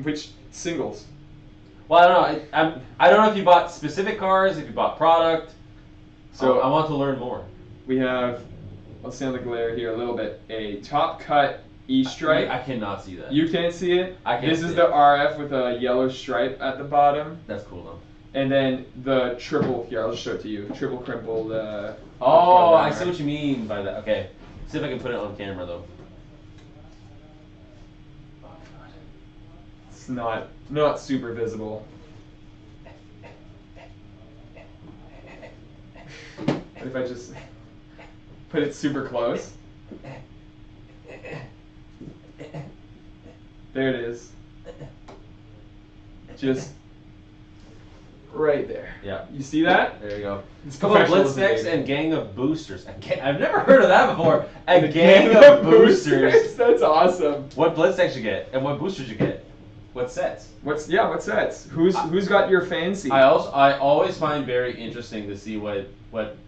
[SPEAKER 2] Which singles?
[SPEAKER 1] Well, I don't know. I don't know if you bought specific cards, if you bought product. So I want to learn more.
[SPEAKER 2] We have, let's see on the glare here a little bit, a top cut E-stripe.
[SPEAKER 1] I cannot see that.
[SPEAKER 2] You can't see it?
[SPEAKER 1] I can't
[SPEAKER 2] This is the RF with a yellow stripe at the bottom.
[SPEAKER 1] That's cool though.
[SPEAKER 2] And then the triple, here, I'll just show it to you. Triple crimpled.
[SPEAKER 1] Oh, I see what you mean by that. Okay. See if I can put it on camera though.
[SPEAKER 2] Oh, God. It's not super visible. What if I just put it super close? There it is. Just right there.
[SPEAKER 1] Yeah.
[SPEAKER 2] You see that?
[SPEAKER 1] There you go.
[SPEAKER 2] It's
[SPEAKER 1] a couple of Blitz decks and Gang of Boosters. I've never heard of that before. A gang of Boosters.
[SPEAKER 2] That's awesome.
[SPEAKER 1] What Blitz decks you get, and what boosters you get? What sets?
[SPEAKER 2] What sets? Who's got your fancy?
[SPEAKER 1] I always find very interesting to see what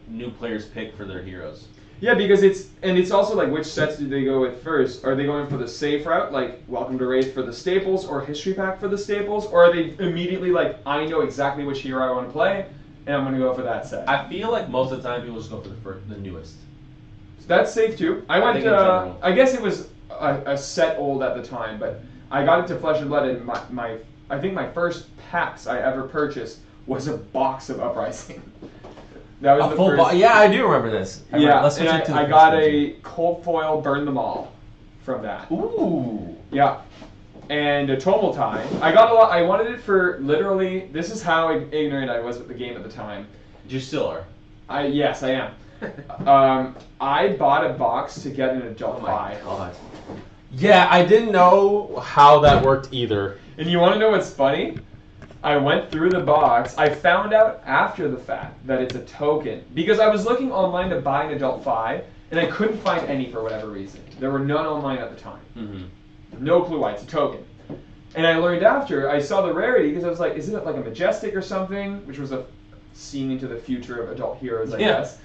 [SPEAKER 1] new players pick for their heroes.
[SPEAKER 2] Yeah, because it's also like which sets do they go with first? Are they going for the safe route, like Welcome to Wraith for the staples or History Pack for the staples, or are they immediately like, I know exactly which hero I want to play, and I'm going to go for that set?
[SPEAKER 1] I feel like most of the time people just go for the newest.
[SPEAKER 2] So that's safe too. I guess it was a set old at the time, but I got into Flesh and Blood, and I think my first packs I ever purchased was a box of Uprising. That was
[SPEAKER 1] a full box. Yeah, I do remember this.
[SPEAKER 2] I got a cold foil Burn Them All from that.
[SPEAKER 1] Ooh.
[SPEAKER 2] Yeah. And a Tomultai. I got a lot. I wanted it for literally. This is how ignorant I was with the game at the time.
[SPEAKER 1] You still are.
[SPEAKER 2] Yes, I am. I bought a box to get an adult buy.
[SPEAKER 1] God. Yeah, I didn't know how that worked either.
[SPEAKER 2] And you want to know what's funny? I went through the box. I found out after the fact that it's a token because I was looking online to buy an adult 5 and I couldn't find any for whatever reason. There were none online at the time. Mm-hmm. No clue why. It's a token. And I learned after, I saw the rarity because I was like, isn't it like a Majestic or something? Which was a seeing into the future of adult heroes, I guess.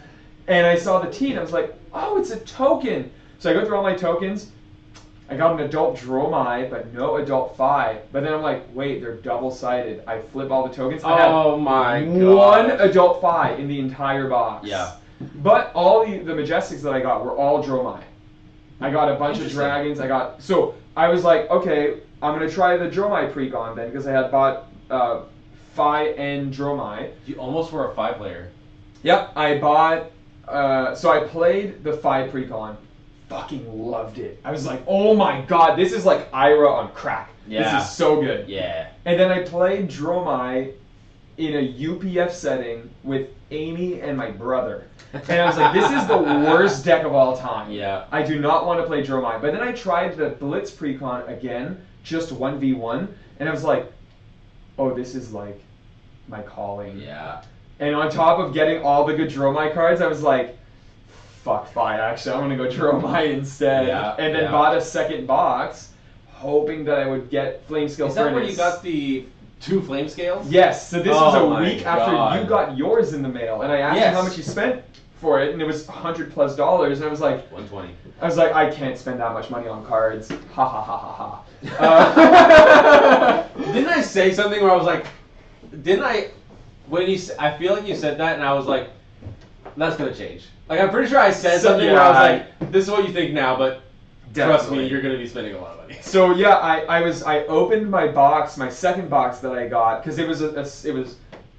[SPEAKER 2] And I saw the T and I was like, oh, it's a token. So I go through all my tokens. I got an adult Dromai, but no adult 5. But then I'm like, wait, they're double-sided. I flip all the tokens. I
[SPEAKER 1] oh my god.
[SPEAKER 2] One adult 5 in the entire box.
[SPEAKER 1] Yeah.
[SPEAKER 2] But all the Majestics that I got were all Dromai. I got a bunch of dragons. So I was like, okay, I'm going to try the Dromai Precon then, because I had bought Phi and Dromai.
[SPEAKER 1] You almost were a 5-player.
[SPEAKER 2] Yep, I bought, so I played the Phi Precon. Fucking loved it. I was like, oh my god, this is like Ira on crack.
[SPEAKER 1] Yeah.
[SPEAKER 2] This is so good.
[SPEAKER 1] Yeah.
[SPEAKER 2] And then I played Dromai in a UPF setting with Amy and my brother. And I was like, this is the worst deck of all time.
[SPEAKER 1] Yeah.
[SPEAKER 2] I do not want to play Dromai. But then I tried the Blitz Precon again, just 1v1, and I was like, oh, this is like my calling.
[SPEAKER 1] Yeah.
[SPEAKER 2] And on top of getting all the good Dromai cards, I was like, fuck Phi, actually, I'm going to go Dromai instead.
[SPEAKER 1] Yeah,
[SPEAKER 2] and then bought a second box, hoping that I would get Flame Scale
[SPEAKER 1] Is that
[SPEAKER 2] Furnace.
[SPEAKER 1] where you got the 2 flame scales?
[SPEAKER 2] Yes, so this was a
[SPEAKER 1] my
[SPEAKER 2] week
[SPEAKER 1] God.
[SPEAKER 2] after you got yours in the mail, and I asked you how much you spent for it, and it was $100+, and I was like,
[SPEAKER 1] 120.
[SPEAKER 2] I was like, I can't spend that much money on cards. Ha ha ha ha ha.
[SPEAKER 1] Didn't I say something where I was like, didn't I? When you, I feel like you said that, and I was like, that's gonna change. Like I'm pretty sure I said something where I was like, this is what you think now, but trust me, you're gonna be spending a lot of money.
[SPEAKER 2] So yeah, I opened my box, my second box that I got, because it was a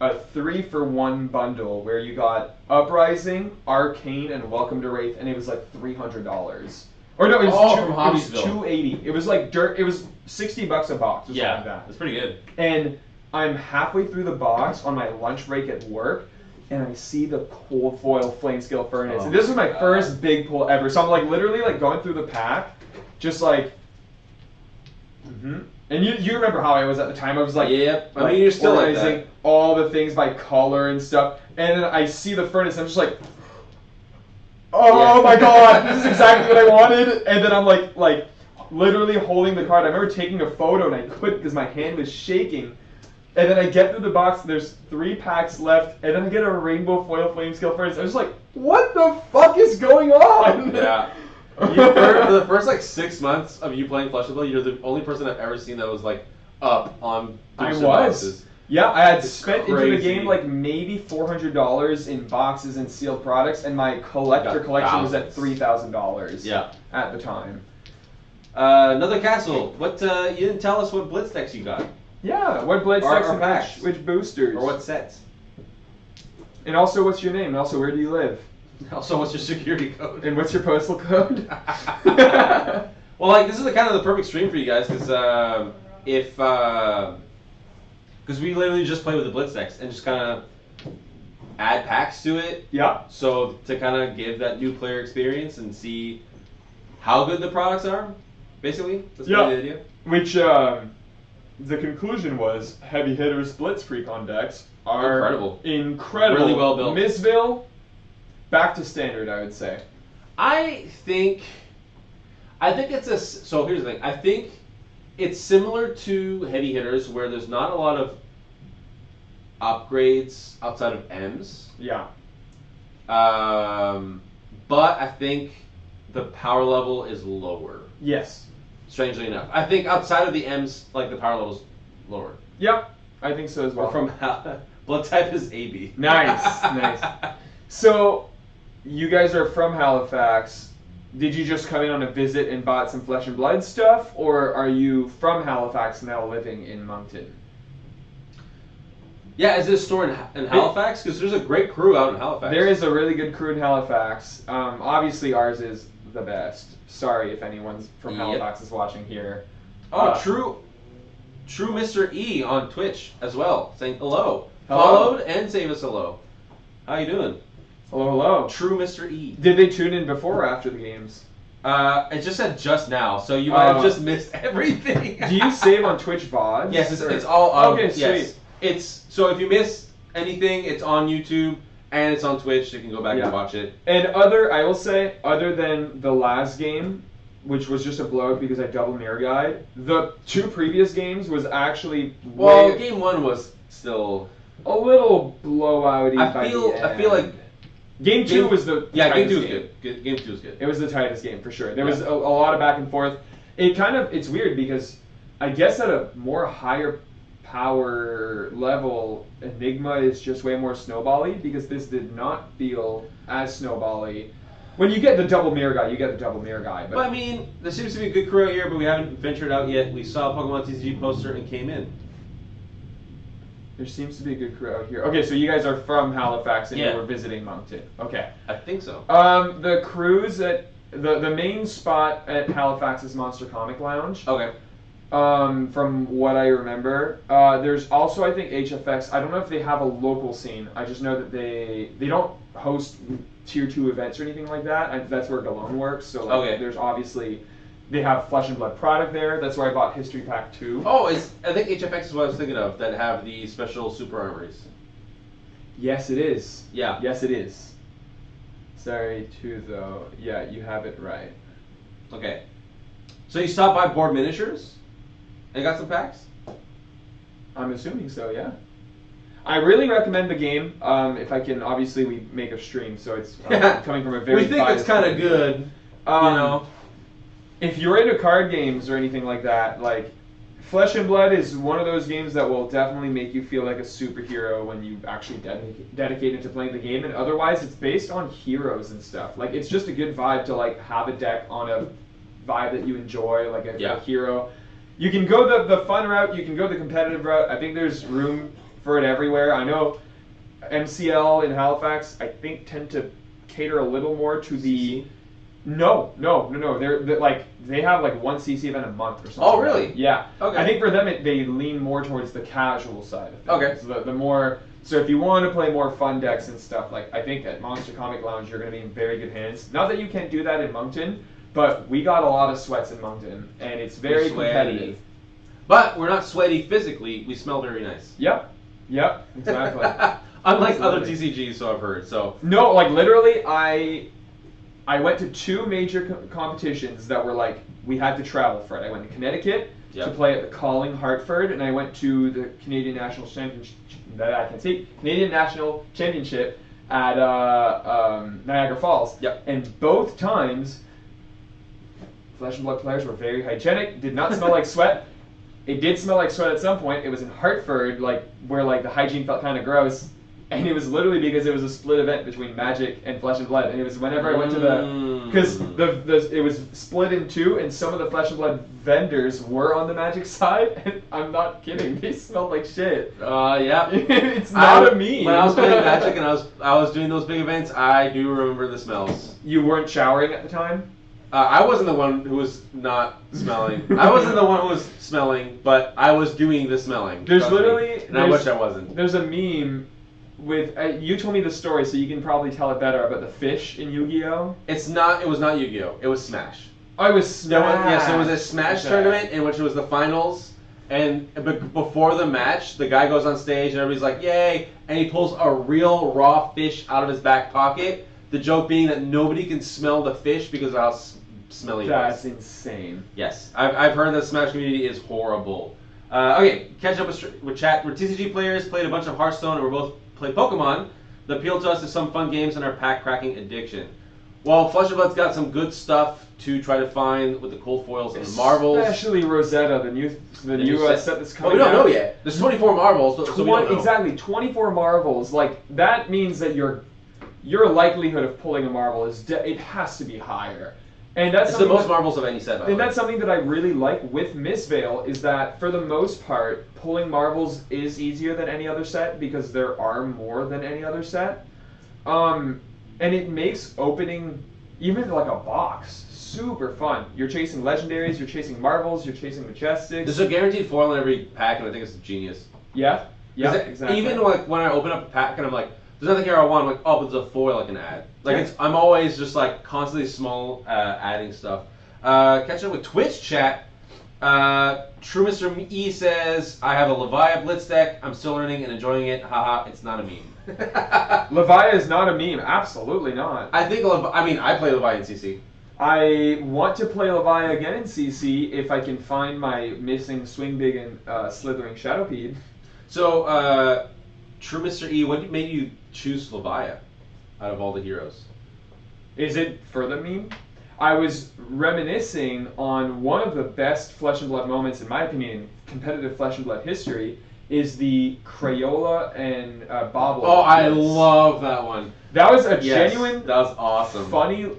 [SPEAKER 2] 3-for-1 bundle where you got Uprising, Arcane, and Welcome to Wraith, and it was like $300. Or no, it was,
[SPEAKER 1] from Hobbiesville.
[SPEAKER 2] $280. It was like dirt. It was $60 a box or something like that.
[SPEAKER 1] That's pretty good.
[SPEAKER 2] And I'm halfway through the box on my lunch break at work, and I see the cold foil Flame Scale Furnace.
[SPEAKER 1] Oh
[SPEAKER 2] and this was my
[SPEAKER 1] God.
[SPEAKER 2] first big pull ever. So I'm like literally like going through the pack, just like. And you remember how I was at the time? I was like,
[SPEAKER 1] yep. I mean, you're still like
[SPEAKER 2] organizing
[SPEAKER 1] that.
[SPEAKER 2] all the things by color and stuff. And then I see the furnace, and I'm just like, oh my god, this is exactly what I wanted. And then I'm like literally holding the card. I remember taking a photo, and I couldn't because my hand was shaking. And then I get through the box, there's 3 packs left, and then I get a rainbow foil flame scale furnace. I was like, what the fuck is going on?
[SPEAKER 1] Yeah. For the first like 6 months of you playing Flesh and Blood, you're the only person I've ever seen that was like up on boxes.
[SPEAKER 2] Yeah, I had spent into the
[SPEAKER 1] crazy.
[SPEAKER 2] game like maybe $400 in boxes and sealed products, and my collector collection was at $3,000 at the time.
[SPEAKER 1] Another castle. What you didn't tell us what Blitz decks you got.
[SPEAKER 2] Yeah, what Blitz decks and
[SPEAKER 1] packs.
[SPEAKER 2] which boosters.
[SPEAKER 1] Or what sets.
[SPEAKER 2] And also, what's your name? And also, where do you live?
[SPEAKER 1] Also, what's your security code?
[SPEAKER 2] And what's your postal code?
[SPEAKER 1] Well, like this is kind of the perfect stream for you guys, because because we literally just play with the Blitz decks and just kind of add packs to it.
[SPEAKER 2] Yeah.
[SPEAKER 1] So to kind of give that new player experience and see how good the products are, basically. That's the idea.
[SPEAKER 2] Which the conclusion was Heavy Hitters Blitz Precon decks are incredible.
[SPEAKER 1] Really well built.
[SPEAKER 2] Mistveil, back to standard, I would say.
[SPEAKER 1] I think it's so here's the thing. I think it's similar to Heavy Hitters where there's not a lot of upgrades outside of M's.
[SPEAKER 2] Yeah.
[SPEAKER 1] But I think the power level is lower.
[SPEAKER 2] Yes.
[SPEAKER 1] Strangely enough. I think outside of the M's, like the power level's lower.
[SPEAKER 2] Yep. I think so as well.
[SPEAKER 1] Or from blood type is AB.
[SPEAKER 2] Nice, nice. So, you guys are from Halifax. Did you just come in on a visit and bought some Flesh and Blood stuff, or are you from Halifax now living in Moncton?
[SPEAKER 1] Yeah, is this a store in Halifax? Because there's a great crew out in Halifax.
[SPEAKER 2] There is a really good crew in Halifax. Obviously, ours is the best. Sorry if anyone's from Halifax is watching here.
[SPEAKER 1] Oh, true Mr. E on Twitch as well, saying hello.
[SPEAKER 2] Hello.
[SPEAKER 1] Followed and save us hello. How you doing?
[SPEAKER 2] Hello, hello.
[SPEAKER 1] True Mr. E.
[SPEAKER 2] Did they tune in before or after the games?
[SPEAKER 1] It just said just now, so you might have just missed everything.
[SPEAKER 2] Do you save on Twitch VODs?
[SPEAKER 1] Yes, it's all on.
[SPEAKER 2] Okay,
[SPEAKER 1] yes.
[SPEAKER 2] sweet.
[SPEAKER 1] It's so if you miss anything, it's on YouTube and it's on Twitch. You can go back and watch it.
[SPEAKER 2] And I will say, other than the last game, which was just a blowout because I double mirror guide, the 2 previous games was actually
[SPEAKER 1] game 1 was still
[SPEAKER 2] a little blowouty.
[SPEAKER 1] I feel like
[SPEAKER 2] game 2 was the
[SPEAKER 1] game 2 was good. Game 2 was good.
[SPEAKER 2] It was the tightest game for sure. There was a lot of back and forth. It's weird because I guess at a more higher power level, Enigma is just way more snowbally because this did not feel as snowbally. When you get the double mirror guy, you get the double mirror guy.
[SPEAKER 1] But I mean, there seems to be a good crew out here, but we haven't ventured out yet. We saw a Pokemon TCG poster and came in.
[SPEAKER 2] There seems to be a good crew out here. Okay, so you guys are from Halifax and you were visiting Moncton. Okay.
[SPEAKER 1] I think so.
[SPEAKER 2] The crews at the main spot at Halifax is Monster Comic Lounge.
[SPEAKER 1] Okay.
[SPEAKER 2] From what I remember, there's also I think HFX. I don't know if they have a local scene. I just know that they don't host tier 2 events or anything like that. That's where Galone works. So there's obviously. They have Flesh and Blood product there. That's where I bought History Pack 2.
[SPEAKER 1] Oh, I think HFX is what I was thinking of, that have the special super armories.
[SPEAKER 2] Yes, it is.
[SPEAKER 1] Yeah.
[SPEAKER 2] Yes, it is. Sorry, 2 though. Yeah, you have it right.
[SPEAKER 1] Okay. So you stopped by Board Miniatures and got some packs?
[SPEAKER 2] I'm assuming so, yeah. I really recommend the game. If I can, obviously we make a stream, so it's coming from a very
[SPEAKER 1] we think it's kind of good, you know.
[SPEAKER 2] If you're into card games or anything like that, like Flesh and Blood is one of those games that will definitely make you feel like a superhero when you actually dedicate into playing the game. And otherwise, it's based on heroes and stuff. Like it's just a good vibe to like have a deck on a vibe that you enjoy, like a hero. You can go the fun route. You can go the competitive route. I think there's room for it everywhere. I know MCL in Halifax, I think, tend to cater a little more to the. No. They're like they have like 1 CC event a month or something.
[SPEAKER 1] Oh, really?
[SPEAKER 2] Yeah.
[SPEAKER 1] Okay.
[SPEAKER 2] I think for them they lean more towards the casual side of things.
[SPEAKER 1] Okay.
[SPEAKER 2] So the more if you want to play more fun decks and stuff, like I think at Monster Comic Lounge you're going to be in very good hands. Not that you can't do that in Moncton, but we got a lot of sweats in Moncton, and it's very competitive.
[SPEAKER 1] But we're not sweaty physically. We smell very nice.
[SPEAKER 2] Yep. Exactly.
[SPEAKER 1] Unlike other TCGs, so I've heard. So
[SPEAKER 2] no, like literally, I went to 2 major competitions that were like, we had to travel for it. I went to Connecticut to play at the Calling Hartford, and I went to the Canadian National Championship, Canadian National Championship at Niagara Falls.
[SPEAKER 1] Yep.
[SPEAKER 2] And both times, Flesh and Blood players were very hygienic, did not smell like sweat. It did smell like sweat at some point. It was in Hartford, like where like the hygiene felt kind of gross. And it was literally because it was a split event between Magic and Flesh and Blood, and it was whenever I went to because it was split in 2, and some of the Flesh and Blood vendors were on the Magic side, and I'm not kidding, they smelled like shit.
[SPEAKER 1] Yeah.
[SPEAKER 2] It's not a meme.
[SPEAKER 1] When I was playing Magic and I was doing those big events, I do remember the smells.
[SPEAKER 2] You weren't showering at the time?
[SPEAKER 1] I wasn't the one who was not smelling. I wasn't the one who was smelling, but I was doing the smelling.
[SPEAKER 2] There's literally,
[SPEAKER 1] and I wish I wasn't.
[SPEAKER 2] There's a meme. With you told me the story, so you can probably tell it better about the fish in Yu-Gi-Oh.
[SPEAKER 1] It was not Yu-Gi-Oh. It was Smash.
[SPEAKER 2] Oh, it was Smash.
[SPEAKER 1] So it was a Smash tournament in which it was the finals, and before the match, the guy goes on stage and everybody's like, "Yay!" and he pulls a real raw fish out of his back pocket. The joke being that nobody can smell the fish because of how smelly it was.
[SPEAKER 2] That's insane.
[SPEAKER 1] Yes, I've heard the Smash community is horrible. Okay, catch up with chat. We're TCG players, played a bunch of Hearthstone, and we're both play Pokemon. The appeal to us is some fun games and our pack cracking addiction. Well, Flesh and Blood's got some good stuff to try to find with the cold foils and the marbles.
[SPEAKER 2] Especially Rosetta, the new set that's coming out.
[SPEAKER 1] We don't know yet. There's 24 marbles, so we don't know.
[SPEAKER 2] Exactly, 24 marbles. Like that means that your likelihood of pulling a marble is it has to be higher. And that's
[SPEAKER 1] the most marbles of any set.
[SPEAKER 2] And that's something that I really like with Mistveil is that for the most part, pulling marbles is easier than any other set because there are more than any other set. And it makes opening even like a box super fun. You're chasing legendaries, you're chasing marbles, you're chasing majestics.
[SPEAKER 1] There's a guaranteed foil in every pack, and I think it's genius.
[SPEAKER 2] Yeah, exactly.
[SPEAKER 1] Even like when I open up a pack and I'm like,
[SPEAKER 3] there's nothing here I want. I'm like, oh, but there's a foil I can add. Like I'm always just like constantly small adding stuff. Catching up with Twitch chat. True Mr. E says, I have a Leviah Blitz deck. I'm still learning and enjoying it. Haha, it's not a meme.
[SPEAKER 2] Leviah is not a meme. Absolutely not.
[SPEAKER 3] I think I play Leviah in CC.
[SPEAKER 2] I want to play Leviah again in CC if I can find my missing Swing Big and Slithering Shadowpede.
[SPEAKER 3] So, True Mr. E, what made you choose Leviah out of all the heroes?
[SPEAKER 2] Is it for the meme? I was reminiscing on one of the best Flesh and Blood moments, in my opinion, in competitive Flesh and Blood history, is the Crayola and Bobble.
[SPEAKER 3] Oh, I love that one.
[SPEAKER 2] That was a genuine,
[SPEAKER 3] that was awesome,
[SPEAKER 2] funny,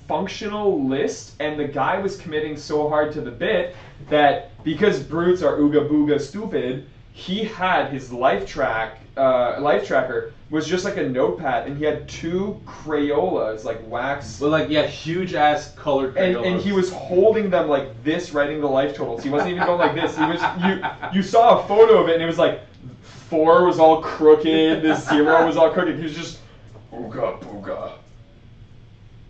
[SPEAKER 2] functional list, and the guy was committing so hard to the bit that because brutes are ooga booga stupid, he had his life tracker was just like a notepad, and he had 2 Crayolas, like wax.
[SPEAKER 3] Well, like huge ass colored Crayolas.
[SPEAKER 2] And he was holding them like this, writing the life totals. He wasn't even going like this. He was you saw a photo of it, and it was like 4 was all crooked, the 0 was all crooked. He was just ooga booga.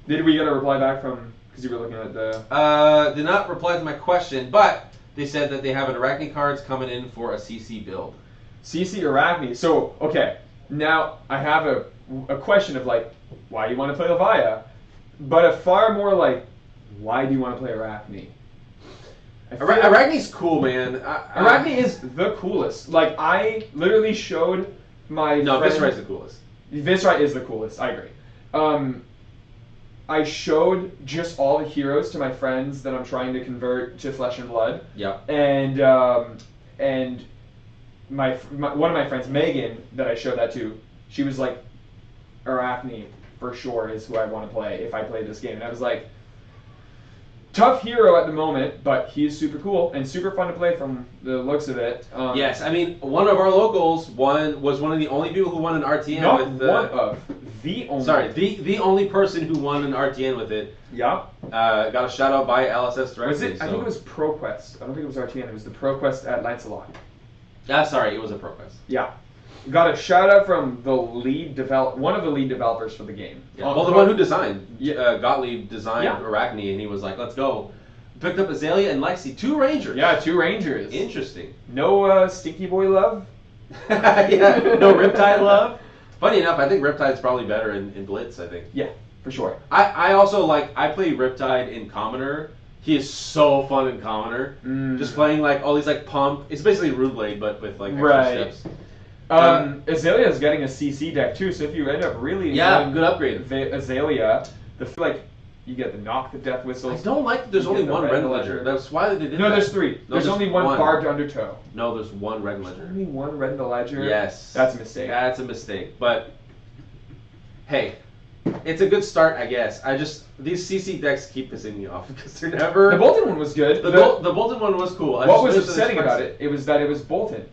[SPEAKER 2] Did we get a reply back from? Because you were looking at the.
[SPEAKER 3] Did not reply to my question, but they said that they have an Arachne cards coming in for a CC build.
[SPEAKER 2] CC Arachne. So, okay, now I have a question of like, why do you want to play Leviah? But a far more like, why do you want to play Arachne?
[SPEAKER 3] Arachne's cool, man.
[SPEAKER 2] Arachne is the coolest. Like, I literally showed my
[SPEAKER 3] No,
[SPEAKER 2] friend...
[SPEAKER 3] Viscerite's the coolest.
[SPEAKER 2] Viscerite is the coolest, I agree. I showed just all the heroes to my friends that I'm trying to convert to Flesh and Blood.
[SPEAKER 3] Yeah.
[SPEAKER 2] And my one of my friends, Megan, that I showed that to, she was like, Arachne for sure is who I want to play if I play this game. And I was like, tough hero at the moment, but he is super cool and super fun to play from the looks of it.
[SPEAKER 3] Yes, I mean, one of our locals was one of the only people who won an RTN
[SPEAKER 2] not
[SPEAKER 3] with
[SPEAKER 2] one of the only.
[SPEAKER 3] Sorry, the only person who won an RTN with it.
[SPEAKER 2] Yeah.
[SPEAKER 3] Got a shout out by LSS directly.
[SPEAKER 2] Was it? I think it was ProQuest. I don't think it was RTN. It was the ProQuest at Lancelot.
[SPEAKER 3] Sorry, it was a ProQuest.
[SPEAKER 2] Yeah. Got a shout out from the one of the lead developers for the game.
[SPEAKER 3] Yeah. Well, the one who designed, Gottlieb designed Arachne, and he was like, "Let's go." Picked up Azalea and Lexi, 2 Rangers.
[SPEAKER 2] Yeah, 2 Rangers.
[SPEAKER 3] Interesting.
[SPEAKER 2] No Stinky Boy love.
[SPEAKER 3] Yeah, no Riptide love. Funny enough, I think Riptide's probably better in Blitz. I think.
[SPEAKER 2] Yeah, for sure.
[SPEAKER 3] I also I play Riptide in Commoner. He is so fun in Commoner. Just playing like all these like pump. It's basically Runeblade, but with like extra steps.
[SPEAKER 2] Azalea is getting a CC deck too, so if you end up really
[SPEAKER 3] good upgrade.
[SPEAKER 2] Azalea, you get the knock the death whistles.
[SPEAKER 3] I don't like that there's only one Red Ledger. That's why they did that.
[SPEAKER 2] No, there's 3.
[SPEAKER 3] No,
[SPEAKER 2] there's only one Barbed Undertow.
[SPEAKER 3] No, there's one Red Ledger.
[SPEAKER 2] There's only one Red Ledger?
[SPEAKER 3] Yes.
[SPEAKER 2] That's a mistake.
[SPEAKER 3] That's a mistake. But, hey, it's a good start, I guess. These CC decks keep pissing me off because they're never...
[SPEAKER 2] The Bolton one was good.
[SPEAKER 3] The Bolton one was cool.
[SPEAKER 2] What was upsetting about it? It was that it was Bolton.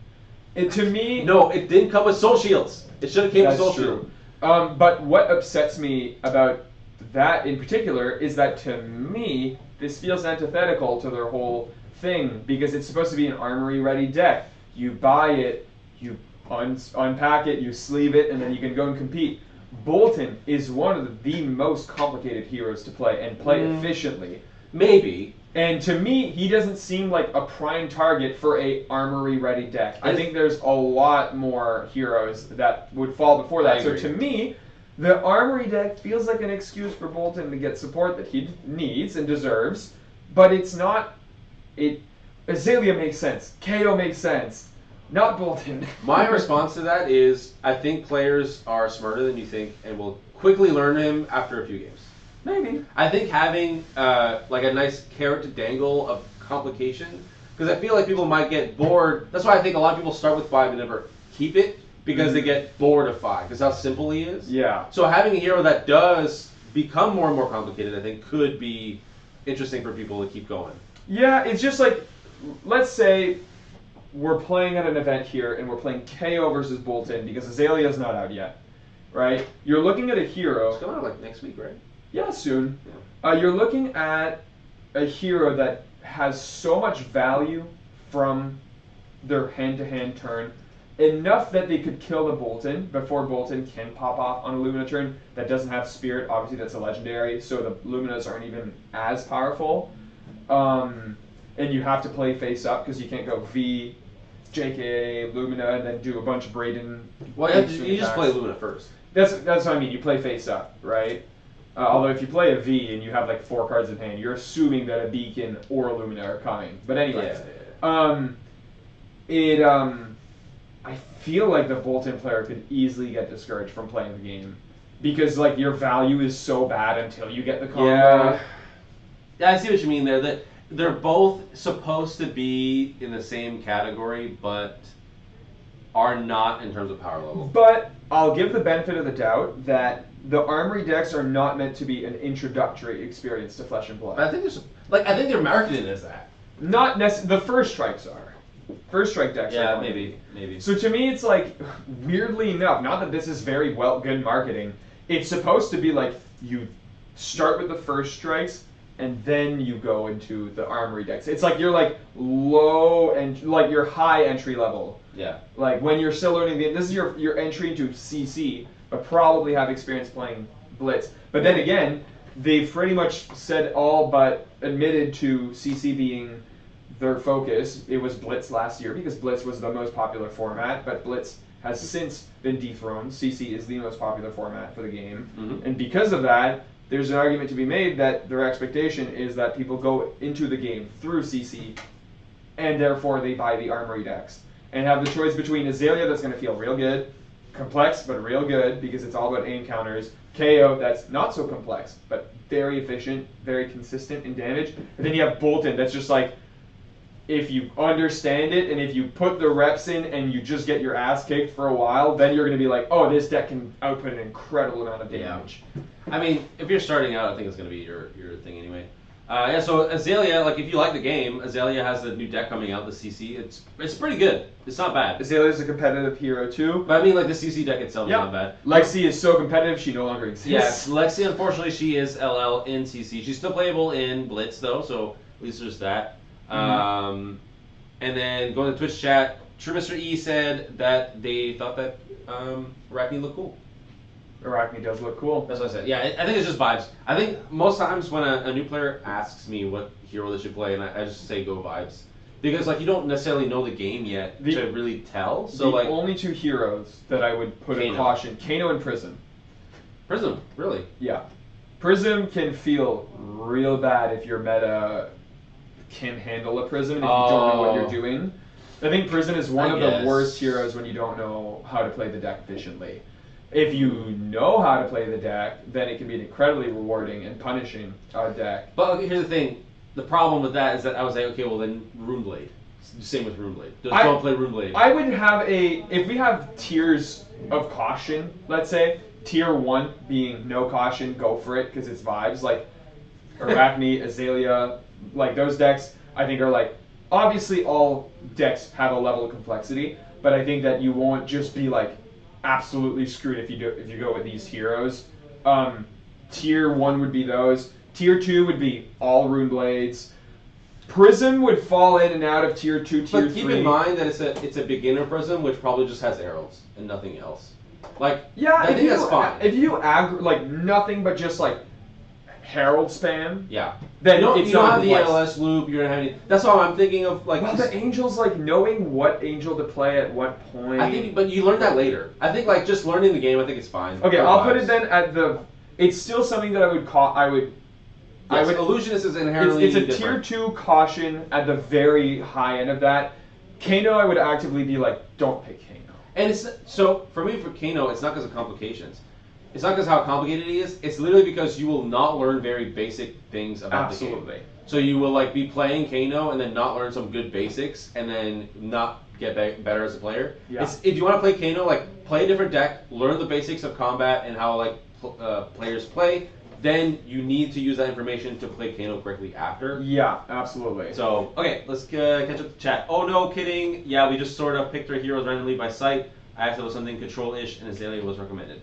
[SPEAKER 2] To me...
[SPEAKER 3] No, it didn't come with Soul Shields. It should have came with Soul Shield.
[SPEAKER 2] But what upsets me about that in particular is that to me, this feels antithetical to their whole thing because it's supposed to be an armory ready deck. You buy it, you unpack it, you sleeve it, and then you can go and compete. Bolton is one of the most complicated heroes to play and play efficiently.
[SPEAKER 3] Maybe.
[SPEAKER 2] And to me, he doesn't seem like a prime target for a armory ready deck. I think there's a lot more heroes that would fall before that. So to me, the armory deck feels like an excuse for Bolton to get support that he needs and deserves, but it's not. Azalea makes sense. KO makes sense. Not Bolton.
[SPEAKER 3] My response to that is, I think players are smarter than you think and will quickly learn him after a few games.
[SPEAKER 2] Maybe.
[SPEAKER 3] I think having like a nice carrot to dangle of complication, because I feel like people might get bored. That's why I think a lot of people start with 5 and never keep it, because they get bored of 5, because how simple he is.
[SPEAKER 2] Yeah.
[SPEAKER 3] So having a hero that does become more and more complicated, I think, could be interesting for people to keep going.
[SPEAKER 2] Yeah, it's just like, let's say we're playing at an event here and we're playing KO versus Bolton because Azalea's not out yet, right? You're looking at a hero.
[SPEAKER 3] It's coming out like next week, right?
[SPEAKER 2] Yeah, soon. Yeah. You're looking at a hero that has so much value from their hand-to-hand turn, enough that they could kill the Bolton before Bolton can pop off on a Lumina turn that doesn't have Spirit. Obviously, that's a legendary, so the Luminas aren't even as powerful. And you have to play face up because you can't go V, JK, Lumina, and then do a bunch of Brayden.
[SPEAKER 3] Well, you just play Lumina first.
[SPEAKER 2] That's what I mean. You play face up, right? Although if you play a V and you have like 4 cards in hand, you're assuming that a Beacon or a Lumina are coming. But anyways, I feel like the Bolton player could easily get discouraged from playing the game because like your value is so bad until you get the combo.
[SPEAKER 3] Yeah, I see what you mean there. That they're both supposed to be in the same category, but are not in terms of power level.
[SPEAKER 2] But I'll give the benefit of the doubt that the Armory decks are not meant to be an introductory experience to Flesh and Blood.
[SPEAKER 3] But I think they're marketed as that.
[SPEAKER 2] Not necessarily. The first strikes are. First strike decks.
[SPEAKER 3] Yeah,
[SPEAKER 2] are
[SPEAKER 3] maybe.
[SPEAKER 2] So to me, it's like weirdly enough. Not that this is very good marketing. It's supposed to be like you start with the first strikes and then you go into the Armory decks. It's like you're like low and like you're high entry level.
[SPEAKER 3] Yeah.
[SPEAKER 2] Like when you're still learning the game. This is your entry into CC, but probably have experience playing Blitz. But then again, they've pretty much said all but admitted to CC being their focus. It was Blitz last year because Blitz was the most popular format, but Blitz has since been dethroned. CC is the most popular format for the game.
[SPEAKER 3] Mm-hmm.
[SPEAKER 2] And because of that, there's an argument to be made that their expectation is that people go into the game through CC, and therefore they buy the Armory decks, and have the choice between Azalea that's going to feel real good, complex but real good because it's all about aim counters, KO that's not so complex but very efficient, very consistent in damage, and then you have Bolton that's just like, if you understand it and if you put the reps in and you just get your ass kicked for a while, then you're going to be like, oh, this deck can output an incredible amount of damage.
[SPEAKER 3] Yeah. I mean, if you're starting out, I think it's going to be your thing anyway. So Azalea, like if you like the game, Azalea has a new deck coming out, the CC. It's pretty good. It's not bad.
[SPEAKER 2] Azalea's a competitive hero too.
[SPEAKER 3] But I mean, like the CC deck itself is not bad.
[SPEAKER 2] Lexi is so competitive, she no longer exists.
[SPEAKER 3] Yes, Lexi, unfortunately, she is LL in CC. She's still playable in Blitz though, so at least there's that. And then going to Twitch chat, True Mr. E said that they thought that Arachne looked cool.
[SPEAKER 2] Arachne does look cool.
[SPEAKER 3] That's what I said. Yeah, I think it's just vibes. I think most times when a new player asks me what hero they should play, and I just say go vibes. Because like you don't necessarily know the game yet to really tell. So
[SPEAKER 2] the
[SPEAKER 3] like
[SPEAKER 2] only 2 heroes that I would put in caution, Kano and Prism.
[SPEAKER 3] Prism, really?
[SPEAKER 2] Yeah. Prism can feel real bad if your meta can handle a Prism and if you don't know what you're doing. I think Prism is one of the worst heroes when you don't know how to play the deck efficiently. If you know how to play the deck, then it can be an incredibly rewarding and punishing deck.
[SPEAKER 3] But here's the thing. The problem with that is that I was like, okay, well then Runeblade. Same with Runeblade. Don't play Runeblade.
[SPEAKER 2] I would have if we have tiers of caution, let's say, tier 1 being no caution, go for it because it's vibes. Like Arachne, Azalea, like those decks I think are like, obviously all decks have a level of complexity, but I think that you won't just be like absolutely screwed if you go with these heroes. Tier 1 would be those. Tier 2 would be all Runeblades. Prism would fall in and out of tier 2, tier 3.
[SPEAKER 3] But keep in mind that it's a beginner Prism which probably just has arrows and nothing else. Like I think that's fine.
[SPEAKER 2] If you like nothing but just like Herald spam,
[SPEAKER 3] then you don't have the LS loop. You're gonna have any. That's all I'm thinking of. Like,
[SPEAKER 2] well, the angels, like knowing what angel to play at what point.
[SPEAKER 3] I think, but you learn that later. I think like just learning the game. I think it's fine.
[SPEAKER 2] Okay, I'll put it then at the. It's still something that I would call.
[SPEAKER 3] Yes, Illusionist is inherently
[SPEAKER 2] It's a
[SPEAKER 3] different.
[SPEAKER 2] tier 2 caution at the very high end of that. Kano, I would actively be like, don't pick Kano.
[SPEAKER 3] And it's so for me for Kano, it's not because of complications. It's not because how complicated it is. It's literally because you will not learn very basic things about the game. So you will like be playing Kano and then not learn some good basics and then not get better as a player.
[SPEAKER 2] Yeah.
[SPEAKER 3] If you want to play Kano, like play a different deck, learn the basics of combat and how like players play. Then you need to use that information to play Kano correctly after.
[SPEAKER 2] Yeah, absolutely.
[SPEAKER 3] So okay, let's catch up the chat. Oh no, kidding. Yeah, we just sort of picked our heroes randomly by sight. I asked if it was something control-ish, and Azalea was recommended.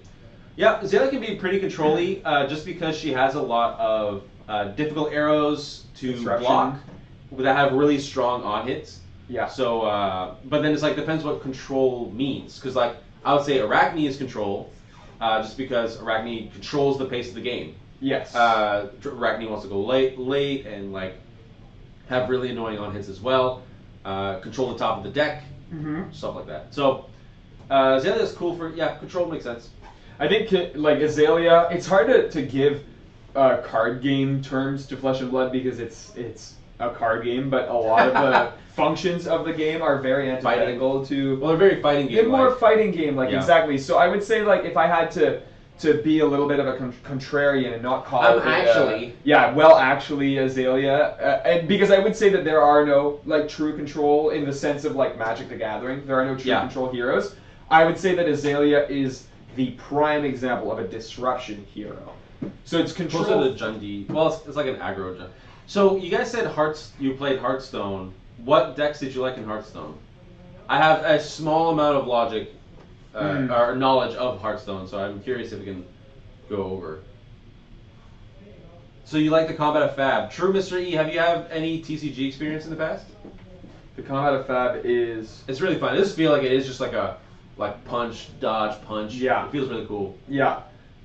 [SPEAKER 3] Yeah, Azalea can be pretty control-y, just because she has a lot of difficult arrows to block that have really strong on hits.
[SPEAKER 2] Yeah.
[SPEAKER 3] So, but then it's like depends what control means, because like I would say Arachne is control, just because Arachne controls the pace of the game.
[SPEAKER 2] Yes.
[SPEAKER 3] Arachne wants to go late, and like have really annoying on hits as well. Control the top of the deck, stuff like that. So Azalea is cool for control makes sense.
[SPEAKER 2] I think like Azalea, it's hard to give card game terms to Flesh and Blood because it's a card game, but a lot of the functions of the game are very antithetical to.
[SPEAKER 3] Well, they're very fighting game.
[SPEAKER 2] They're more fighting game, like exactly. So I would say like if I had to be a little bit of a contrarian and not call it
[SPEAKER 3] actually
[SPEAKER 2] actually Azalea, and because I would say that there are no like true control in the sense of like Magic the Gathering. There are no true control heroes. I would say that Azalea is the prime example of a disruption hero. So it's control.
[SPEAKER 3] Closer to Jundi. Well, it's like an aggro Jundi. So you guys said you played Hearthstone. What decks did you like in Hearthstone? I have a small amount of logic or knowledge of Hearthstone, so I'm curious if we can go over. So you like the combat of Fab. True, Mr. E, have you had any TCG experience in the past?
[SPEAKER 2] The combat of Fab is...
[SPEAKER 3] It's really fun. I just feel like it is just like a punch, dodge, punch.
[SPEAKER 2] Yeah.
[SPEAKER 3] It feels really cool.
[SPEAKER 2] Yeah.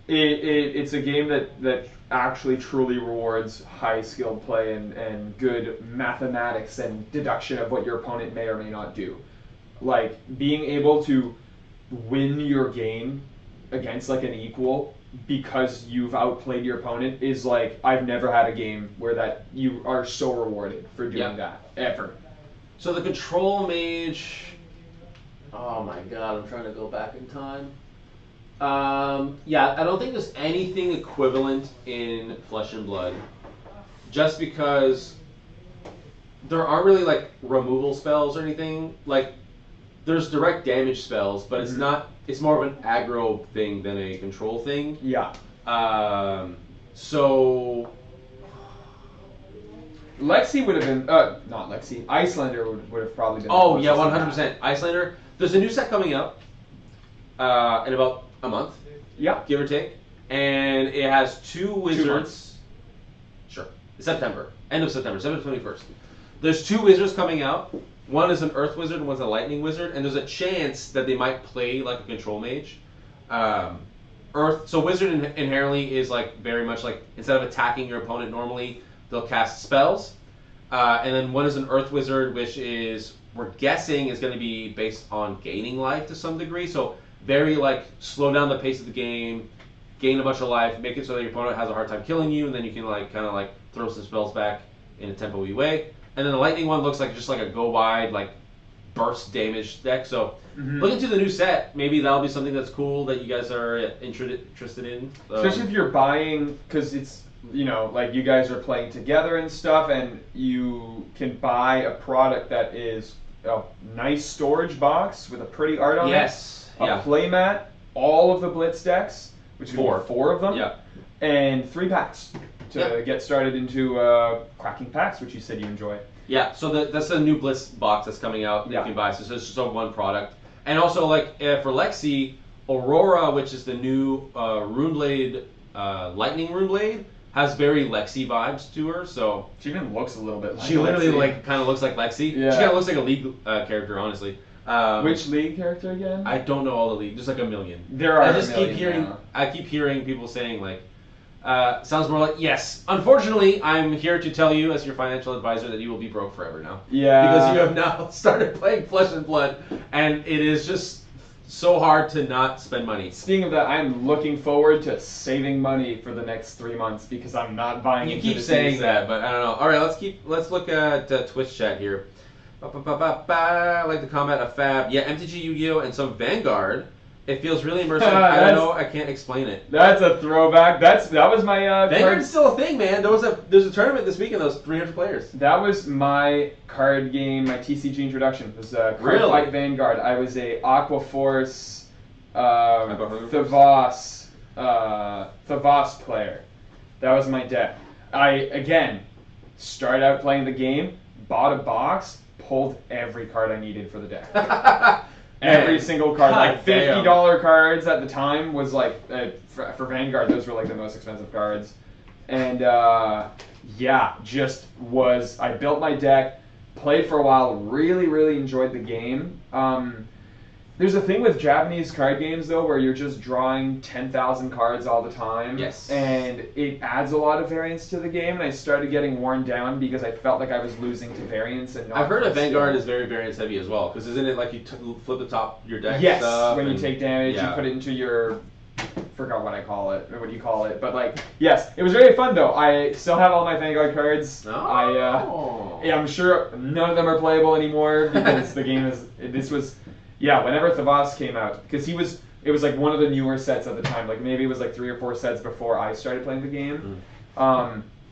[SPEAKER 2] It's a game that actually truly rewards high skilled play and good mathematics and deduction of what your opponent may or may not do. Like being able to win your game against like an equal because you've outplayed your opponent is like I've never had a game where that you are so rewarded for doing that ever.
[SPEAKER 3] So the control mage. Oh my god, I'm trying to go back in time. I don't think there's anything equivalent in Flesh and Blood. Just because there aren't really like removal spells or anything. Like there's direct damage spells, but it's not. It's more of an aggro thing than a control thing.
[SPEAKER 2] Yeah.
[SPEAKER 3] So
[SPEAKER 2] Lexi would have been not Lexi. Icelander would have probably been.
[SPEAKER 3] Oh yeah, 100%. Icelander. There's a new set coming out in about a month.
[SPEAKER 2] Yeah.
[SPEAKER 3] Give or take. And it has 2 wizards. Sure. September. End of September. September 21st. There's 2 wizards coming out. One is an earth wizard and one's a lightning wizard. And there's a chance that they might play like a control mage. Earth. So wizard inherently is like very much like instead of attacking your opponent normally, they'll cast spells. And then one is an earth wizard, which is we're guessing is going to be based on gaining life to some degree. So very like slow down the pace of the game, gain a bunch of life, make it so that your opponent has a hard time killing you, and then you can like kind of like throw some spells back in a tempo-y way. And then the lightning one looks like just like a go wide like burst damage deck. So look into the new set. Maybe that'll be something that's cool that you guys are interested in.
[SPEAKER 2] Especially if you're buying, because it's like you guys are playing together and stuff, and you can buy a product that is a nice storage box with a pretty art on it. A playmat, all of the Blitz decks, which is 4 of them, and 3 packs to get started into cracking packs, which you said you enjoy.
[SPEAKER 3] Yeah, so that's a new Blitz box that's coming out that you can buy. So it's just one product. And also, like for Lexi, Aurora, which is the new Runeblade, Lightning Runeblade, has very Lexi vibes to her. So
[SPEAKER 2] she even looks a little bit like
[SPEAKER 3] she literally
[SPEAKER 2] Lexi.
[SPEAKER 3] like kind of looks like Lexi.
[SPEAKER 2] Yeah.
[SPEAKER 3] She kind of looks like a League character, honestly.
[SPEAKER 2] Which League character again?
[SPEAKER 3] I don't know all the League. There's like a million.
[SPEAKER 2] There are.
[SPEAKER 3] I keep hearing people saying like, sounds more like yes. Unfortunately, I'm here to tell you as your financial advisor that you will be broke forever now.
[SPEAKER 2] Yeah.
[SPEAKER 3] Because you have now started playing Flesh and Blood, and it is just so hard to not spend money.
[SPEAKER 2] Speaking of that, I'm looking forward to saving money for the next 3 months because I'm not buying.
[SPEAKER 3] You keep saying that, but I don't know. All right, let's look at Twitch chat here. I like the combat of Fab. Yeah, MTG, Yu-Gi-Oh, and some Vanguard. It feels really immersive. I don't know. I can't explain it.
[SPEAKER 2] That's a throwback. That was my.
[SPEAKER 3] Vanguard's still a thing, man. There's a tournament this weekend. There was 300 players.
[SPEAKER 2] That was my card game. My TCG introduction was Card Fight Vanguard. I was a Aqua Force, Thavos player. That was my deck. I again started out playing the game, bought a box, pulled every card I needed for the deck. Every single card, like $50 cards at the time was like for Vanguard. Those were like the most expensive cards, and I built my deck. played for a while, really enjoyed the game. There's a thing with Japanese card games, though, where you're just drawing 10,000 cards all the time.
[SPEAKER 3] Yes.
[SPEAKER 2] And it adds a lot of variance to the game, and I started getting worn down because I felt like I was losing to variance. And not
[SPEAKER 3] I've heard of Vanguard
[SPEAKER 2] skill.
[SPEAKER 3] is very variance heavy as well, because isn't it like you flip the top of your deck
[SPEAKER 2] Yes,
[SPEAKER 3] stuff?
[SPEAKER 2] when you take damage, you put it into your... forgot what I call it, or what do you call it, but like, yes, it was very fun though. I still have all my Vanguard cards.
[SPEAKER 3] Oh.
[SPEAKER 2] I'm sure none of them are playable anymore because the game whenever Thavas came out, because it was like one of the newer sets at the time, like maybe it was like 3 or 4 sets before I started playing the game.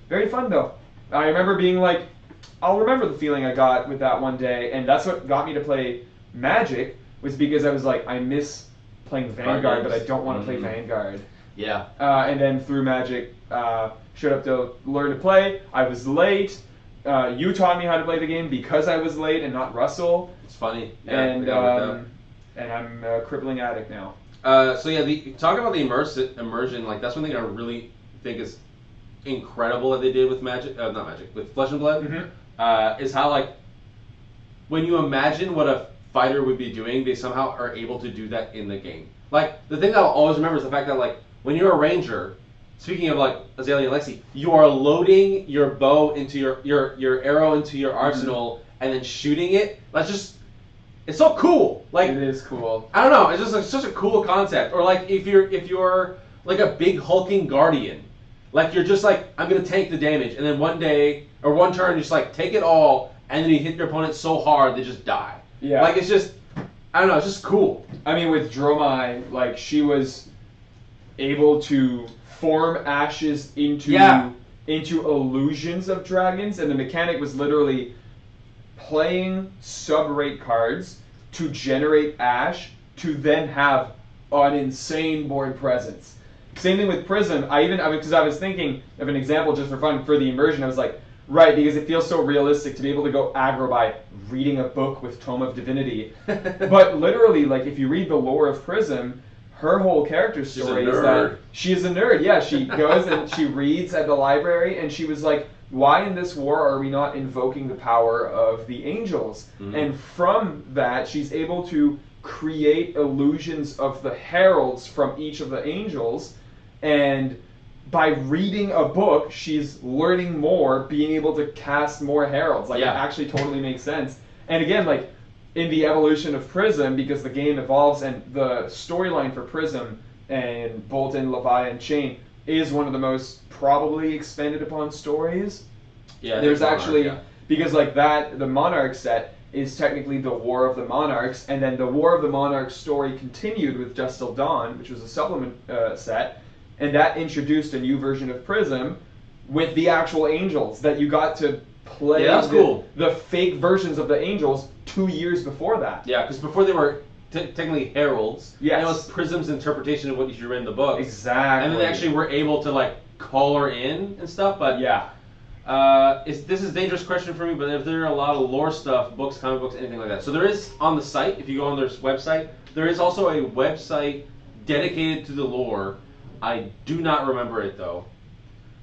[SPEAKER 2] Very fun though. I remember being like, I'll remember the feeling I got with that one day, and that's what got me to play Magic, was because I was like, I miss playing Vanguard, but I don't want to play Vanguard.
[SPEAKER 3] Yeah.
[SPEAKER 2] And then through Magic, showed up to learn to play. I was late. You taught me how to play the game because I was late and not Russell.
[SPEAKER 3] It's funny. Yeah,
[SPEAKER 2] and I'm a crippling addict now.
[SPEAKER 3] Talking about the immersion, like that's one thing I really think is incredible that they did with with Flesh and Blood, is how like when you imagine what a fighter would be doing, they somehow are able to do that in the game. Like the thing that I'll always remember is the fact that like when you're a ranger, speaking of like Azalea and Lexi, you are loading your bow into your arrow into your arsenal and then shooting it. That's just, it's so cool. Like
[SPEAKER 2] it is cool.
[SPEAKER 3] I don't know. It's just like such a cool concept. Or like if you're like a big hulking guardian, like you're just like, I'm gonna tank the damage, and then one turn you just like take it all, and then you hit your opponent so hard they just die.
[SPEAKER 2] Yeah.
[SPEAKER 3] Like it's just, I don't know. It's just cool.
[SPEAKER 2] I mean, with Dromai, like she was able to form ashes into illusions of dragons, and the mechanic was literally playing sub-rate cards to generate ash to then have an insane board presence. Same thing with Prism. Because I was thinking of an example just for fun for the immersion. I was like, right, because it feels so realistic to be able to go aggro by reading a book with Tome of Divinity. But literally, like if you read the lore of Prism, her whole character story is that she is a nerd. Yeah, she goes and she reads at the library, and she was like, why in this war are we not invoking the power of the angels? And from that, she's able to create illusions of the heralds from each of the angels, and by reading a book, she's learning more, being able to cast more heralds. Like, it actually totally makes sense. And again, like, in the evolution of Prism, because the game evolves, and the storyline for Prism and Bolton, Leviathan, and Chain is one of the most probably expanded upon stories.
[SPEAKER 3] Yeah,
[SPEAKER 2] there's actually, because like that, the Monarch set is technically the War of the Monarchs, and then the War of the Monarchs story continued with Just Till Dawn, which was a supplement set, and that introduced a new version of Prism with the actual angels that you got to play.
[SPEAKER 3] Yeah, that's cool.
[SPEAKER 2] The fake versions of the angels 2 years before that.
[SPEAKER 3] Yeah, because before they were technically heralds.
[SPEAKER 2] Yes.
[SPEAKER 3] And it was Prism's interpretation of what you read in the books.
[SPEAKER 2] Exactly.
[SPEAKER 3] And then they actually were able to like call her in and stuff. But
[SPEAKER 2] yeah.
[SPEAKER 3] This is a dangerous question for me, but if there are a lot of lore stuff, books, comic books, anything like that. So there is on the site, if you go on their website, there is also a website dedicated to the lore. I do not remember it though.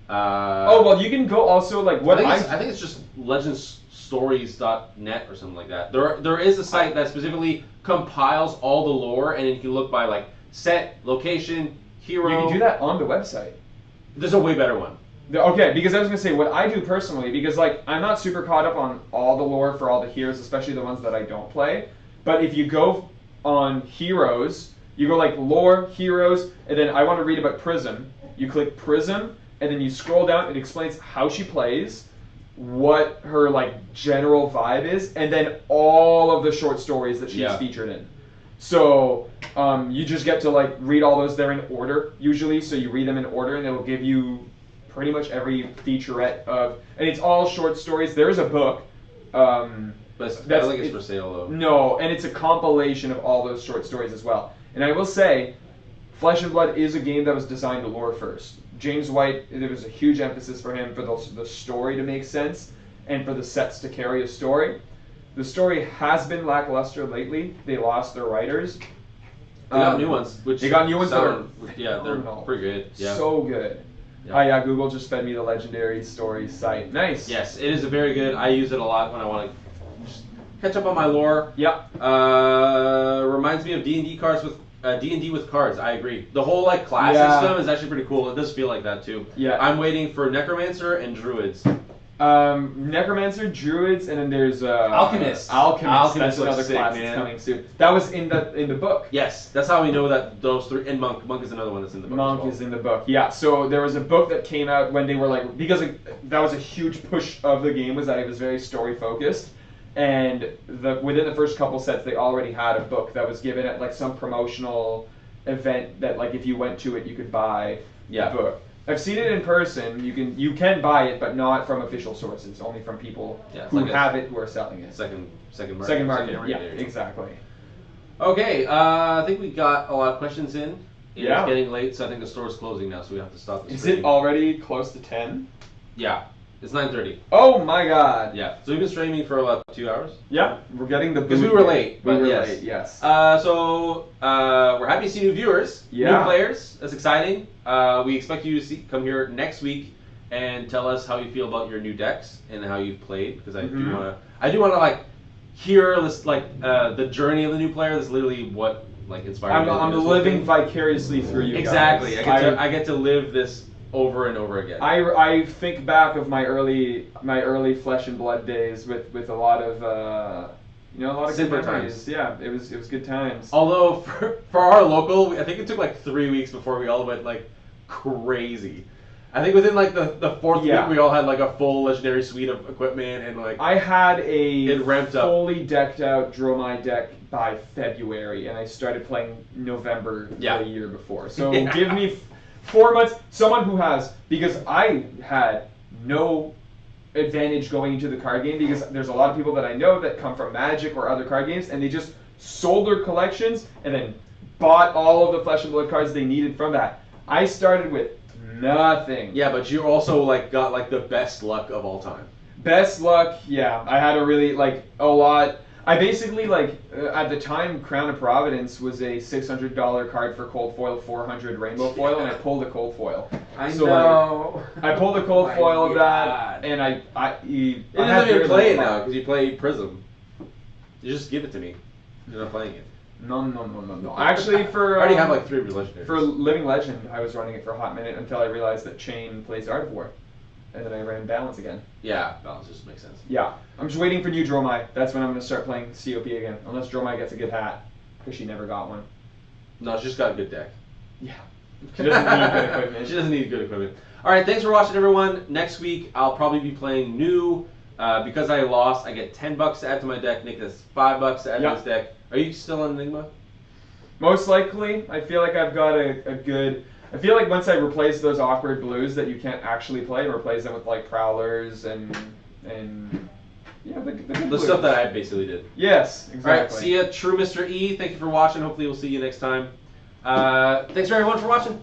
[SPEAKER 2] Well, you can go also like what
[SPEAKER 3] I think it's just legendsstories.net or something like that. There is a site that specifically compiles all the lore, and you can look by like set, location, hero.
[SPEAKER 2] You can do that on the website.
[SPEAKER 3] There's a way better one.
[SPEAKER 2] Okay, because I was gonna say what I do personally, because like I'm not super caught up on all the lore for all the heroes, especially the ones that I don't play. But if you go on heroes, you go like lore, heroes, and then I want to read about Prism. You click Prism, and then you scroll down. It explains how she plays, what her like general vibe is, and then all of the short stories that she's featured in. So you just get to like read all those. They're in order usually, so you read them in order, and it'll give you pretty much every featurette of, and it's all short stories. There is a book.
[SPEAKER 3] But I don't think it's for sale though.
[SPEAKER 2] No, and it's a compilation of all those short stories as well. And I will say, Flesh and Blood is a game that was designed to lore first. James White, there was a huge emphasis for him for the story to make sense and for the sets to carry a story. The story has been lackluster lately. They lost their writers.
[SPEAKER 3] They got new ones. Which
[SPEAKER 2] they got new ones that are
[SPEAKER 3] they're pretty good. Yeah.
[SPEAKER 2] So good. Google just fed me the Legendary Stories site. Nice.
[SPEAKER 3] Yes, it is a very good. I use it a lot when I want to just catch up on my lore.
[SPEAKER 2] Yep.
[SPEAKER 3] Reminds me of D&D cards with D&D with cards. I agree. The whole like class system is actually pretty cool. It does feel like that too.
[SPEAKER 2] Yeah.
[SPEAKER 3] I'm waiting for Necromancer and Druids.
[SPEAKER 2] Necromancer, Druids, and then there's
[SPEAKER 1] Alchemists.
[SPEAKER 2] Alchemists. That's
[SPEAKER 3] looks
[SPEAKER 2] another
[SPEAKER 3] sick,
[SPEAKER 2] class
[SPEAKER 3] man.
[SPEAKER 2] that's coming soon. That was in the book.
[SPEAKER 3] Yes, that's how we know that those three. And Monk. Monk is another one that's in the book.
[SPEAKER 2] Monk
[SPEAKER 3] as well.
[SPEAKER 2] is in the book. Yeah. So there was a book that came out when they were like, because that was a huge push of the game, was that it was very story focused, and within the first couple sets they already had a book that was given at like some promotional event that like if you went to it you could buy the book. I've seen it in person. You can buy it, but not from official sources. Only from people who
[SPEAKER 3] like
[SPEAKER 2] have it, who are selling it.
[SPEAKER 3] Second market.
[SPEAKER 2] Second market. Yeah, exactly.
[SPEAKER 3] Okay, I think we got a lot of questions in. It's
[SPEAKER 2] Yeah.
[SPEAKER 3] getting late, so I think the store is closing now, so we have to stop this.
[SPEAKER 2] Is it already close to 10?
[SPEAKER 3] Yeah, it's 9:30.
[SPEAKER 2] Oh my god.
[SPEAKER 3] Yeah, so we've been streaming for about 2 hours.
[SPEAKER 2] Yeah, we're getting the
[SPEAKER 3] Because
[SPEAKER 2] boot
[SPEAKER 3] we were
[SPEAKER 2] here.
[SPEAKER 3] late,
[SPEAKER 2] We
[SPEAKER 3] but
[SPEAKER 2] were
[SPEAKER 3] yes.
[SPEAKER 2] late, yes.
[SPEAKER 3] So we're happy to see new viewers,
[SPEAKER 2] Yeah.
[SPEAKER 3] new players. That's exciting. We expect you to come here next week and tell us how you feel about your new decks and how you've played. Because I do want to like hear this the journey of the new player. That's literally what like inspired me.
[SPEAKER 2] I'm living vicariously through you
[SPEAKER 3] exactly.
[SPEAKER 2] guys.
[SPEAKER 3] I get to live this over and over again.
[SPEAKER 2] I think back of my early Flesh and Blood days with a lot of a lot of
[SPEAKER 3] Simpler
[SPEAKER 2] good memories.
[SPEAKER 3] times.
[SPEAKER 2] Yeah, it was good times.
[SPEAKER 3] Although for our local, I think it took like 3 weeks before we all went like crazy. I think within like the fourth week we all had like a full legendary suite of equipment and like
[SPEAKER 2] I had
[SPEAKER 3] it ramped up.
[SPEAKER 2] fully decked out Dromai deck by February, and I started playing November the year before. So give me 4 months. Someone who has, because I had no advantage going into the card game, because there's a lot of people that I know that come from Magic or other card games, and they just sold their collections and then bought all of the Flesh and Blood cards they needed from that. I started with nothing.
[SPEAKER 3] Yeah, but you also like got like the best luck of all time.
[SPEAKER 2] Best luck, yeah. I had a really a lot. I basically at the time Crown of Providence was a $600 card for cold foil, 400 rainbow foil, and I pulled a cold foil.
[SPEAKER 3] I know.
[SPEAKER 2] I pulled a cold foil of that, and I
[SPEAKER 3] you don't even play it now because you play Prism. You just give it to me. You're not playing it.
[SPEAKER 2] No. Actually, for
[SPEAKER 3] I already have like 3 legendaries.
[SPEAKER 2] For Living Legend, I was running it for a hot minute until I realized that Chain plays Art of War, and then I ran Balance again.
[SPEAKER 3] Yeah, Balance just makes sense.
[SPEAKER 2] Yeah, I'm just waiting for new Dromai. That's when I'm gonna start playing COP again, unless Dromai gets a good hat, because she never got one.
[SPEAKER 3] No, she's got a good deck.
[SPEAKER 2] Yeah, she doesn't need good equipment.
[SPEAKER 3] She doesn't need good equipment. All right, thanks for watching, everyone. Next week I'll probably be playing new. Because I lost, I get $10 to add to my deck. Nick gets $5 to add to his deck. Are you still on Enigma?
[SPEAKER 2] Most likely. I feel like I've got a good... I feel like once I replace those awkward blues that you can't actually play, and replace them with like Prowlers and yeah, the good blues.
[SPEAKER 3] Stuff that I basically did.
[SPEAKER 2] Yes, exactly.
[SPEAKER 3] All right, see ya, True Mr. E. Thank you for watching. Hopefully we'll see you next time. Thanks for everyone for watching.